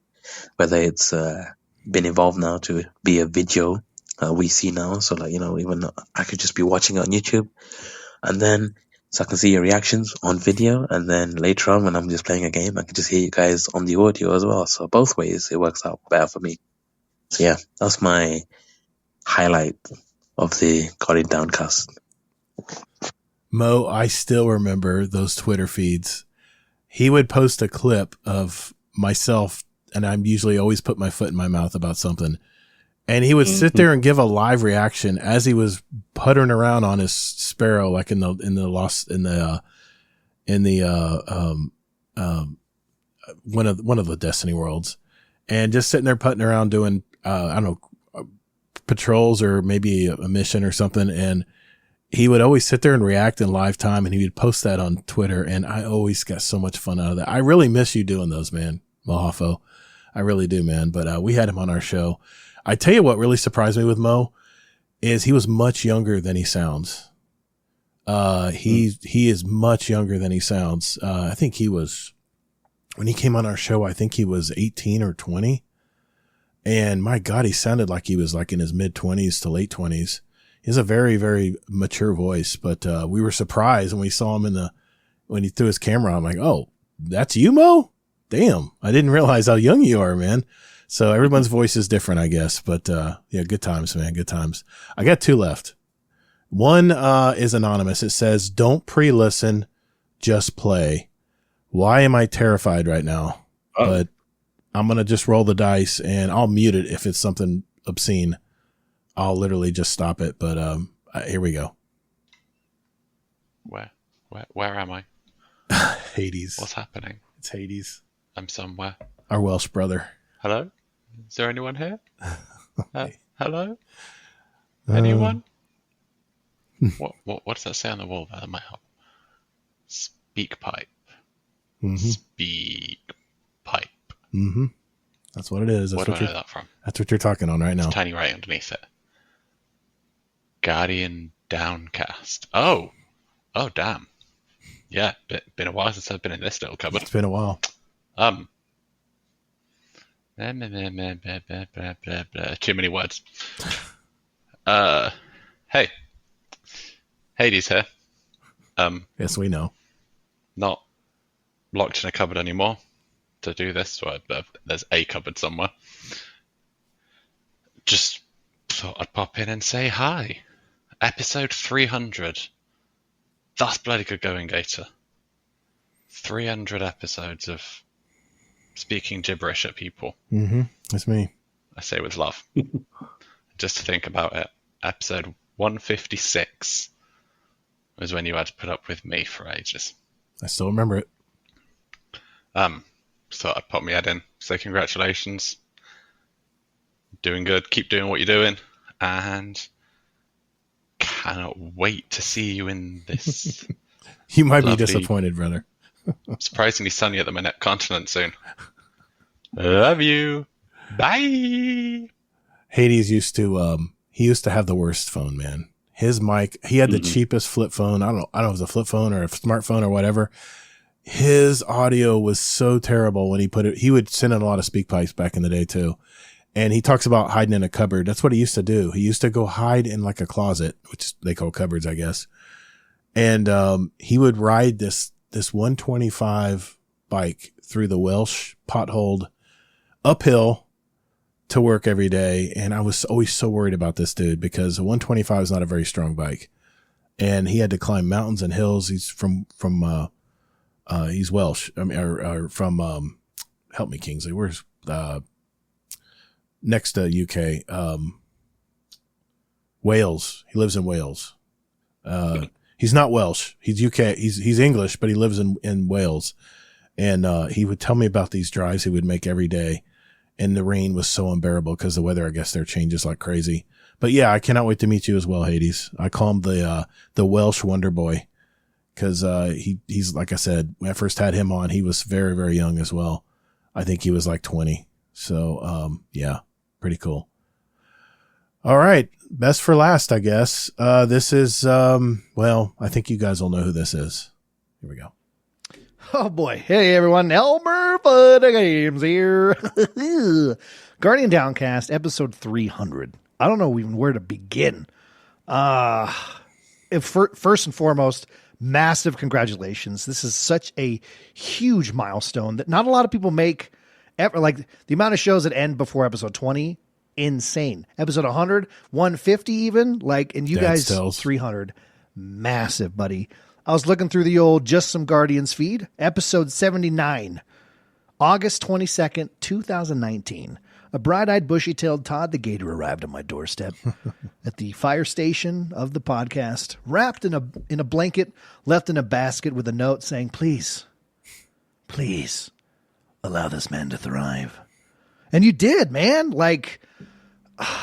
Whether it's been evolved now to be a video we see now, so like even I could just be watching it on YouTube, and then so I can see your reactions on video, and then later on when I'm just playing a game, I can just hear you guys on the audio as well. So both ways it works out better for me. So yeah, that's my highlight of the Got It Downcast. Mo, I still remember those Twitter feeds. He would post a clip of myself, and I'm usually always put my foot in my mouth about something. And he would sit there and give a live reaction as he was puttering around on his Sparrow, like one of the Destiny worlds, and just sitting there putting around doing, I don't know, patrols or maybe a mission or something. And he would always sit there and react in live time, and he would post that on Twitter. And I always got so much fun out of that. I really miss you doing those, man, Mohafo. I really do, man. But we had him on our show. I tell you what really surprised me with Mo is he was much younger than he sounds. He is much younger than he sounds. I think he was, when he came on our show, I think he was 18 or 20. And my God, he sounded like he was like in his mid 20s to late 20s. He has a very, very mature voice, but we were surprised when we saw him when he threw his camera on. I'm like, oh, that's you, Mo? Damn. I didn't realize how young you are, man. So everyone's voice is different, I guess. But yeah, good times, man. Good times. I got two left. One is anonymous. It says, don't pre-listen, just play. Why am I terrified right now? But I'm going to just roll the dice, and I'll mute it if it's something obscene. I'll literally just stop it. But here we go. Where am I? Hades. What's happening? It's Hades. I'm somewhere. Our Welsh brother. Hello? Is there anyone here? Hello? Anyone? What does that say on the wall there? That might help. Speak pipe. Mm-hmm. Speak pipe. Mm-hmm. That's what it is. That's Where do I know that from? That's what you're talking on right now. It's tiny right underneath it. Guardian Downcast. Oh, damn. Yeah, been a while since I've been in this little cupboard. It's been a while. Too many words. Hey. Hades here. Yes, we know. Not locked in a cupboard anymore to do this, so there's a cupboard somewhere. Just thought I'd pop in and say hi. Episode 300. That's bloody good going, Gator. 300 episodes of speaking gibberish at people. Mm-hmm. That's me. I say with love. Just to think about it. Episode 156 was when you had to put up with me for ages. I still remember it. Just thought I'd pop my head in, say congratulations. Doing good. Keep doing what you're doing. And cannot wait to see you in this. You might be lovely, disappointed, brother. surprisingly sunny at the minute continent soon. Love you. Bye. Hades used to have the worst phone, man. His mic, he had the cheapest flip phone. I don't know if it was a flip phone or a smartphone or whatever. His audio was so terrible when he would send in a lot of speak pipes back in the day too. And he talks about hiding in a cupboard. That's what he used to do. He used to go hide in like a closet, which they call cupboards, I guess. And, he would ride this 125 bike through the Welsh potholed uphill to work every day. And I was always so worried about this dude because a 125 is not a very strong bike. And he had to climb mountains and hills. He's he's Welsh. I mean, or from, help me, Kingsley. Where's, next to UK, Wales. He lives in Wales. He's not Welsh. He's UK. He's English, but he lives in Wales. And, he would tell me about these drives he would make every day. And the rain was so unbearable because the weather, I guess, there changes like crazy. But yeah, I cannot wait to meet you as well, Hades. I call him the Welsh Wonder Boy because, he's, like I said, when I first had him on, he was very, very young as well. I think he was like 20. So, yeah, pretty cool. All right. Best for last, I guess. This is, well, I think you guys will know who this is. Here we go. Oh boy. Hey everyone, Elmer for the Games here. Guardian Downcast, episode 300. I don't know even where to begin. First and foremost, massive congratulations. This is such a huge milestone that not a lot of people make ever. Like the amount of shows that end before episode 20, insane. Episode 100, 150 even, like, and you guys 300, massive, buddy. I was looking through the old Just Some Guardians feed, episode 79, August 22nd, 2019. A bright-eyed, bushy-tailed ToddtheGatr arrived on my doorstep at the fire station of the podcast, wrapped in a blanket, left in a basket with a note saying, please allow this man to thrive. And you did, man. Like,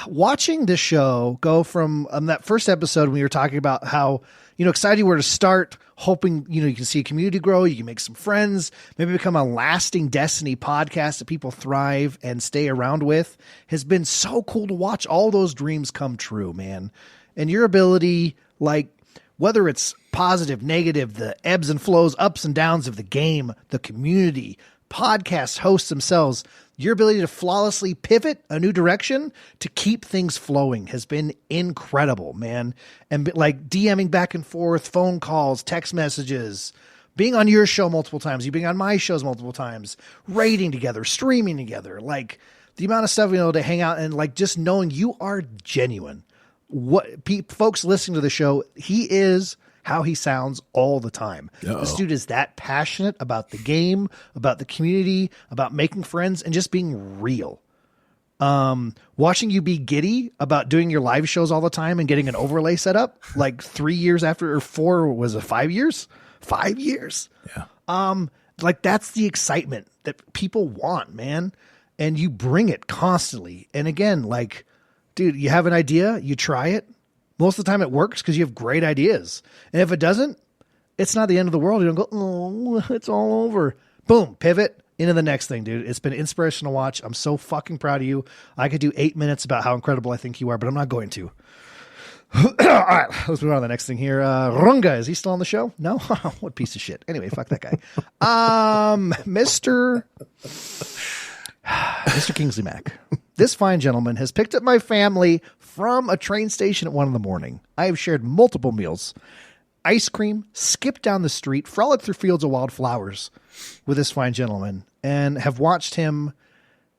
watching this show go from that first episode when you were talking about how, excited you were to start, hoping, you can see a community grow, you can make some friends, maybe become a lasting Destiny podcast that people thrive and stay around with, has been so cool to watch all those dreams come true, man. And your ability, like, whether it's positive, negative, the ebbs and flows, ups and downs of the game, the community, podcast hosts themselves, your ability to flawlessly pivot a new direction to keep things flowing has been incredible, man. And like DMing back and forth, phone calls, text messages, being on your show multiple times, you being on my shows multiple times, raiding together, streaming together, like the amount of stuff we know to hang out and like just knowing you are genuine. What folks listening to the show, he is how he sounds all the time. Uh-oh. This dude is that passionate about the game, about the community, about making friends, and just being real. Watching you be giddy about doing your live shows all the time and getting an overlay set up like 3 years after, or 4, was it 5 years? 5 years. Yeah. Like that's the excitement that people want, man. And you bring it constantly. And again, like, dude, you have an idea, you try it. Most of the time it works because you have great ideas. And if it doesn't, it's not the end of the world. You don't go, oh, it's all over. Boom, pivot into the next thing, dude. It's been inspirational to watch. I'm so fucking proud of you. I could do 8 minutes about how incredible I think you are, but I'm not going to. All right, let's move on to the next thing here. Runga, is he still on the show? No? What piece of shit. Anyway, fuck that guy. Mr. Kingsley Mac. This fine gentleman has picked up my family from a train station at 1 a.m. I have shared multiple meals, ice cream, skipped down the street, frolicked through fields of wildflowers with this fine gentleman, and have watched him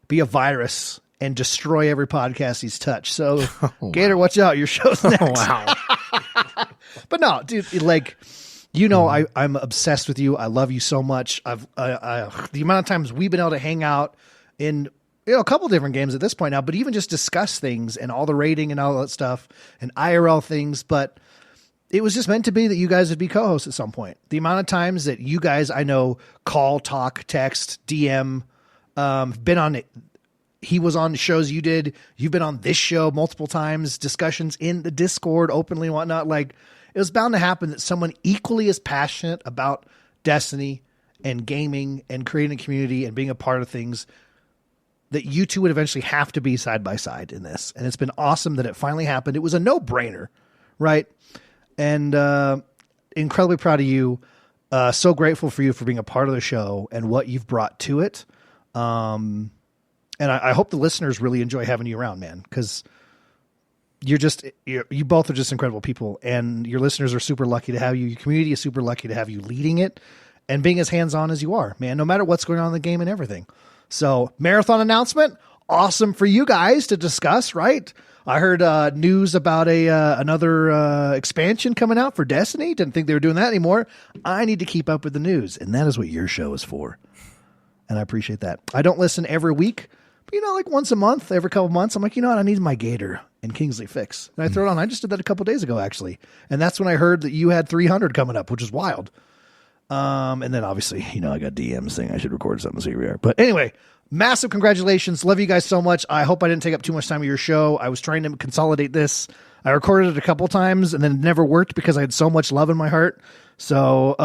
be a virus and destroy every podcast he's touched. So, Gator, watch out. Your show's next. Wow. But no, dude, like, I'm obsessed with you. I love you so much. The amount of times we've been able to hang out in a couple different games at this point now, but even just discuss things and all the rating and all that stuff and IRL things. But it was just meant to be that you guys would be co-hosts at some point. The amount of times that you guys, I know, call, talk, text, DM, been on it. He was on the shows you did. You've been on this show multiple times, discussions in the Discord openly and whatnot. Like, it was bound to happen that someone equally as passionate about Destiny and gaming and creating a community and being a part of things, that you two would eventually have to be side by side in this. And it's been awesome that it finally happened. It was a no-brainer, right? And incredibly proud of you. So grateful for you for being a part of the show and what you've brought to it. And I hope the listeners really enjoy having you around, man, because you both are just incredible people, and your listeners are super lucky to have you. Your community is super lucky to have you leading it and being as hands-on as you are, man, no matter what's going on in the game and everything. So marathon announcement, awesome for you guys to discuss, right? I heard news about another expansion coming out for Destiny. Didn't think they were doing that anymore. I need to keep up with the news, and that is what your show is for. And I appreciate that. I don't listen every week, but like once a month, every couple months, I'm like, you know what? I need my Gator and Kingsley fix. And I throw it on. I just did that a couple days ago, actually. And that's when I heard that you had 300 coming up, which is wild. And then obviously, I got DMs saying I should record something, so here we are. But anyway, massive congratulations. Love you guys so much. I hope I didn't take up too much time of your show. I was trying to consolidate this. I recorded it a couple times and then it never worked because I had so much love in my heart. So,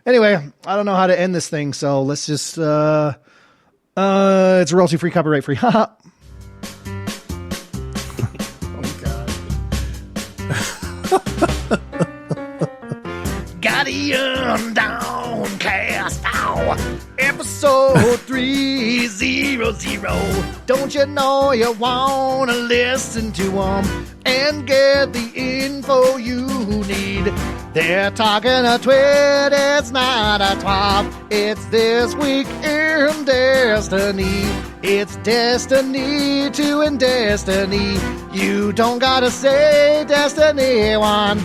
anyway, I don't know how to end this thing. So let's just, it's royalty free, copyright free. Haha. Guardian Downcast, episode 300. Don't you know you wanna listen to them and get the info you need? They're talking a twit, it's not a twab. It's This Week in Destiny. It's Destiny 2 and Destiny. You don't gotta say Destiny 1.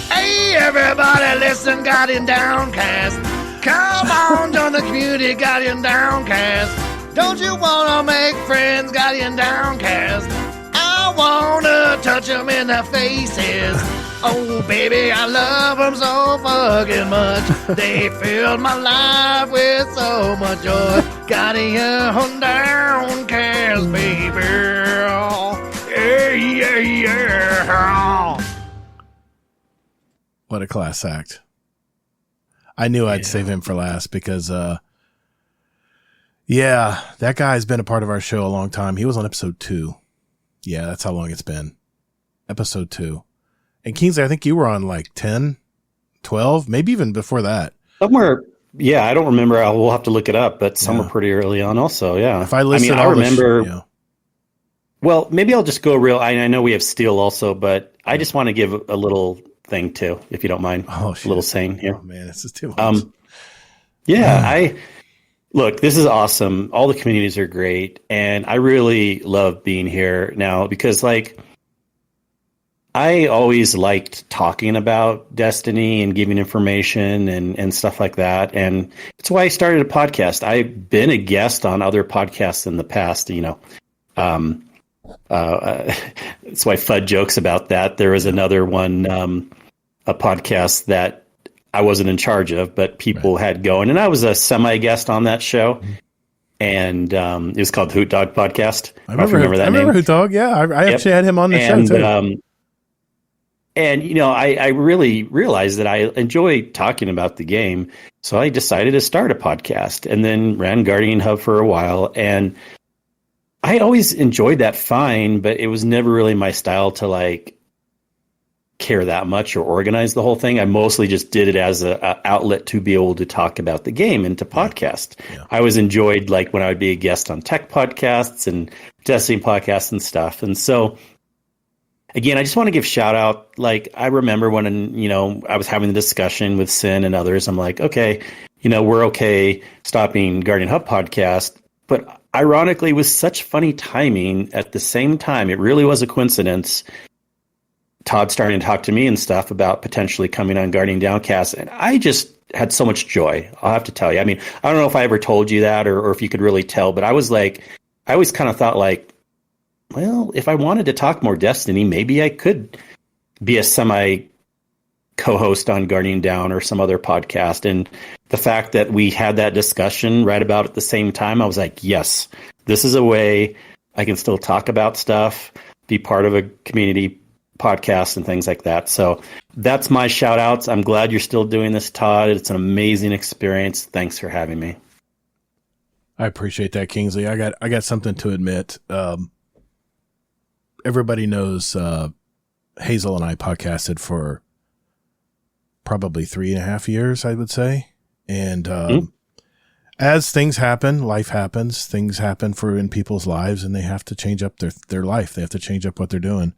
Hey, everybody, listen, Guardian Downcast. Come on, join the community, Guardian Downcast. Don't you wanna make friends, Guardian Downcast? I wanna touch them in their faces. Oh, baby, I love them so fucking much. They filled my life with so much joy. Guardian Downcast, baby. Yeah, yeah. What a class act. I knew I'd save him for last because, that guy's been a part of our show a long time. He was on episode 2. Yeah, that's how long it's been. Episode 2. And Kingsley, I think you were on like 10, 12, maybe even before that. Somewhere, yeah, I don't remember. We'll have to look it up, but somewhere pretty early on also, yeah. If I listen, I remember. Well, maybe I'll just go real. I know we have Steel also, but I just want to give a little thing too, if you don't mind. Oh, shit. A little saying here. Oh man, this is too much. Look, this is awesome. All the communities are great, and I really love being here now because, I always liked talking about Destiny and giving information and stuff like that, and that's why I started a podcast. I've been a guest on other podcasts in the past, that's why Fudd jokes about that. There was another one, a podcast that I wasn't in charge of, but people had going, and I was a semi-guest on that show, and it was called the Hoot Dog Podcast. I remember Hoot Dog. Yeah, I actually had him on the show too. I really realized that I enjoy talking about the game, so I decided to start a podcast, and then ran Guardian Hub for a while, and I always enjoyed that fine, but it was never really my style to care that much or organize the whole thing. I mostly just did it as a outlet to be able to talk about the game and to podcast. Yeah. I always enjoyed when I would be a guest on tech podcasts and Destiny podcasts and stuff. And so again, I just want to give shout out. I remember when, I was having the discussion with Sin and others, I'm like, okay, we're okay stopping Guardian Hub podcast, but ironically, with such funny timing at the same time, it really was a coincidence. Todd starting to talk to me and stuff about potentially coming on Guardian Downcast. And I just had so much joy. I'll have to tell you. I mean, I don't know if I ever told you that or if you could really tell, but I always kind of thought like, well, if I wanted to talk more Destiny, maybe I could be a semi co-host on Guardian Down or some other podcast. And the fact that we had that discussion right about at the same time, I was like, yes, this is a way I can still talk about stuff, be part of a community podcast and things like that. So that's my shout outs. I'm glad you're still doing this, Todd. It's an amazing experience. Thanks for having me. I appreciate that, Kingsley. I got something to admit. Everybody knows Hazel and I podcasted for probably 3.5 years, I would say. And as things happen, life happens, things happen in people's lives, and they have to change up their life. They have to change up what they're doing.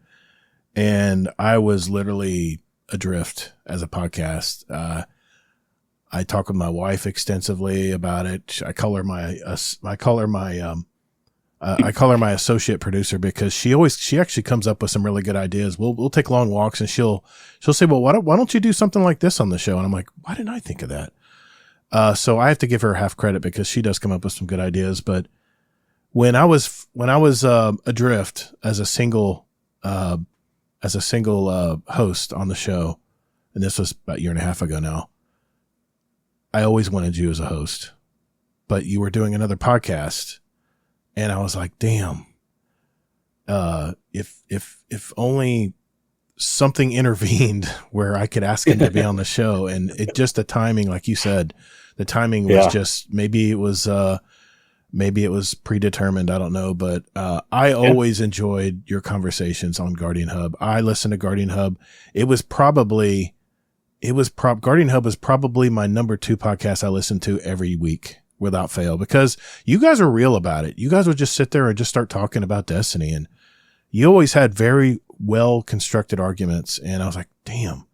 And I was literally adrift as a podcast. I talk with my wife extensively about it. I call her my associate producer because she actually comes up with some really good ideas. We'll take long walks and she'll say, well, why don't you do something like this on the show? And I'm like, why didn't I think of that? So I have to give her half credit because she does come up with some good ideas. But when I was adrift as a single host on the show, and this was about 1.5 years ago now, I always wanted you as a host, but you were doing another podcast. And I was like, damn, if only something intervened where I could ask him to be on the show. And it just, the timing, like you said, the timing was just, maybe it was predetermined. I don't know. But, I always enjoyed your conversations on Guardian Hub. I listened to Guardian Hub. Guardian Hub was probably my number 2 podcast I listened to every week without fail, because you guys are real about it. You guys would just sit there and just start talking about Destiny, and you always had very well constructed arguments. And I was like, damn,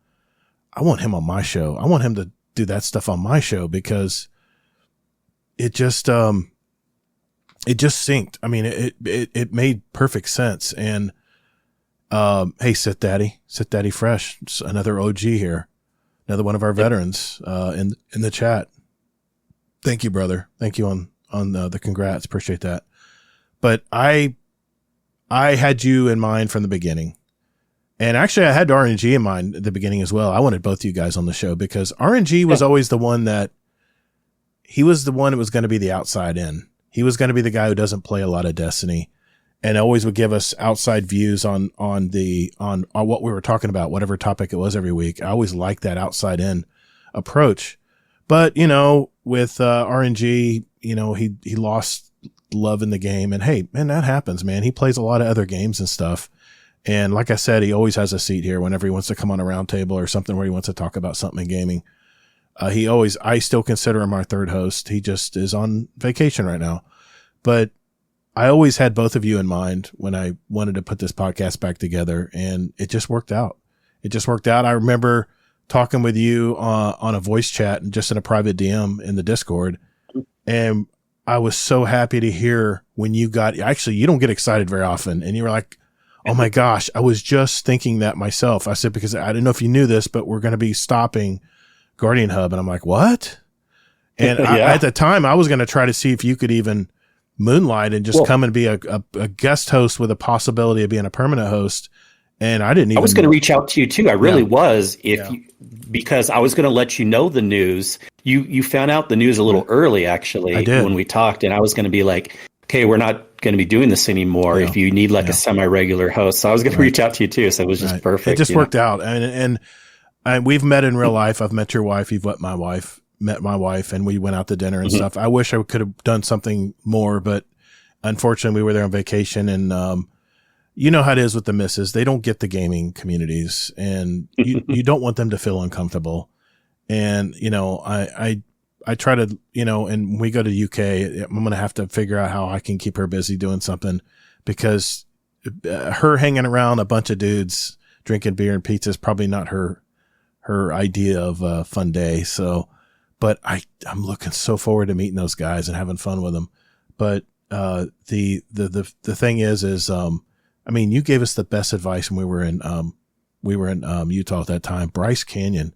I want him on my show. I want him to do that stuff on my show, because it just synced. I mean, it made perfect sense. And, hey, Sit Daddy Fresh, another OG here, another one of our veterans, in the chat. Thank you, brother. Thank you on the congrats. Appreciate that. But I had you in mind from the beginning. And actually I had RNG in mind at the beginning as well. I wanted both of you guys on the show because RNG was always the one that was going to be the outside in. He was going to be the guy who doesn't play a lot of Destiny and always would give us outside views on what we were talking about, whatever topic it was every week. I always liked that outside in approach. But, with RNG, he lost love in the game. And hey, man, that happens, man. He plays a lot of other games and stuff. And like I said, he always has a seat here whenever he wants to come on a round table or something where he wants to talk about something in gaming. I still consider him our third host. He just is on vacation right now. But I always had both of you in mind when I wanted to put this podcast back together, and it just worked out. I remember talking with you on a voice chat and just in a private DM in the Discord. And I was so happy to hear when you don't get excited very often. And you were like, oh my gosh, I was just thinking that myself. I said, because I didn't know if you knew this, but we're going to be stopping Guardian Hub. And I'm like, what? And at the time I was going to try to see if you could even moonlight and just come and be a guest host with a possibility of being a permanent host. And I didn't even. I was going to reach out to you too. I really was, because I was going to let you know the news. You found out the news a little early, actually, when we talked, and I was going to be like, "Okay, we're not going to be doing this anymore. If you need a semi-regular host," so I was going to reach out to you too. So it was just perfect. It just worked out, and we've met in real life. I've met your wife. You've met my wife, and we went out to dinner and stuff. I wish I could have done something more, but unfortunately, we were there on vacation, and you know how it is with the misses. They don't get the gaming communities, and you don't want them to feel uncomfortable. And, I try to, and when we go to UK, I'm going to have to figure out how I can keep her busy doing something, because her hanging around a bunch of dudes drinking beer and pizza is probably not her idea of a fun day. So, but I'm looking so forward to meeting those guys and having fun with them. But, the thing is, you gave us the best advice when we were in Utah at that time. Bryce Canyon.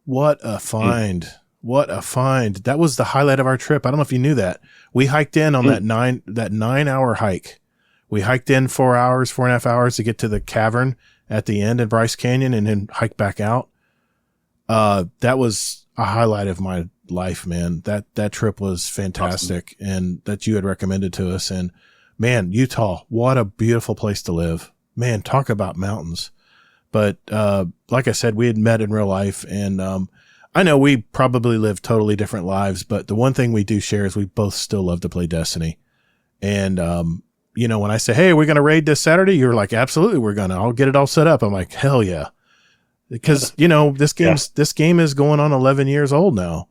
What a find. What a find. That was the highlight of our trip. I don't know if you knew that. We hiked in on that 9-hour hike. We hiked in 4.5 hours to get to the cavern at the end in Bryce Canyon and then hike back out. That was a highlight of my life, man. That trip was fantastic. Awesome. And that you had recommended to us. And man, Utah, what a beautiful place to live. Man, talk about mountains. But, like I said, we had met in real life, and, I know we probably live totally different lives, but the one thing we do share is we both still love to play Destiny. And, you know, when I say, hey, we're going to raid this Saturday, you're like, absolutely, we're going to. I'll get it all set up. I'm like, hell yeah. Because, you know, this game is going on 11 years old now.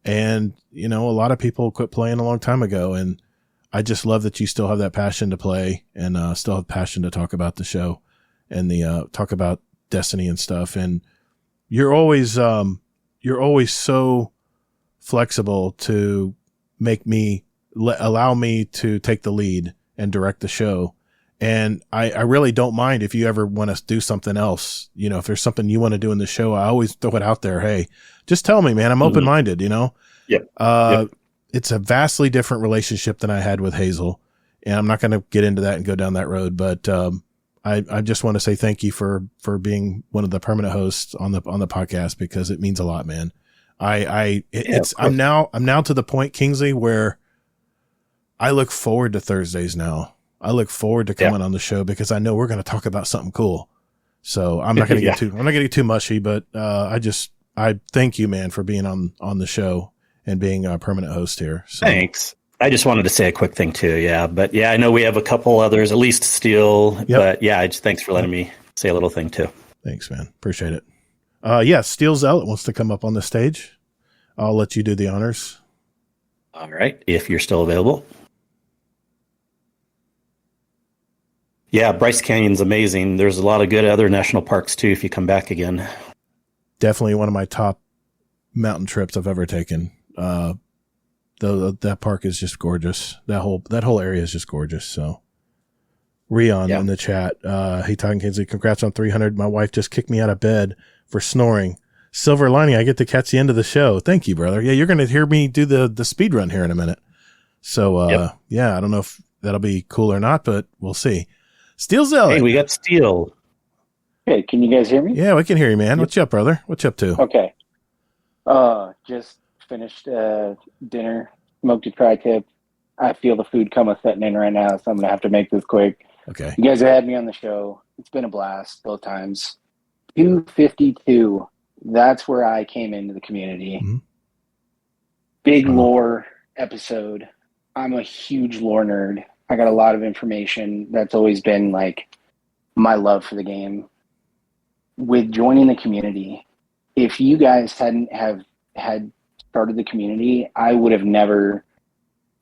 And, you know, a lot of people quit playing a long time ago. And I just love that you still have that passion to play and still have passion to talk about the show and talk about Destiny and stuff. And you're always so flexible to allow me to take the lead and direct the show. And I really don't mind if you ever want to do something else. You know, if there's something you want to do in the show, I always throw it out there. Hey, just tell me, man. I'm open-minded, you know? Yep. It's a vastly different relationship than I had with Hazel. And I'm not going to get into that and go down that road, but, I just want to say thank you for being one of the permanent hosts on the podcast, because it means a lot, man. I'm now to the point, Kingsley, where I look forward to Thursdays now. I look forward to coming on the show because I know we're going to talk about something cool. So I'm not going to get too mushy, but I thank you, man, for being on the show and being a permanent host here. So. Thanks. I just wanted to say a quick thing too. Yeah. But yeah, I know we have a couple others, at least Steel, but yeah, thanks for letting me say a little thing too. Thanks, man. Appreciate it. Steel Zealot wants to come up on the stage. I'll let you do the honors. All right. If you're still available. Yeah. Bryce Canyon's amazing. There's a lot of good other national parks too, if you come back again. Definitely one of my top mountain trips I've ever taken. That park is just gorgeous. That whole area is just gorgeous. So, Rion in the chat, hey, Todd and Kingsley, congrats on 300. My wife just kicked me out of bed for snoring. Silver lining, I get to catch the end of the show. Thank you, brother. Yeah, you're going to hear me do the speed run here in a minute. So, yeah, I don't know if that'll be cool or not, but we'll see. Steel Zealot. Hey, we got Steel. Hey, can you guys hear me? Yeah, we can hear you, man. What's up, brother? What you up to? Okay. Just finished dinner, smoked a tri-tip. I feel the food coma setting in right now, so I'm going to have to make this quick. Okay. You guys have had me on the show. It's been a blast both times. 252, that's where I came into the community. Mm-hmm. Big lore episode. I'm a huge lore nerd. I got a lot of information. That's always been like my love for the game. With joining the community, if you guys hadn't had started the community, I would have never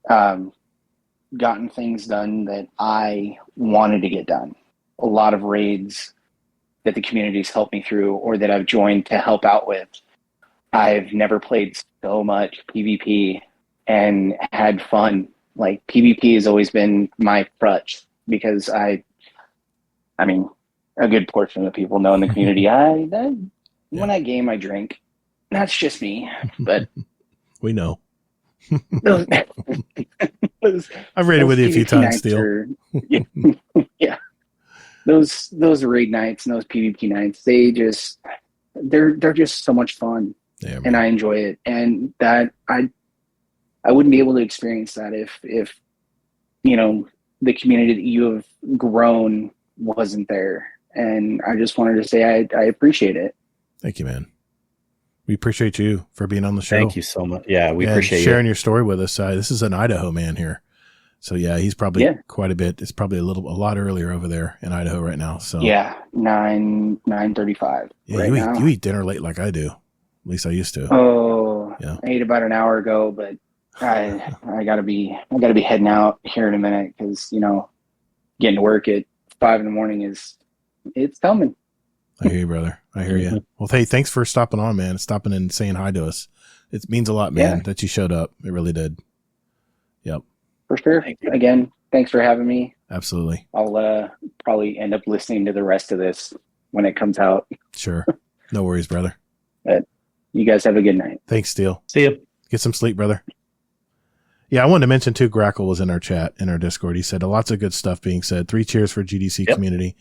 gotten things done that I wanted to get done. A lot of raids that the community's helped me through or that I've joined to help out with. I've never played so much PvP and had fun. Like, PvP has always been my crutch because I mean, a good portion of the people know in the community, when I game, I drink. That's just me, but we know. I've raided with you a few times, Steel. Yeah. Those raid nights and those PvP nights, they're just so much fun. Yeah, and I enjoy it. And that I wouldn't be able to experience that if you know, the community that you have grown wasn't there. And I just wanted to say I appreciate it. Thank you, man. We appreciate you for being on the show. Thank you so much. Yeah, we appreciate sharing your story with us. This is an Idaho man here. So yeah, he's probably quite a bit. It's probably a lot earlier over there in Idaho right now. So yeah, 9:35. Yeah, right you eat dinner late like I do. At least I used to. Oh, yeah. I ate about an hour ago, but I gotta be heading out here in a minute because, you know, getting to work at 5 a.m. it's coming. I hear you, brother. I hear you. Well, hey, thanks for stopping on, man. Stopping and saying hi to us. It means a lot, man, that you showed up. It really did. Yep. For sure. Again, thanks for having me. Absolutely. I'll probably end up listening to the rest of this when it comes out. Sure. No worries, brother. But You guys have a good night. Thanks, Steele. See you. Get some sleep, brother. Yeah, I wanted to mention too, Grackle was in our chat, in our Discord. He said lots of good stuff being said. 3 cheers for GDC community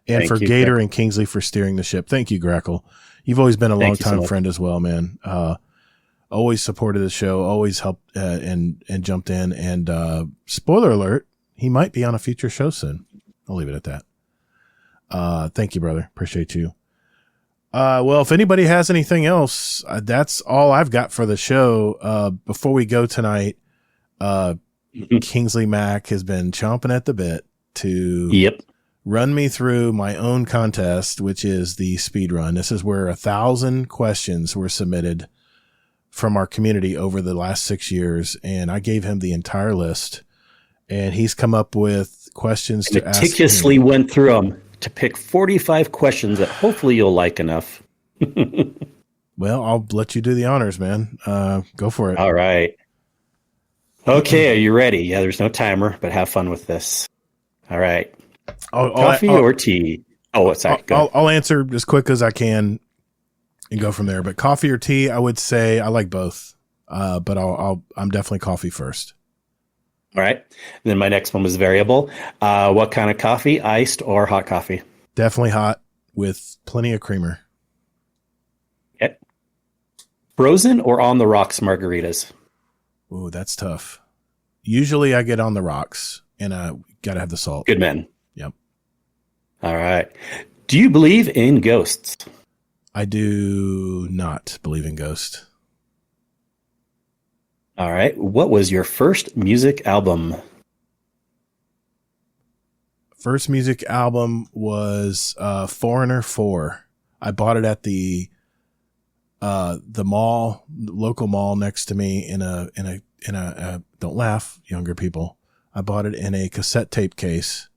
and Thank for you, Gator Grackle. and Kingsley for steering the ship. Thank you, Grackle. You've always been a Thank you so long-time much. friend as well, man. Always supported the show, always helped and jumped in. And spoiler alert, he might be on a future show soon. I'll leave it at that. Thank you, brother. Appreciate you. Well, if anybody has anything else, that's all I've got for the show. Before we go tonight, Kingsley Mack has been chomping at the bit to run me through my own contest, which is the SpeedRun. This is where 1,000 questions were submitted from our community over the last 6 years. And I gave him the entire list, and he's come up with questions to ask. Meticulously went through them to pick 45 questions that hopefully you'll like enough. Well, I'll let you do the honors, man. Go for it. All right. Okay, are you ready? Yeah, there's no timer, but have fun with this. All right. Coffee or tea? Oh, sorry. I'll answer as quick as I can and go from there. But coffee or tea, I would say I like both. But I'm definitely coffee first. All right. And then my next one was variable. What kind of coffee? Iced or hot coffee? Definitely hot with plenty of creamer. Okay. Frozen or on the rocks margaritas? Ooh, that's tough. Usually I get on the rocks, and I got to have the salt. Good man. Yep. All right. Do you believe in ghosts? I do not believe in ghosts. All right. What was your first music album? First music album was Foreigner 4. I bought it at the mall, local mall next to me in a don't laugh, younger people. I bought it in a cassette tape case,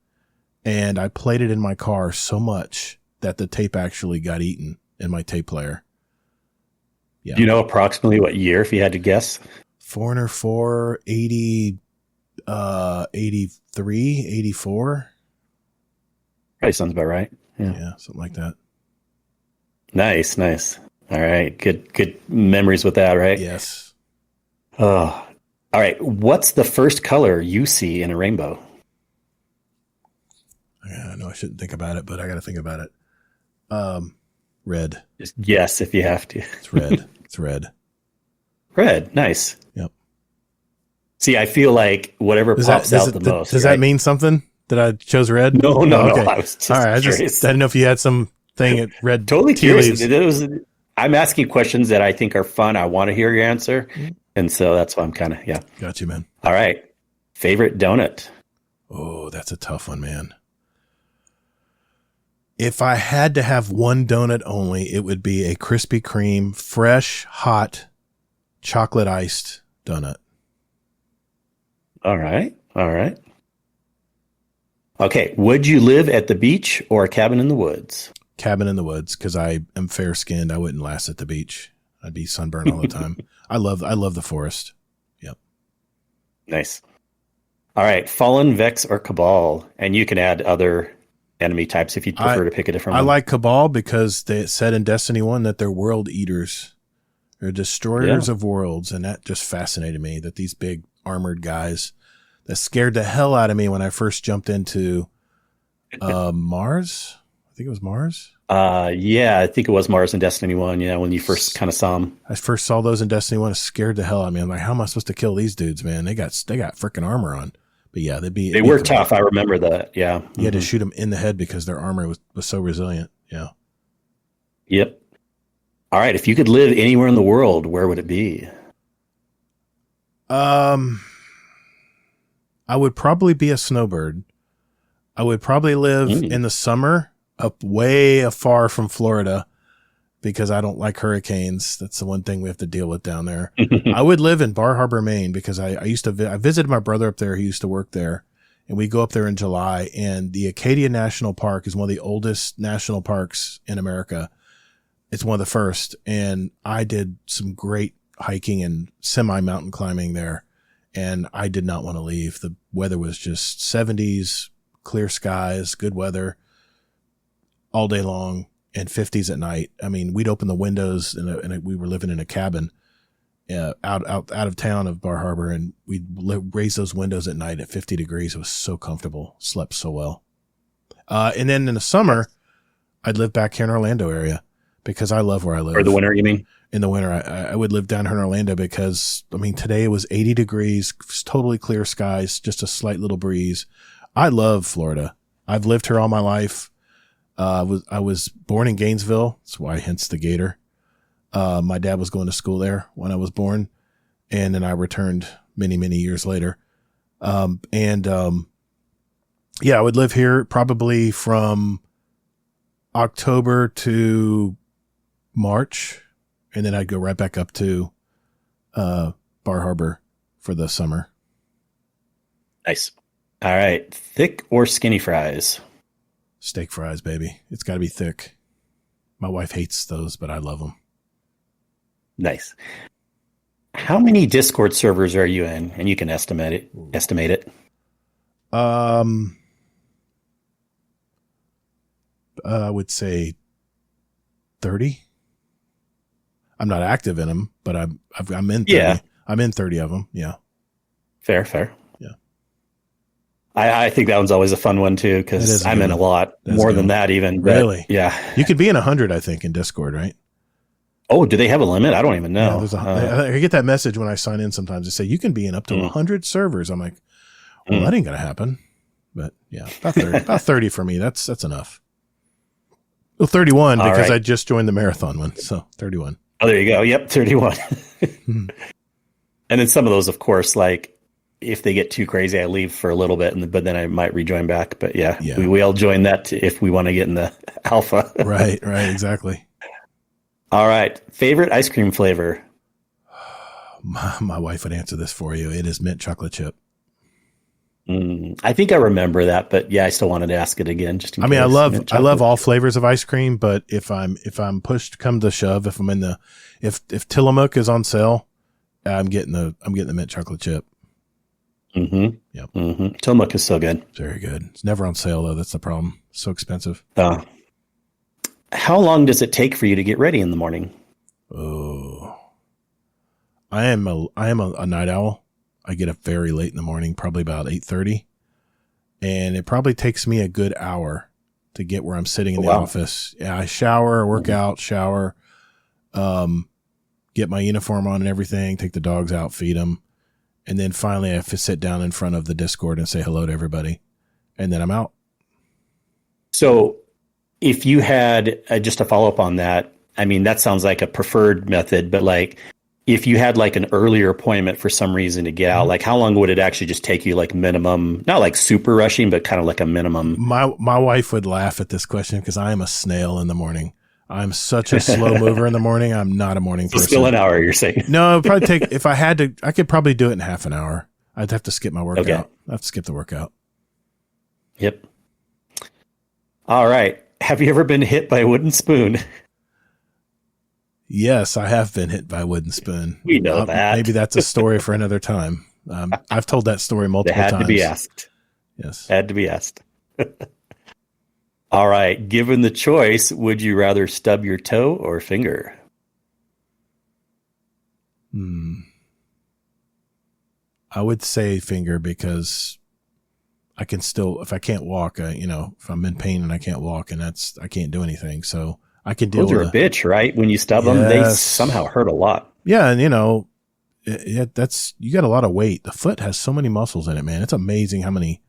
and I played it in my car so much that the tape actually got eaten in my tape player. Yeah. Do you know approximately what year, if you had to guess? Foreigner 4, 80, 83, 84. Probably sounds about right. Yeah, something like that. Nice. All right. Good memories with that, right? Yes. Oh. All right. What's the first color you see in a rainbow? I know I shouldn't think about it, but I got to think about it. Red. Just yes, if you have to. It's red. It's red. Red. Nice. Yep. See, I feel like whatever pops out the most. Does that mean something that I chose red? No. Okay. I was just all right. curious. I didn't know if you had some thing at red. Totally tea curious. leaves. I'm asking questions that I think are fun. I want to hear your answer. And so that's why I'm kind of, Got you, man. All right. Favorite donut? Oh, that's a tough one, man. If I had to have one donut only, it would be a Krispy Kreme, fresh, hot, chocolate iced donut. All right. Okay. Would you live at the beach or a cabin in the woods? Cabin in the woods, because I am fair skinned. I wouldn't last at the beach. I'd be sunburned all the time. I love the forest. Yep. Nice. All right. Fallen, Vex, or Cabal. And you can add other enemy types if you prefer to pick a different one. I like Cabal because they said in Destiny 1 that they're world eaters. They're destroyers of worlds. And that just fascinated me, that these big armored guys that scared the hell out of me when I first jumped into Mars. I think it was Mars. Yeah, I think it was Mars in Destiny 1. Yeah, when you first kind of saw them. I first saw those in Destiny 1. It scared the hell out of me. I'm like, how am I supposed to kill these dudes, man? They got freaking armor on. But yeah, they were tough. I remember that. Yeah. You had to shoot them in the head because their armor was so resilient. Yeah. Yep. All right. If you could live anywhere in the world, where would it be? I would probably be a snowbird. I would probably live in the summer up way far from Florida because I don't like hurricanes. That's the one thing we have to deal with down there. I would live in Bar Harbor, Maine, because I visited my brother up there. He used to work there, and we go up there in July, and the Acadia National Park is one of the oldest national parks in America. It's one of the first, and I did some great hiking and semi-mountain climbing there, and I did not want to leave. The weather was just 70s, clear skies, good weather all day long. and 50s at night. I mean, we'd open the windows and we were living in a cabin out of town of Bar Harbor, and we'd raise those windows at night at 50 degrees. It was so comfortable, slept so well. And then in the summer, I'd live back here in Orlando area because I love where I live. Or the winter, you mean? In the winter, I would live down here in Orlando because, I mean, today it was 80 degrees, totally clear skies, just a slight little breeze. I love Florida. I've lived here all my life. I was born in Gainesville. That's why, hence the Gator. My dad was going to school there when I was born, and then I returned many, many years later. Yeah, I would live here probably from October to March, and then I'd go right back up to Bar Harbor for the summer. Nice. All right. Thick or skinny fries? Steak fries, baby. It's got to be thick. My wife hates those, but I love them. Nice. How many Discord servers are you in? And you can estimate it. I would say 30. I'm not active in them, but I'm in 30. Yeah. I'm in 30 of them. Yeah. Fair. Yeah. I think that one's always a fun one too, because I'm in a lot more than that even. But really? Yeah. You could be in 100, I think, in Discord, right? Oh, do they have a limit? I don't even know. Yeah, I get that message when I sign in sometimes. They say you can be in up to 100 servers. I'm like, well, that ain't going to happen. But yeah, about 30, about 30 for me. That's enough. Well, 31 because right. I just joined the marathon one. So 31. Oh, there you go. Yep. 31. And then some of those, of course, like if they get too crazy, I leave for a little bit, but then I might rejoin back. But yeah. We all join that if we want to get in the alpha. Right. Exactly. All right. Favorite ice cream flavor? My wife would answer this for you. It is mint chocolate chip. I think I remember that, but yeah, I still wanted to ask it again. Just in case. I love all flavors of ice cream, but if I'm pushed come to shove, if Tillamook is on sale, I'm getting the mint chocolate chip. Mm-hmm. Yep. Mm-hmm. Tillamook is so good. Very good. It's never on sale though. That's the problem. It's so expensive. How long does it take for you to get ready in the morning? Oh, I am a night owl. I get up very late in the morning, probably about 8:30, and it probably takes me a good hour to get where I'm sitting in the office. Yeah, I shower, work out, shower, get my uniform on and everything, take the dogs out, feed them, and then finally I have to sit down in front of the Discord and say hello to everybody, and then I'm out. So if you had, just to follow up on that, I mean, that sounds like a preferred method, but like if you had like an earlier appointment for some reason to get out, like how long would it actually just take you, like minimum, not like super rushing, but kind of like a minimum? My wife would laugh at this question because I am a snail in the morning. I'm such a slow mover in the morning. I'm not a morning person. Still an hour, you're saying? No, it would probably take, if I had to, I could probably do it in half an hour. I'd have to skip my workout. Okay. I have to skip the workout. Yep. All right. Have you ever been hit by a wooden spoon? Yes, I have been hit by a wooden spoon. We know that. Maybe that's a story for another time. I've told that story multiple times. It had to be asked. Yes. Had to be asked. All right. Given the choice, would you rather stub your toe or finger? I would say finger because I can still, if I can't walk, if I'm in pain and I can't walk and I can't do anything. So I can deal with it. Those are a bitch, right? When you stub them, they somehow hurt a lot. Yeah. And you got a lot of weight. The foot has so many muscles in it, man. It's amazing how many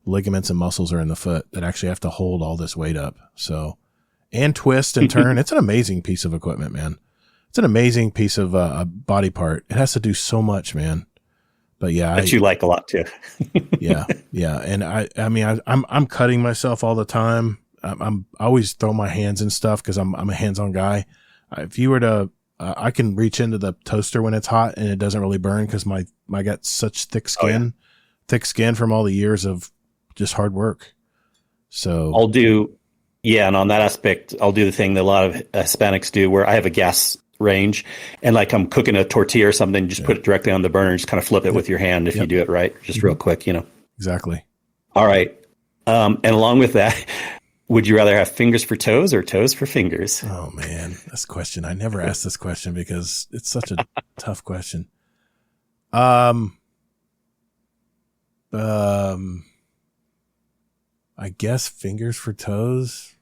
ligaments and muscles are in the foot that actually have to hold all this weight up. So, and twist and turn. It's an amazing piece of equipment, man. It's an amazing piece of a body part. It has to do so much, man. But yeah, that you like a lot too. Yeah. And I'm cutting myself all the time. I always throw my hands in stuff because I'm a hands-on guy. If you were to, I can reach into the toaster when it's hot and it doesn't really burn because I got such thick skin, from all the years of just hard work. So and on that aspect, I'll do the thing that a lot of Hispanics do where I have a gas range and like I'm cooking a tortilla or something, just put it directly on the burner and just kind of flip it with your hand if you do it right, just real quick, Exactly. All right. And along with that, Would you rather have fingers for toes or toes for fingers? Oh man, this question. I never asked this question because it's such a tough question. I guess fingers for toes.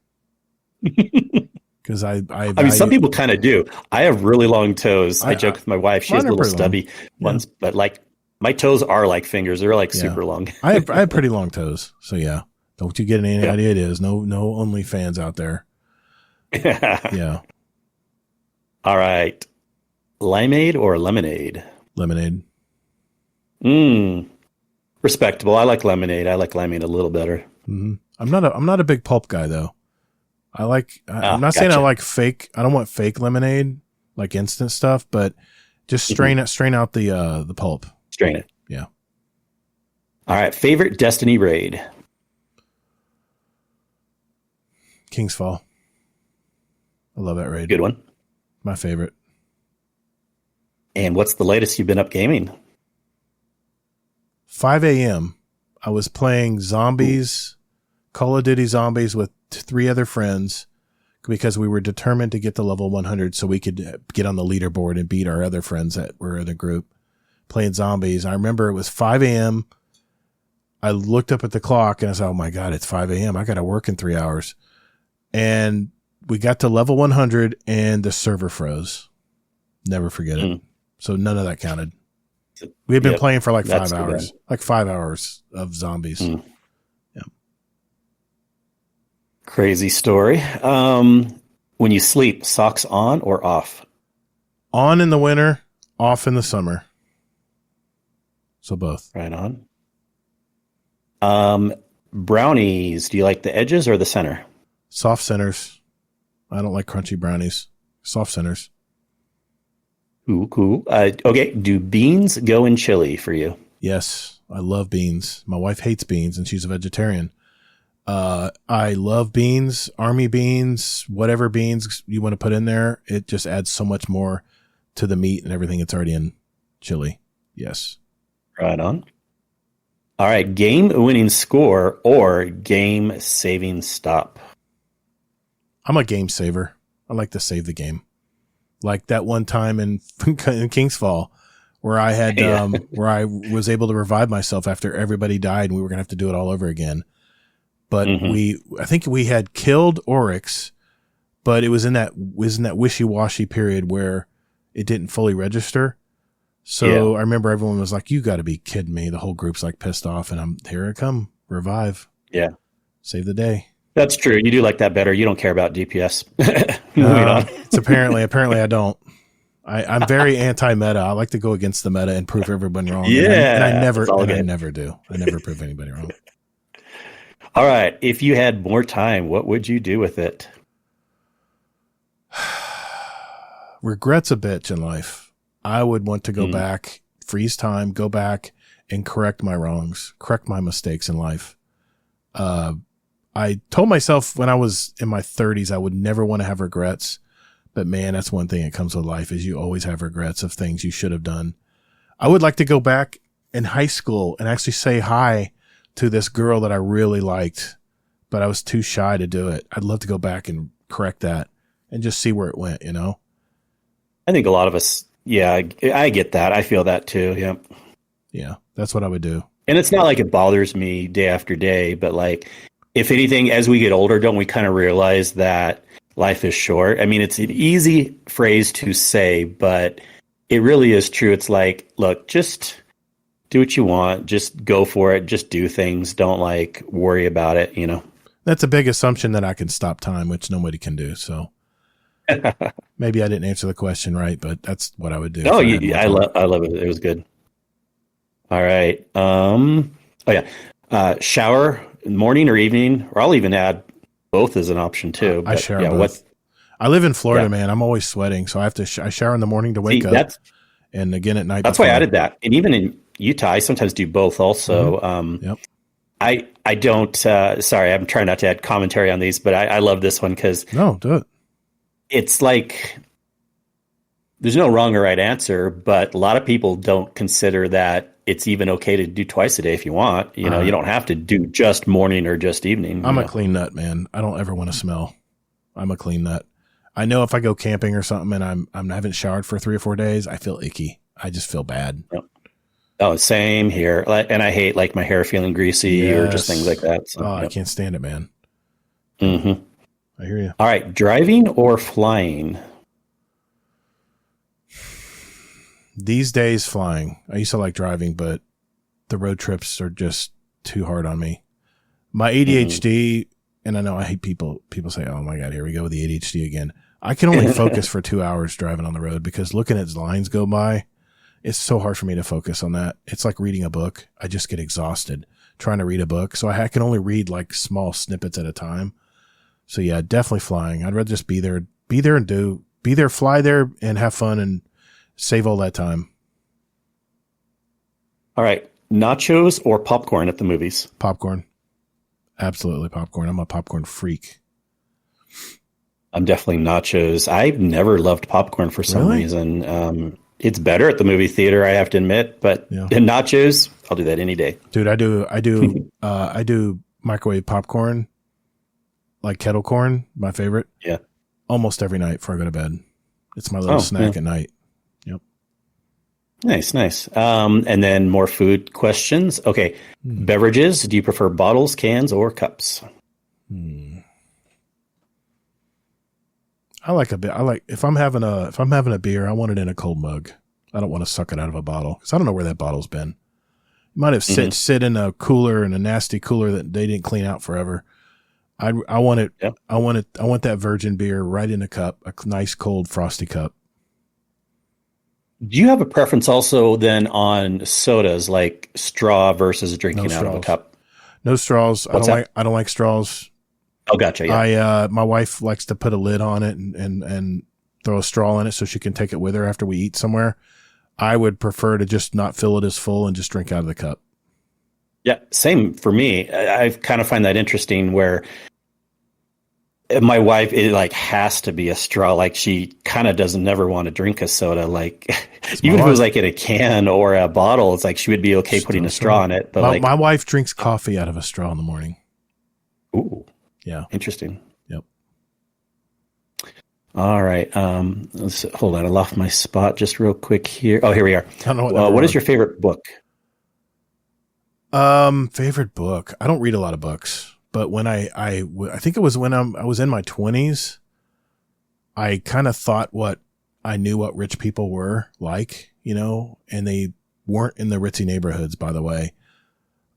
Because I mean, some people kind of do. I have really long toes. I joke with my wife; she has little stubby ones, but like my toes are like fingers. They're like super long. I have pretty long toes, so yeah. Don't you get any idea it is? No OnlyFans out there. Yeah. All right. Limeade or lemonade? Lemonade. Respectable. I like lemonade. I like limeade a little better. Mm-hmm. I'm not a big pulp guy though. I'm not saying I like fake. I don't want fake lemonade, like instant stuff, but just strain out the pulp. Strain it. Yeah. All right. Favorite Destiny raid? King's Fall. I love that raid. Good one. My favorite. And what's the latest you've been up gaming? 5 a.m. I was playing Zombies, Call of Duty Zombies with 3 other friends because we were determined to get to level 100 so we could get on the leaderboard and beat our other friends that were in the group playing Zombies. I remember it was 5 a.m. I looked up at the clock and I said, oh my God, it's 5 a.m. I got to work in 3 hours. And we got to level 100 and the server froze. Never forget it. So none of that counted. We had been playing for like 5 hours, like 5 hours of Zombies. Yeah. Crazy story. When you sleep, socks on or off? On in the winter, off in the summer. So both. Right on. Brownies, do you like the edges or the center? Soft centers. I don't like crunchy brownies. Soft centers. Cool. Okay, do beans go in chili for you? Yes, I love beans. My wife hates beans and she's a vegetarian. I love beans, army beans, whatever beans you want to put in there. It just adds so much more to the meat and everything that's already in chili. Yes. Right on. All right, game-winning score or game-saving stop? I'm a game saver. I like to save the game. Like that one time in King's Fall where I had, where I was able to revive myself after everybody died and we were going to have to do it all over again. But I think we had killed Oryx, but it was in that wishy-washy period where it didn't fully register. So I remember everyone was like, you got to be kidding me. The whole group's like pissed off and here I come, revive. Yeah. Save the day. That's true. You do like that better. You don't care about DPS. Moving on. It's apparently I don't. I'm very anti-meta. I like to go against the meta and prove everyone wrong. Yeah. And I never do. I never prove anybody wrong. All right. If you had more time, what would you do with it? Regret's a bitch in life. I would want to go back, freeze time, go back and correct my wrongs, correct my mistakes in life. I told myself when I was in my 30s, I would never want to have regrets. But man, that's one thing that comes with life is you always have regrets of things you should have done. I would like to go back in high school and actually say hi to this girl that I really liked, but I was too shy to do it. I'd love to go back and correct that and just see where it went, you know? I think a lot of us, I get that. I feel that too. Yeah. Yeah. That's what I would do. And it's not like it bothers me day after day, but like, if anything, as we get older, don't we kind of realize that life is short? I mean, it's an easy phrase to say, but it really is true. It's like, look, just do what you want. Just go for it. Just do things. Don't like worry about it, you know? That's a big assumption that I can stop time, which nobody can do. So maybe I didn't answer the question right, but that's what I would do. Oh, I love it. It was good. All right. Shower morning or evening, or I'll even add both as an option too. I shower both. I live in Florida, man. I'm always sweating, so I have to. I shower in the morning to wake up, and again at night. That's why I added that. And even in Utah, I sometimes do both. Also, I don't. Sorry, I'm trying not to add commentary on these, but I love this one because do it. It's like there's no wrong or right answer, but a lot of people don't consider that it's even okay to do twice a day if you want. You know, you don't have to do just morning or just evening. I'm a clean nut, man. I don't ever want to smell. I'm a clean nut. I know if I go camping or something and I haven't showered for 3 or 4 days, I feel icky. I just feel bad. Oh, same here. And I hate like my hair feeling greasy or just things like that. So, I can't stand it, man. Mm-hmm. I hear you. All right. Driving or flying? These days, flying. I used to like driving, but the road trips are just too hard on me. My ADHD, and I know I hate people say, oh my God, here we go with the ADHD again. I can only focus for 2 hours driving on the road because looking at lines go by, it's so hard for me to focus on that. It's like reading a book. I just get exhausted trying to read a book. So I can only read like small snippets at a time. So yeah, definitely flying. I'd rather just be there, fly there and have fun and save all that time. All right. Nachos or popcorn at the movies? Popcorn. Absolutely popcorn. I'm a popcorn freak. I'm definitely nachos. I've never loved popcorn for some reason. It's better at the movie theater, I have to admit, but in nachos, I'll do that any day. Dude, I do microwave popcorn, like kettle corn, my favorite. Yeah. Almost every night before I go to bed. It's my little snack at night. Yep. Nice. And then more food questions. Okay. Beverages. Do you prefer bottles, cans, or cups? I like if I'm having a beer, I want it in a cold mug. I don't want to suck it out of a bottle because I don't know where that bottle's been. It might have sit in a cooler, in a nasty cooler that they didn't clean out forever. I want it. Yep. I want that virgin beer right in a cup, a nice cold frosty cup. Do you have a preference also then on sodas, like straw versus drinking out of a cup? No straws. I don't like straws. Oh, gotcha. Yeah. My wife likes to put a lid on it and throw a straw in it so she can take it with her after we eat somewhere. I would prefer to just not fill it as full and just drink out of the cup. Yeah. Same for me. I kind of find that interesting where my wife, it like has to be a straw. Like she kind of doesn't never want to drink a soda. Like even if it was like in a can or a bottle, it's like she would be okay putting a straw in it. But my wife drinks coffee out of a straw in the morning. Ooh. Yeah. Interesting. Yep. All right. Hold on. I lost my spot just real quick here. Oh, here we are. I don't know what is your favorite book? Favorite book. I don't read a lot of books, but when I think it was when I was in my 20s, I kind of thought I knew what rich people were like, and they weren't in the ritzy neighborhoods, by the way.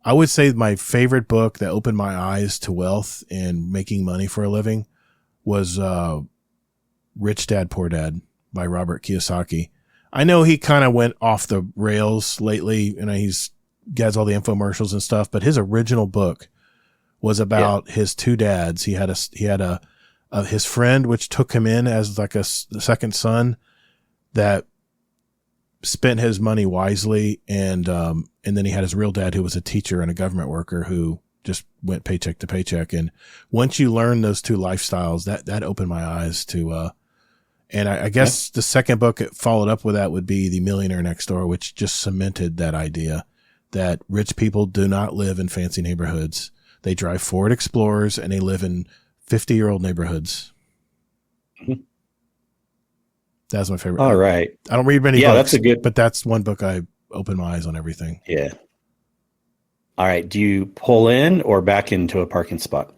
I would say my favorite book that opened my eyes to wealth and making money for a living was Rich Dad, Poor Dad by Robert Kiyosaki. I know he kind of went off the rails lately, and he has all the infomercials and stuff, but his original book was about his two dads. He had his friend, which took him in as like the second son, that spent his money wisely, and then he had his real dad, who was a teacher and a government worker, who just went paycheck to paycheck. And once you learn those two lifestyles, that opened my eyes to and I guess the second book it followed up with that would be The Millionaire Next Door, which just cemented that idea that rich people do not live in fancy neighborhoods. They drive Ford Explorers and they live in 50-year-old neighborhoods. That's my favorite. All right. I don't read many books, that's but that's one book I open my eyes on everything. Yeah. All right. Do you pull in or back into a parking spot?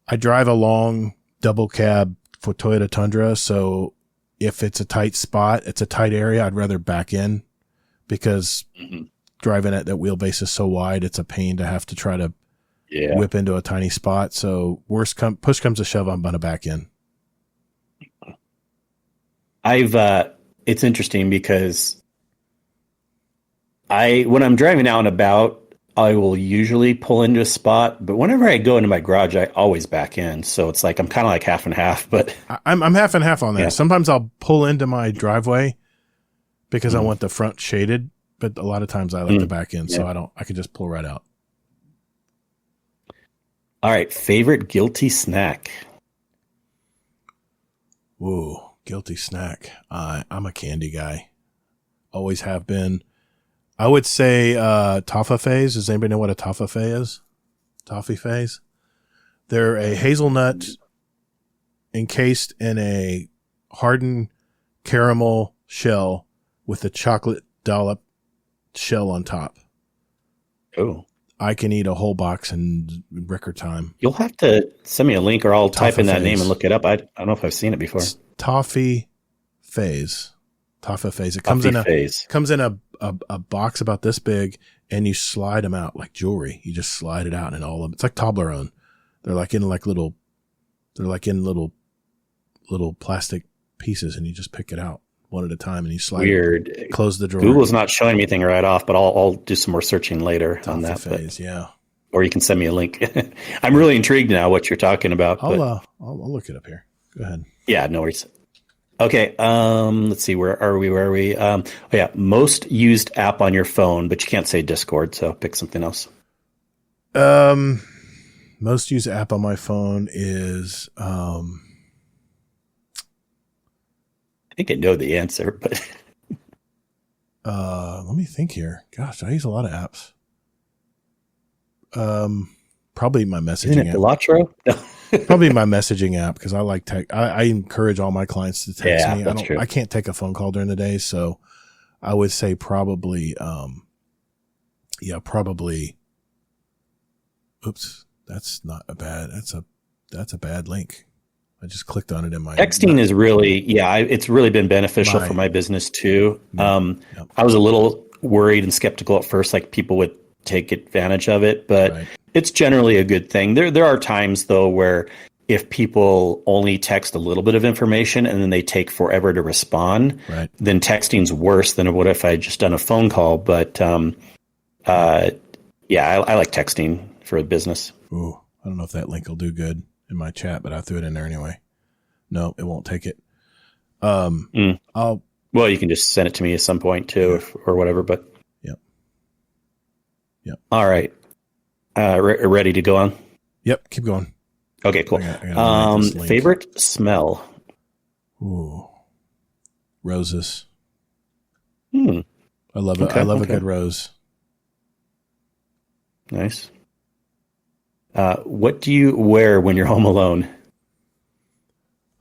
I drive a long double cab for Toyota Tundra. So if it's a tight spot, it's a tight area, I'd rather back in, because driving at that wheelbase is so wide, it's a pain to have to try to whip into a tiny spot. So push comes to shove, I'm going to back in. It's interesting because when I'm driving out and about, I will usually pull into a spot, but whenever I go into my garage, I always back in. So it's like, I'm kind of like half and half, but I'm half and half on that. Yeah. Sometimes I'll pull into my driveway because I want the front shaded, but a lot of times I like to back in. So I can just pull right out. All right. Favorite guilty snack. Whoa. Guilty snack. I'm a candy guy. Always have been. I would say Toffee Phase. Does anybody know what a Toffee is? Toffee Phase? They're a hazelnut encased in a hardened caramel shell with a chocolate dollop shell on top. Oh. I can eat a whole box in record time. You'll have to send me a link or I'll type in that name and look it up. I don't know if I've seen it before. It's Toffee Phase. Toffee Phase. It comes in a box about this big, and you slide them out like jewelry. You just slide it out, and all of them. It's like Toblerone. They're like in little plastic pieces, and you just pick it out one at a time, and you slide it, close the drawer. Google's not showing me anything right off, but I'll do some more searching later on that. Phase, yeah. Or you can send me a link. I'm really intrigued now what you're talking about. I'll look it up here. Go ahead. Yeah, no worries. Okay, let's see. Where are we? Most used app on your phone, but you can't say Discord, so pick something else. Most used app on my phone is I think I know the answer, but let me think here. Gosh, I use a lot of apps. Probably my messaging Isn't it app. Delatro? Probably my messaging app, because I like tech. I encourage all my clients to text me. That's true. I can't take a phone call during the day, so I would say probably oops, that's not a bad. That's a bad link. I just clicked on it in my texting is really, it's really been beneficial for my business too. I was a little worried and skeptical at first, like people would take advantage of it, but it's generally a good thing. There are times though where if people only text a little bit of information and then they take forever to respond, then texting's worse than what if I had just done a phone call. But I like texting for a business. Ooh, I don't know if that link will do good in my chat, but I threw it in there anyway. No, it won't take it. Well, you can just send it to me at some point too, or whatever. But yep. All right, ready to go on? Yep, keep going. Okay, cool. I gotta favorite smell? Ooh, roses. I love it. I love a good rose. Nice. What do you wear when you're home alone?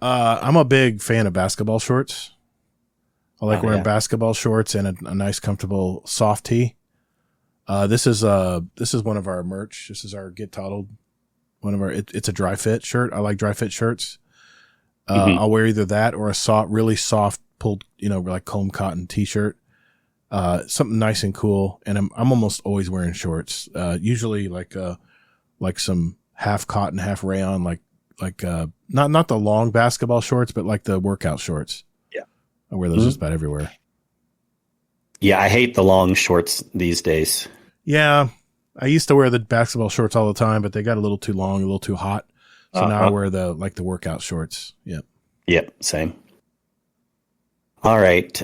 I'm a big fan of basketball shorts. I like wearing basketball shorts and a nice, comfortable, soft tee. This is one of our merch. This is our Get Toddled. It's a dry fit shirt. I like dry fit shirts. I'll wear either that or a really soft pulled, like comb cotton t-shirt. Something nice and cool. And I'm almost always wearing shorts. Usually like some half cotton, half rayon, like not the long basketball shorts, but like the workout shorts. Yeah. I wear those just about everywhere. Yeah. I hate the long shorts these days. Yeah. I used to wear the basketball shorts all the time, but they got a little too long, a little too hot. So now I wear the workout shorts. Yep. Yep. Same. All right.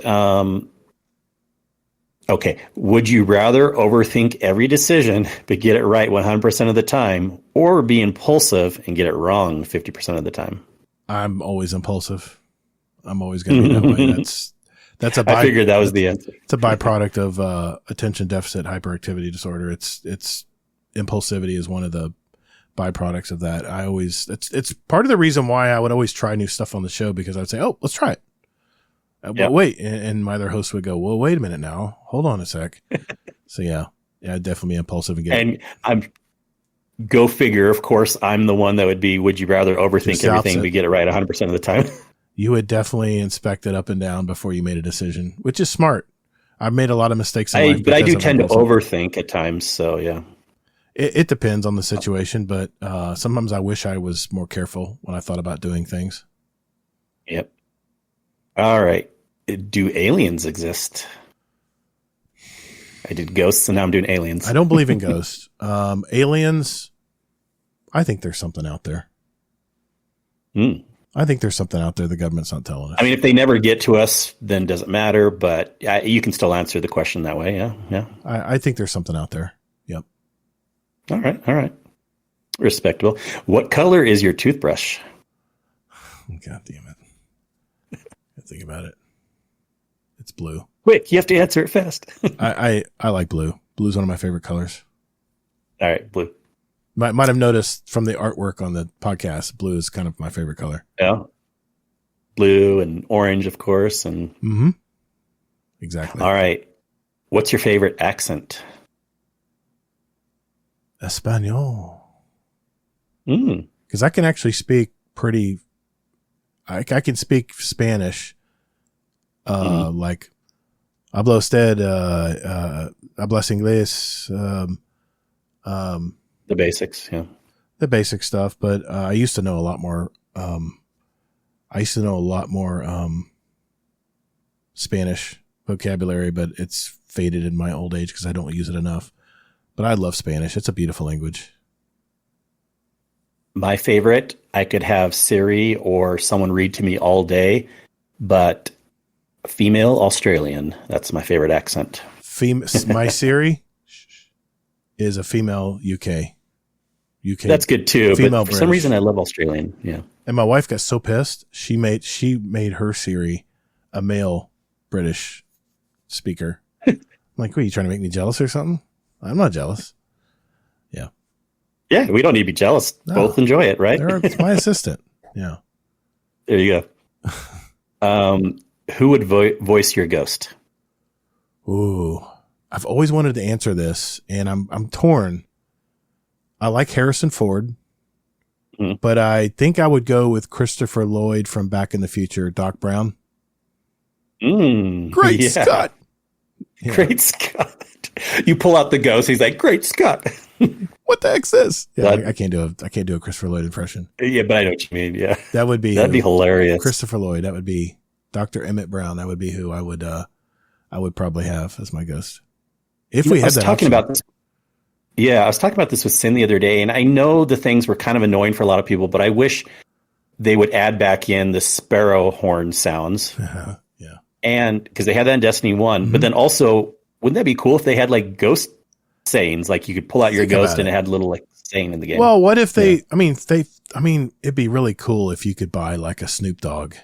Okay. Would you rather overthink every decision but get it right 100% of the time, or be impulsive and get it wrong 50% of the time? I'm always impulsive. I'm always going to be that way. That's I figured that was the answer. It's a byproduct of attention deficit hyperactivity disorder. It's impulsivity is one of the byproducts of that. It's part of the reason why I would always try new stuff on the show, because I would say, oh, let's try it. Well, wait. And my other host would go, well, wait a minute now. Hold on a sec. So I'd definitely be impulsive again. And go figure, of course, I'm the one that would you rather overthink everything but get it right 100% of the time? You would definitely inspect it up and down before you made a decision, which is smart. I've made a lot of mistakes in life. But I do tend to overthink at times. So yeah. It depends on the situation, but sometimes I wish I was more careful when I thought about doing things. Yep. All right. Do aliens exist? I did ghosts, and now I'm doing aliens. I don't believe in ghosts. Aliens, I think there's something out there. I think there's something out there the government's not telling us. I mean, if they never get to us, then it doesn't matter, but you can still answer the question that way. Yeah. I think there's something out there. Yep. All right. Respectable. What color is your toothbrush? God damn it. I think about it. It's blue. Quick, you have to answer it fast. I like blue. Blue's one of my favorite colors. All right, blue. Might have noticed from the artwork on the podcast, blue is kind of my favorite color. Yeah. Blue and orange, of course. And exactly. All right. What's your favorite accent? Espanol. Because I can actually speak pretty. I can speak Spanish. Like hablo usted, hablas inglés. The basics, yeah. The basic stuff, but I used to know a lot more. Spanish vocabulary, but it's faded in my old age because I don't use it enough. But I love Spanish. It's a beautiful language. My favorite, I could have Siri or someone read to me all day, but female Australian. That's my favorite accent. My Siri is a female UK. That's good too. Female but for some reason, I love Australian. Yeah. And my wife got so pissed. She made her Siri a male British speaker. I'm like, what, are you trying to make me jealous or something? I'm not jealous. Yeah. Yeah, we don't need to be jealous. No. Both enjoy it, right? It's my assistant. Yeah. There you go. Who would voice your ghost? Ooh, I've always wanted to answer this, and I'm torn. I like Harrison Ford, but I think I would go with Christopher Lloyd from Back in the Future, Doc Brown. Great Scott. Yeah. Great Scott. You pull out the ghost. He's like, Great Scott. What the heck's this? Yeah, I can't do a Christopher Lloyd impression. Yeah, but I know what you mean. Yeah, that'd be hilarious. Christopher Lloyd. That would be Dr. Emmett Brown. That would be who I would probably have as my ghost. If we had that option. About this. Yeah, I was talking about this with Sin the other day, and I know the things were kind of annoying for a lot of people, but I wish they would add back in the sparrow horn sounds. Yeah. And because they had that in Destiny 1, but then also, wouldn't that be cool if they had like ghost sayings? Like you could pull out your ghost and it had a little like saying in the game. Well, what if they, it'd be really cool if you could buy like a Snoop Dogg,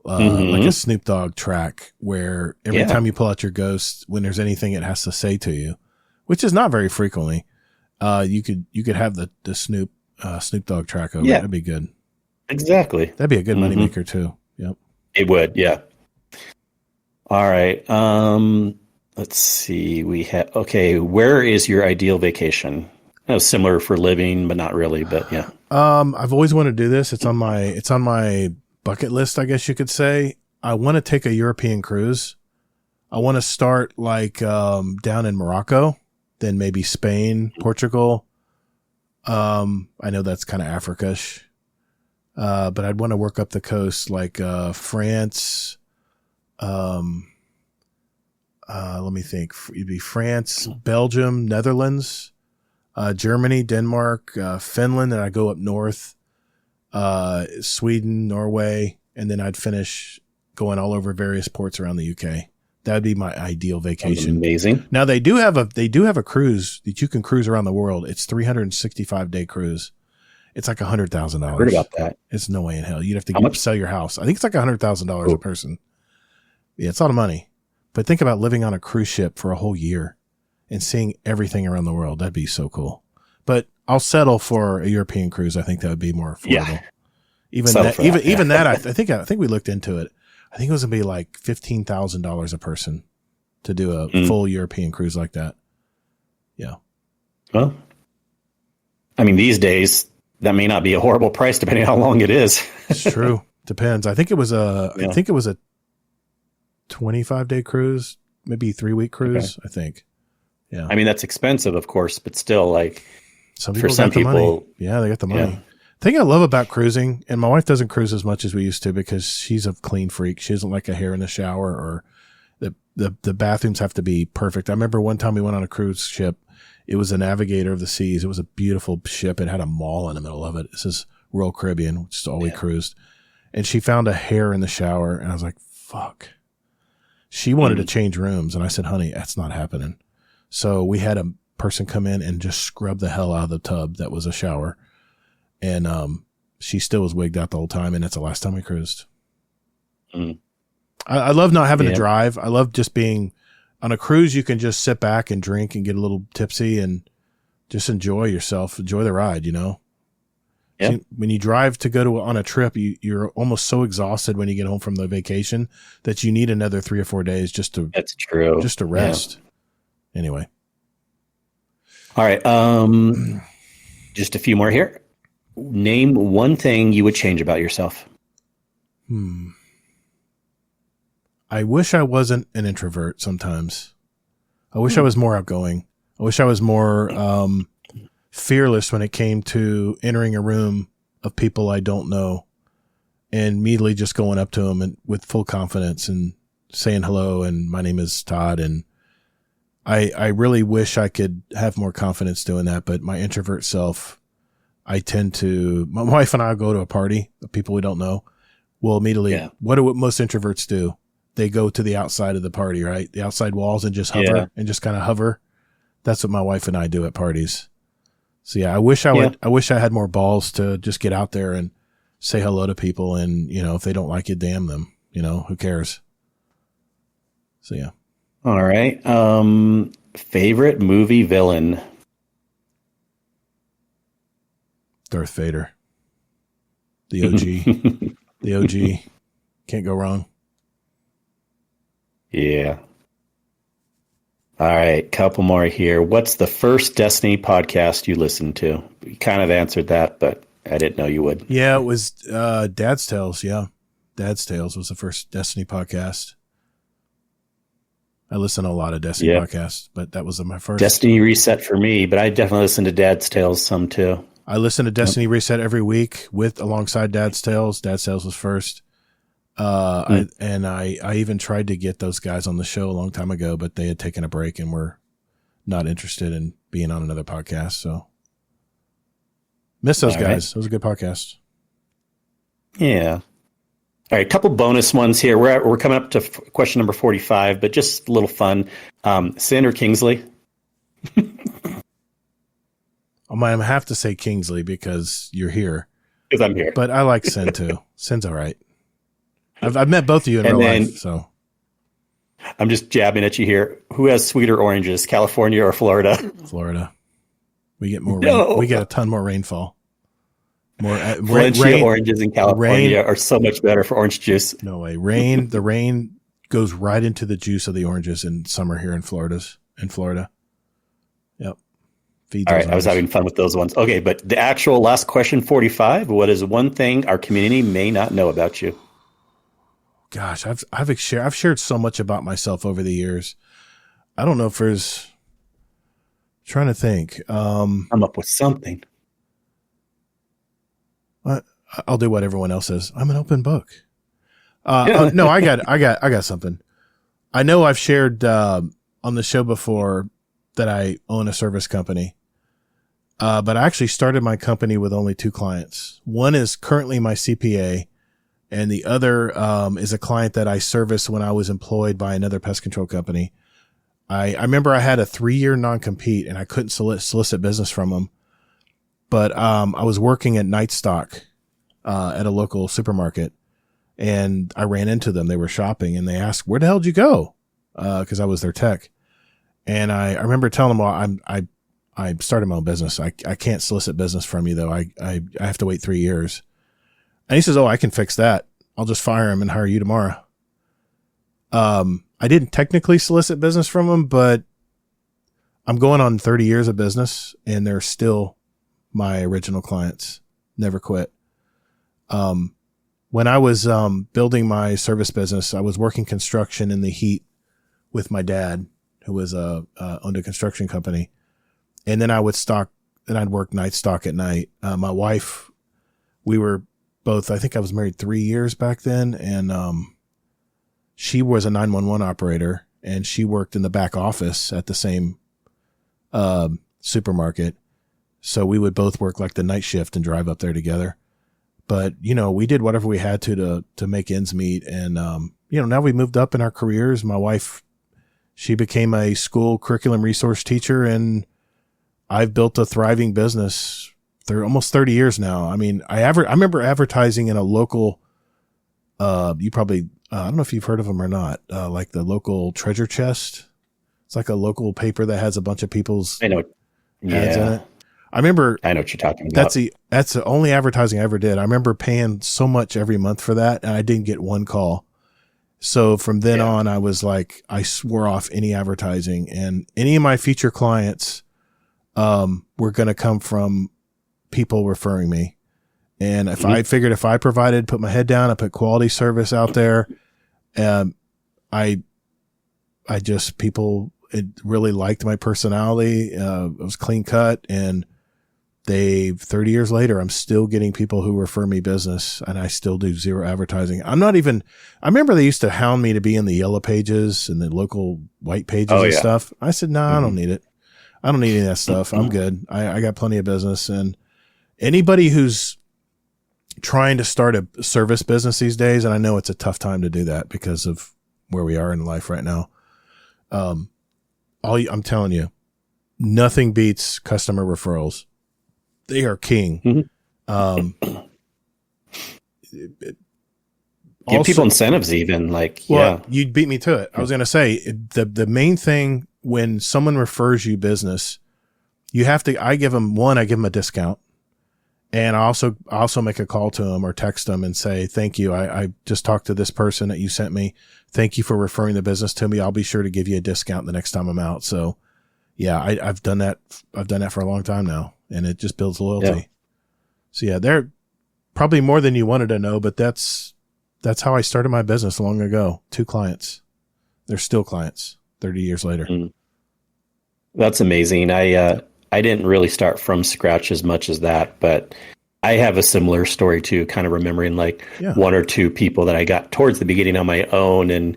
like a Snoop Dogg track where every time you pull out your ghost, when there's anything it has to say to you, which is not very frequently, you could have the Snoop Dogg track over. That'd be good. Exactly. That'd be a good moneymaker too. Yep. It would. Yeah. All right. Let's see. Where is your ideal vacation? Similar for living, but not really, but yeah. I've always wanted to do this. It's on my bucket list, I guess you could say. I want to take a European cruise. I want to start like down in Morocco, then maybe Spain, Portugal. I know that's kind of Africa-ish. But I'd want to work up the coast like France. Let me think. It'd be France, Belgium, Netherlands, Germany, Denmark, Finland, and I go up north, Sweden, Norway, and then I'd finish going all over various ports around the UK. That'd be my ideal vacation. Amazing. Now they do have a cruise that you can cruise around the world. It's 365-day cruise. It's like $100,000. I heard about that. It's no way in hell. You'd have to sell your house. I think it's like $100,000 a person. Yeah, it's a lot of money. But think about living on a cruise ship for a whole year and seeing everything around the world. That'd be so cool. But I'll settle for a European cruise. I think that would be more affordable. Yeah. Even that, I think we looked into it. I think it was gonna be like $15,000 a person to do a full European cruise like that. Yeah. Well, I mean, these days that may not be a horrible price depending on how long it is. It's true. Depends. I think it was a 25-day cruise, maybe 3-week cruise. Okay. I think. Yeah. I mean, that's expensive, of course, but still, like for some people, yeah, they got the money. Yeah. The thing I love about cruising, and my wife doesn't cruise as much as we used to because she's a clean freak. She doesn't like a hair in the shower, or the bathrooms have to be perfect. I remember one time we went on a cruise ship. It was a Navigator of the Seas. It was a beautiful ship. It had a mall in the middle of it. This is Royal Caribbean, which is all we cruised. And she found a hair in the shower, and I was like, fuck. She wanted to change rooms, and I said, honey, that's not happening. So we had a person come in and just scrub the hell out of the tub that was a shower. And she still was wigged out the whole time, and that's the last time we cruised. I love not having to drive. I love just being on a cruise. You can just sit back and drink and get a little tipsy and just enjoy yourself, enjoy the ride, you know? Yeah. See, when you drive to go on a trip, you're almost so exhausted when you get home from the vacation that you need another 3 or 4 days just to rest. Yeah. Anyway. All right. Just a few more here. Name one thing you would change about yourself. I wish I wasn't an introvert sometimes. I wish I was more outgoing. I wish I was more fearless when it came to entering a room of people I don't know and immediately just going up to them and with full confidence and saying hello and my name is Todd. And I really wish I could have more confidence doing that, but my introvert self, my wife and I go to a party of people we don't know. We'll immediately, what do most introverts do? They go to the outside of the party, right? The outside walls and just hover and just kind of hover. That's what my wife and I do at parties. So yeah, I wish I had more balls to just get out there and say hello to people. And, you know, if they don't like you, damn them, you know, who cares? So yeah. All right. Favorite movie villain? Darth Vader. The OG. The OG. Can't go wrong. Yeah. All right. Couple more here. What's the first Destiny podcast you listened to? You kind of answered that, but I didn't know you would. Yeah, it was Dad's Tales. Yeah. Dad's Tales was the first Destiny podcast. I listen to a lot of Destiny podcasts, but that was my first. Destiny Reset for me, but I definitely listen to Dad's Tales some too. I listen to Destiny Reset every week alongside Dad's Tales. Dad's Tales was first. I even tried to get those guys on the show a long time ago, but they had taken a break and were not interested in being on another podcast. So miss those guys. Right. It was a good podcast. Yeah. All right, a couple bonus ones here. We're coming up to question number 45, but just a little fun. Sin or Kingsley? I might have to say Kingsley because you're here. Because I'm here. But I like Sin too. Sin's all right. I've met both of you in real life, so. I'm just jabbing at you here. Who has sweeter oranges, California or Florida? Florida. We get more rain. We get a ton more rainfall. Valencia oranges in California are so much better for orange juice. No way. The rain goes right into the juice of the oranges in summer here in Florida. Yep. All right, I was having fun with those ones. Okay, but the actual last question, 45, what is one thing our community may not know about you? Gosh, I've shared so much about myself over the years. I don't know if there's trying to think. I'm up with something. I'll do what everyone else says. I'm an open book. No, I got something. I know I've shared on the show before that I own a service company. But I actually started my company with only 2 clients. One is currently my CPA, and the other is a client that I serviced when I was employed by another pest control company. I remember I had a 3-year non-compete, and I couldn't solicit business from them. But I was working at Night Stock at a local supermarket, and I ran into them. They were shopping, and they asked, "Where the hell did you go?" Because I was their tech. And I remember telling them, "Well, I started my own business. I can't solicit business from you, though. I have to wait 3 years." And he says, "Oh, I can fix that. I'll just fire him and hire you tomorrow." I didn't technically solicit business from him, but I'm going on 30 years of business, and they're still my original clients. Never quit. When I was building my service business, I was working construction in the heat with my dad, who was owned a construction company. And then I'd work night stock at night. My wife, we were both, I think I was married 3 years back then. And, she was a 911 operator, and she worked in the back office at the same, supermarket. So we would both work like the night shift and drive up there together. But, you know, we did whatever we had to make ends meet. And, now we moved up in our careers. My wife, she became a school curriculum resource teacher, and I've built a thriving business for almost 30 years now. I mean, I remember advertising in a local, you probably I don't know if you've heard of them or not. Like the local treasure chest. It's like a local paper that has a bunch of people's I know. ads Yeah. in it. I remember. I know what you're talking about. That's the only advertising I ever did. I remember paying so much every month for that, and I didn't get one call. So from then on, I was like, I swore off any advertising, and any of my future clients were going to come from people referring me. And if I figured if I put my head down, I put quality service out there, it really liked my personality. It was clean cut, and 30 years later, I'm still getting people who refer me business, and I still do zero advertising. I remember they used to hound me to be in the yellow pages and the local white pages and stuff. I said, no, I don't need it. I don't need any of that stuff. I'm good. I got plenty of business. And anybody who's trying to start a service business these days, and I know it's a tough time to do that because of where we are in life right now. I'm telling you, nothing beats customer referrals. They are king. Give people incentives even you beat me to it. I was going to say the main thing when someone refers you business, I give them a discount. And I also make a call to them or text them and say, thank you. I just talked to this person that you sent me. Thank you for referring the business to me. I'll be sure to give you a discount the next time I'm out. So yeah, I've done that. I've done that for a long time now, and it just builds loyalty. Yeah. So yeah, they're probably more than you wanted to know, but that's how I started my business long ago. 2 clients. They're still clients 30 years later. That's amazing. I didn't really start from scratch as much as that, but I have a similar story too, kind of remembering one or two people that I got towards the beginning on my own and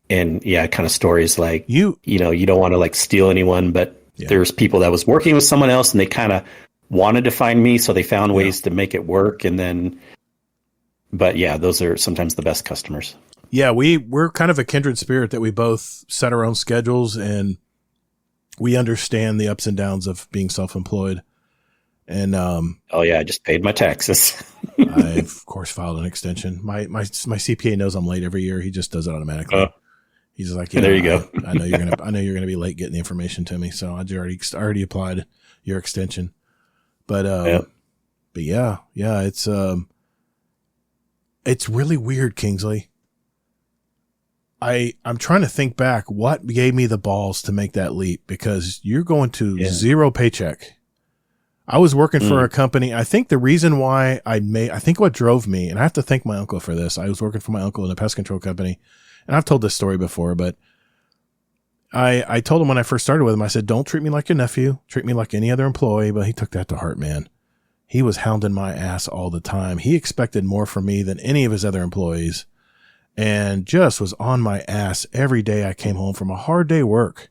kind of stories like, you don't want to steal anyone, but there's people that was working with someone else and they kind of wanted to find me. So they found ways to make it work. But those are sometimes the best customers. Yeah. We're kind of a kindred spirit that we both set our own schedules and we understand the ups and downs of being self-employed. And, I just paid my taxes. I of course filed an extension. My CPA knows I'm late every year. He just does it automatically. He's like, there you go. I know you're going to be late getting the information to me. So I already applied your extension, but it's really weird, Kingsley. I'm trying to think back what gave me the balls to make that leap, because you're going to zero paycheck. I was working for a company. I think the reason why I think what drove me, and I have to thank my uncle for this. I was working for my uncle in a pest control company, and I've told this story before, but I told him when I first started with him, I said, don't treat me like your nephew, treat me like any other employee. But he took that to heart, man. He was hounding my ass all the time. He expected more from me than any of his other employees, and just was on my ass every day I came home from a hard day work.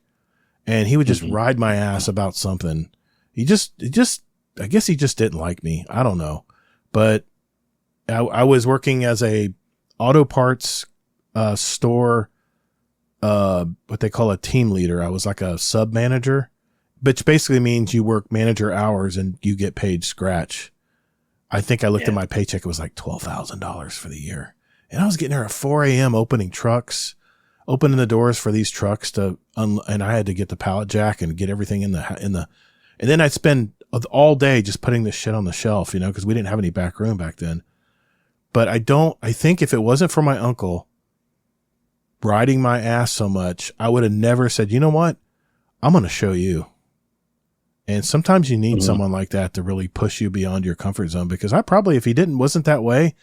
And he would just ride my ass about something. I guess he just didn't like me. I don't know. But I was working as a auto parts store, what they call a team leader. I was like a sub manager, which basically means you work manager hours and you get paid scratch. I think I looked at my paycheck. It was like $12,000 for the year. And I was getting there at 4 a.m. opening the doors for these trucks and I had to get the pallet jack and get everything in the, and then I'd spend all day just putting this shit on the shelf, cause we didn't have any back room back then. But I think if it wasn't for my uncle riding my ass so much, I would have never said, you know what? I'm going to show you. And sometimes you need someone like that to really push you beyond your comfort zone, because I probably, if he wasn't that way,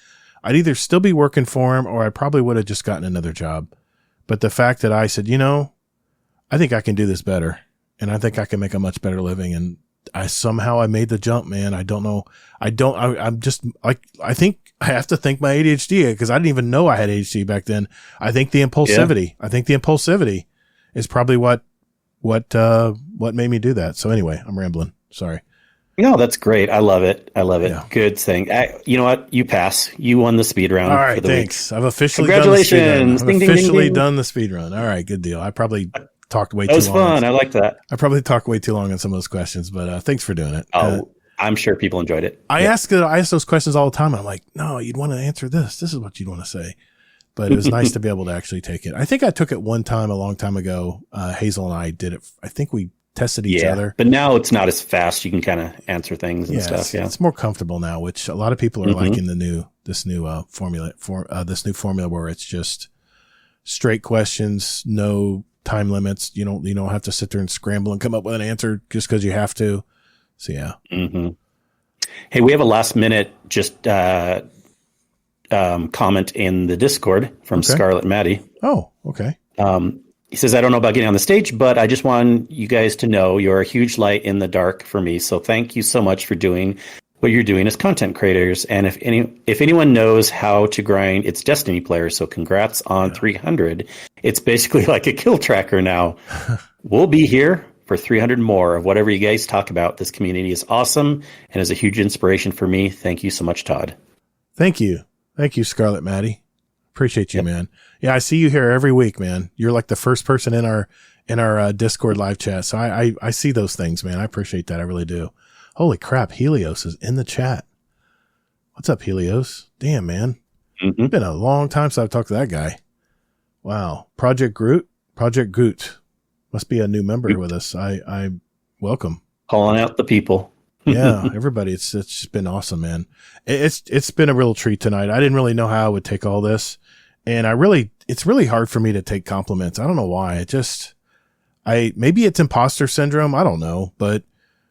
I'd either still be working for him or I probably would have just gotten another job. But the fact that I said, I think I can do this better, and I think I can make a much better living. And I made the jump, man. I don't know. I'm just like, I think I have to thank my ADHD, because I didn't even know I had ADHD back then. I think the impulsivity is probably what made me do that. So anyway, I'm rambling. Sorry. No, that's great. I love it. Yeah. Good thing. You know what? You pass. You won the speed round. All right, for the thanks. Week. I've officially Congratulations. done the speed run. All right, good deal. I probably talked way too long. That was fun. I like that. I probably talked way too long on some of those questions, but thanks for doing it. I'm sure people enjoyed it. I ask those questions all the time. I'm like, no, you'd want to answer this. This is what you'd want to say. but it was nice to be able to actually take it. I think I took it one time a long time ago. Hazel and I did it. I think we tested each other. But now it's not as fast. You can kind of answer things and stuff. Yeah, it's more comfortable now, which a lot of people are liking this new formula where it's just straight questions, no time limits. You don't have to sit there and scramble and come up with an answer just because you have to. So yeah. Mm-hmm. Hey, we have a last minute comment in the Discord from Scarlet Maddie. Oh, okay. He says, I don't know about getting on the stage, but I just want you guys to know you're a huge light in the dark for me. So thank you so much for doing what you're doing as content creators. And if anyone knows how to grind, it's Destiny players. So congrats on 300. It's basically like a kill tracker now. We'll be here for 300 more of whatever you guys talk about. This community is awesome and is a huge inspiration for me. Thank you so much, Todd. Thank you. Thank you, Scarlet Maddie. Appreciate you, man. Yeah, I see you here every week, man. You're like the first person in our Discord live chat. So I see those things, man. I appreciate that. I really do. Holy crap. Helios is in the chat. What's up, Helios? Damn, man. It's been a long time since I've talked to that guy. Wow. Project Groot must be a new member with us. I welcome. Calling out the people. Yeah, everybody. It's just been awesome, man. It's been a real treat tonight. I didn't really know how I would take all this. And it's really hard for me to take compliments. I don't know why. Maybe it's imposter syndrome. I don't know. But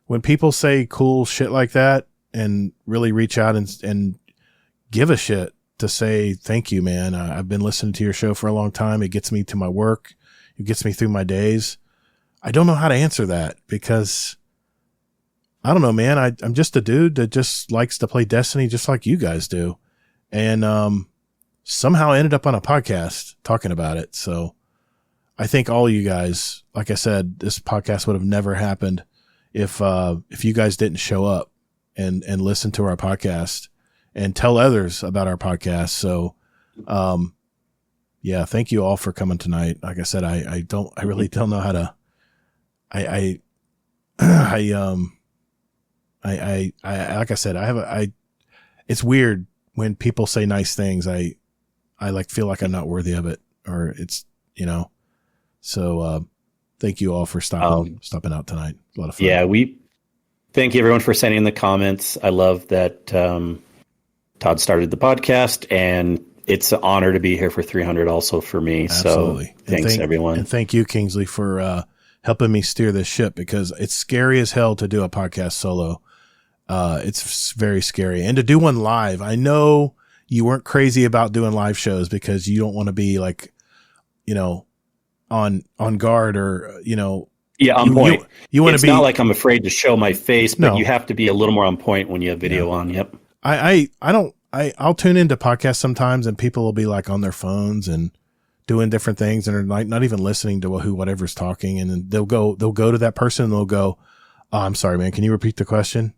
when people say cool shit like that and really reach out and give a shit to say, thank you, man. I've been listening to your show for a long time. It gets me to my work. It gets me through my days. I don't know how to answer that because I don't know, man. I'm just a dude that just likes to play Destiny just like you guys do. And, somehow I ended up on a podcast talking about it. So I think all you guys, like I said, this podcast would have never happened if you guys didn't show up and listen to our podcast and tell others about our podcast. So, yeah, thank you all for coming tonight. Like I said, I really don't know how to, like I said, it's weird when people say nice things. I like feel like I'm not worthy of it, or it's, so, thank you all for stopping out tonight. A lot of fun. Yeah. We thank you everyone for sending the comments. I love that, Todd started the podcast, and it's an honor to be here for 300 also for me. Absolutely. So thanks everyone. And thank you, Kingsley, for, helping me steer this ship, because it's scary as hell to do a podcast solo. It's very scary, and to do one live. I know you weren't crazy about doing live shows because you don't want to be like, on guard or, Yeah, on point. You want to be. It's not like I'm afraid to show my face, but you have to be a little more on point when you have video on. Yep. I'll tune into podcasts sometimes, and people will be like on their phones and doing different things, and are like not even listening to whatever's talking. And then they'll go to that person and they'll go, "Oh, I'm sorry, man. Can you repeat the question?"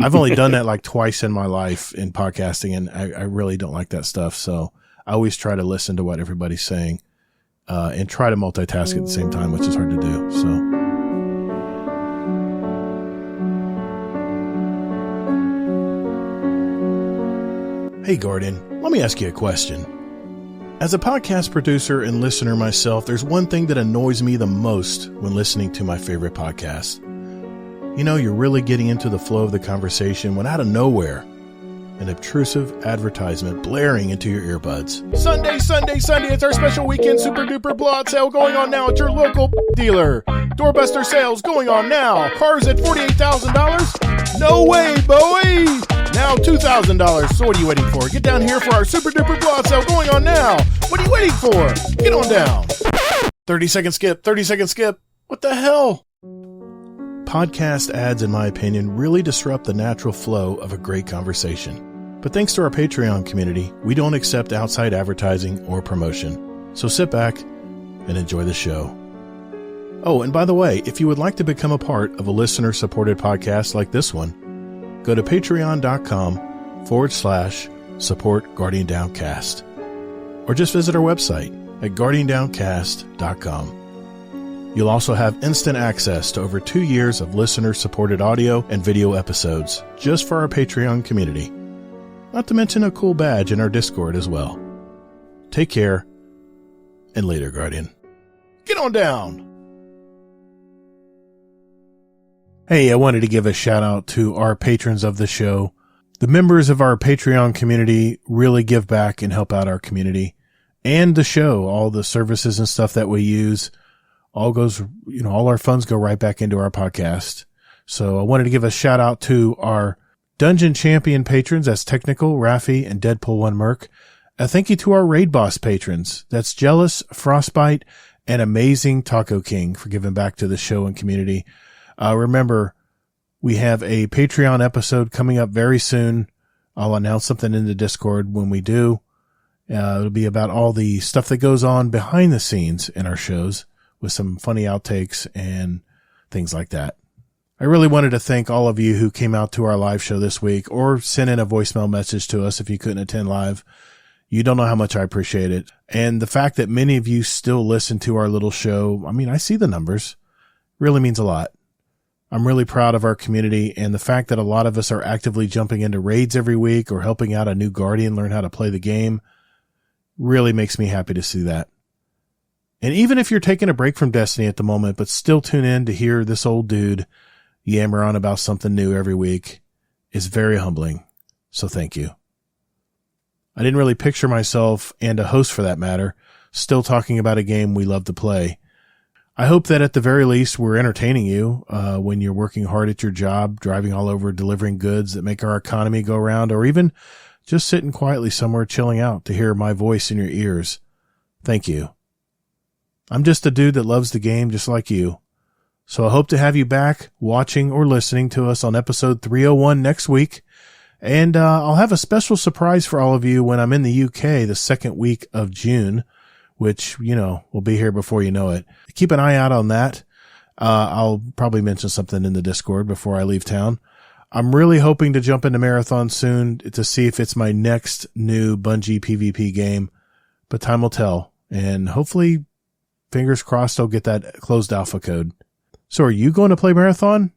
I've only done that like twice in my life in podcasting, and I really don't like that stuff. So I always try to listen to what everybody's saying, and try to multitask at the same time, which is hard to do. So. Hey, Gordon, let me ask you a question. As a podcast producer and listener myself, there's one thing that annoys me the most when listening to my favorite podcast. You're really getting into the flow of the conversation when out of nowhere, an obtrusive advertisement blaring into your earbuds. Sunday, it's our special weekend super duper blowout sale going on now at your local dealer. Doorbuster sales going on now. Cars at $48,000? No way, boy! Now $2,000. So what are you waiting for? Get down here for our super duper blowout sale going on now. What are you waiting for? Get on down. 30-second skip. What the hell? Podcast ads, in my opinion, really disrupt the natural flow of a great conversation. But thanks to our Patreon community, we don't accept outside advertising or promotion. So sit back and enjoy the show. Oh, and by the way, if you would like to become a part of a listener-supported podcast like this one, go to patreon.com/support Guardian Downcast. Or just visit our website at guardiandowncast.com. You'll also have instant access to over 2 years of listener-supported audio and video episodes just for our Patreon community. Not to mention a cool badge in our Discord as well. Take care, and later, Guardian. Get on down. Hey, I wanted to give a shout out to our patrons of the show. The members of our Patreon community really give back and help out our community and the show. All the services and stuff that we use all goes, all our funds go right back into our podcast. So I wanted to give a shout out to our Dungeon Champion patrons. That's Technical, Rafi, and Deadpool1 Merc. A thank you to our Raid Boss patrons. That's Jealous, Frostbite, and Amazing Taco King for giving back to the show and community. Remember, we have a Patreon episode coming up very soon. I'll announce something in the Discord when we do. It'll be about all the stuff that goes on behind the scenes in our shows with some funny outtakes and things like that. I really wanted to thank all of you who came out to our live show this week or sent in a voicemail message to us if you couldn't attend live. You don't know how much I appreciate it. And the fact that many of you still listen to our little show, I see the numbers, really means a lot. I'm really proud of our community, and the fact that a lot of us are actively jumping into raids every week or helping out a new Guardian learn how to play the game really makes me happy to see that. And even if you're taking a break from Destiny at the moment, but still tune in to hear this old dude yammer on about something new every week is very humbling. So thank you. I didn't really picture myself, and a host for that matter, still talking about a game we love to play. I hope that at the very least we're entertaining you when you're working hard at your job, driving all over, delivering goods that make our economy go round, or even just sitting quietly somewhere chilling out to hear my voice in your ears. Thank you. I'm just a dude that loves the game just like you. So I hope to have you back watching or listening to us on episode 301 next week. And I'll have a special surprise for all of you when I'm in the UK the second week of June, which, will be here before you know it. Keep an eye out on that. I'll probably mention something in the Discord before I leave town. I'm really hoping to jump into Marathon soon to see if it's my next new Bungie PvP game, but time will tell. And hopefully, fingers crossed, I'll get that closed alpha code. So are you going to play Marathon?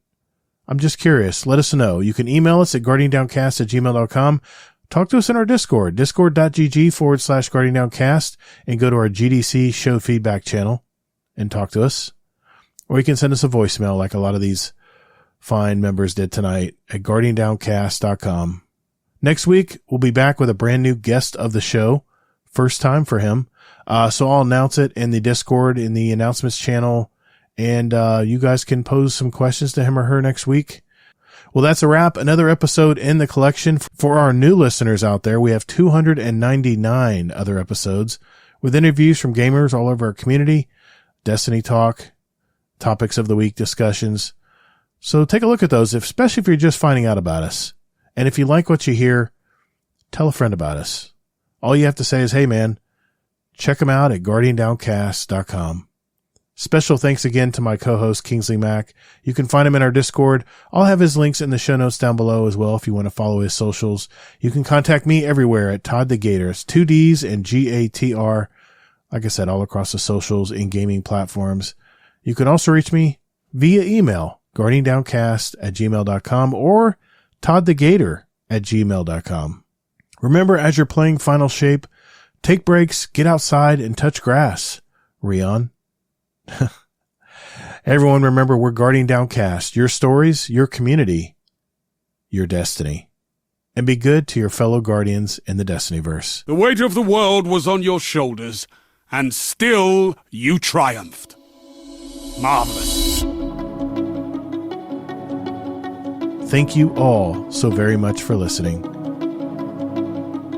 I'm just curious. Let us know. You can email us at guardiandowncast@gmail.com. Talk to us in our Discord, discord.gg/guardiandowncast, and go to our GDC show feedback channel and talk to us. Or you can send us a voicemail like a lot of these fine members did tonight at guardiandowncast.com. Next week, we'll be back with a brand new guest of the show. First time for him. So I'll announce it in the Discord, in the announcements channel, and you guys can pose some questions to him or her next week. Well, that's a wrap. Another episode in the collection. For our new listeners out there, we have 299 other episodes with interviews from gamers all over our community, Destiny talk, topics of the week discussions. So take a look at those, especially if you're just finding out about us. And if you like what you hear, tell a friend about us. All you have to say is, hey man, check them out at guardiandowncast.com. Special thanks again to my co-host, Kingsley Mack. You can find him in our Discord. I'll have his links in the show notes down below as well if you want to follow his socials. You can contact me everywhere at ToddtheGatr. It's 2 Ds and GATR. Like I said, all across the socials and gaming platforms. You can also reach me via email, guardiandowncast@gmail.com or ToddtheGatr@gmail.com. Remember, as you're playing Final Shape, take breaks, get outside, and touch grass. Rion. Everyone, remember, we're Guardian Downcast. Your stories, your community, your destiny. And be good to your fellow Guardians in the Destinyverse. The weight of the world was on your shoulders, and still you triumphed. Marvelous. Thank you all so very much for listening.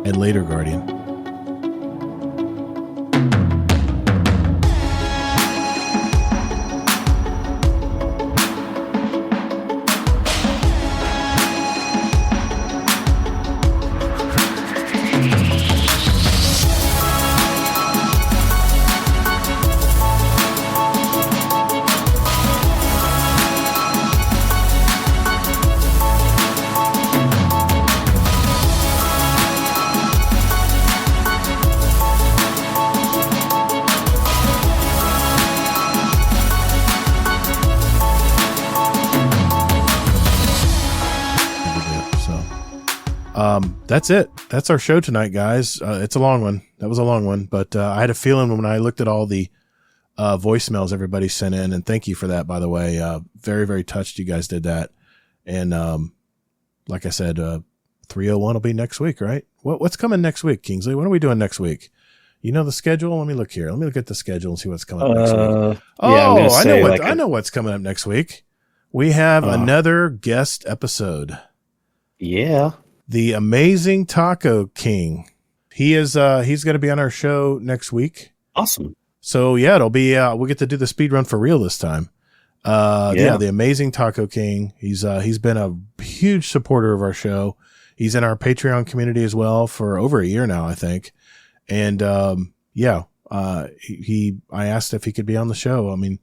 And later, Guardian. that's it. That's our show tonight, guys. It's a long one. That was a long one, but I had a feeling when I looked at all the voicemails everybody sent in, and thank you for that, by the way. Very, very touched you guys did that. And like I said, 301 will be next week, right? What's coming next week, Kingsley? What are we doing next week? You know the schedule? Let me look here. Let me look at the schedule and see what's coming up next week. I know what's coming up next week. We have another guest episode. Yeah. The amazing Taco King. He's going to be on our show next week. Awesome. So yeah, it'll be, we'll get to do the speed run for real this time. The amazing Taco King. He's been a huge supporter of our show. He's in our Patreon community as well for over a year now, I think. And, I asked if he could be on the show. I mean,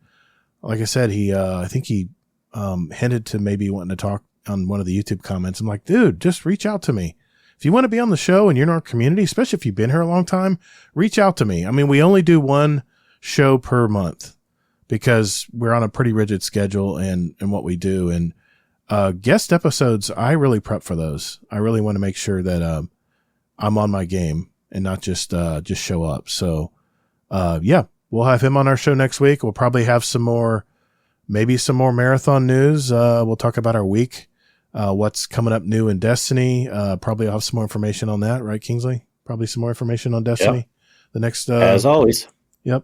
like I said, I think he hinted to maybe wanting to talk on one of the YouTube comments. I'm like, dude, just reach out to me. If you want to be on the show and you're in our community, especially if you've been here a long time, reach out to me. I mean, we only do one show per month because we're on a pretty rigid schedule and what we do. And guest episodes, I really prep for those. I really want to make sure that I'm on my game and not just show up. So we'll have him on our show next week. We'll probably have maybe some more marathon news. We'll talk about our week, what's coming up new in Destiny. Probably I'll have some more information on that, right, Kingsley? Probably some more information on Destiny. Yep. The next, as always. Yep.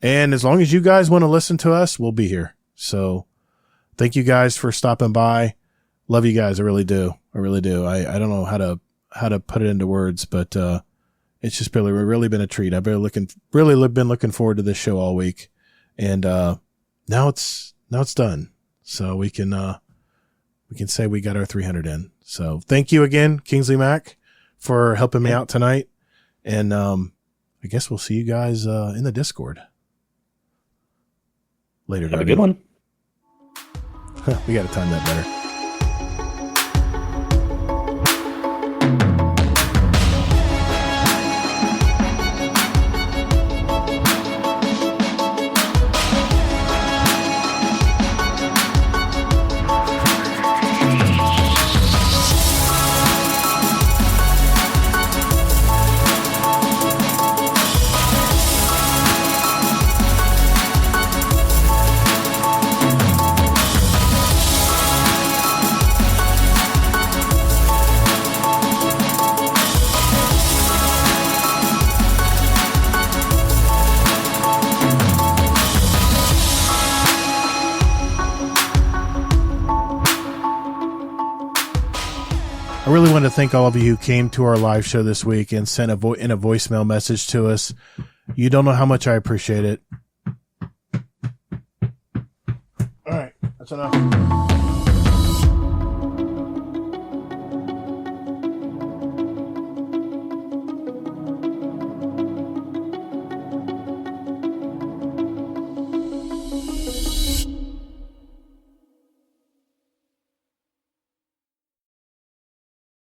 And as long as you guys want to listen to us, we'll be here. So thank you guys for stopping by. Love you guys. I really do. I really do. I don't know how to put it into words, but, it's just really been a treat. I've been looking forward to this show all week. And, now it's done. So we can say we got our 300 in. So thank you again, Kingsley Mac, for helping me out tonight. And, I guess we'll see you guys, in the Discord later. Have a good one. We got to time that better. I really want to thank all of you who came to our live show this week and sent a voicemail message to us. You don't know how much I appreciate it. All right, that's enough.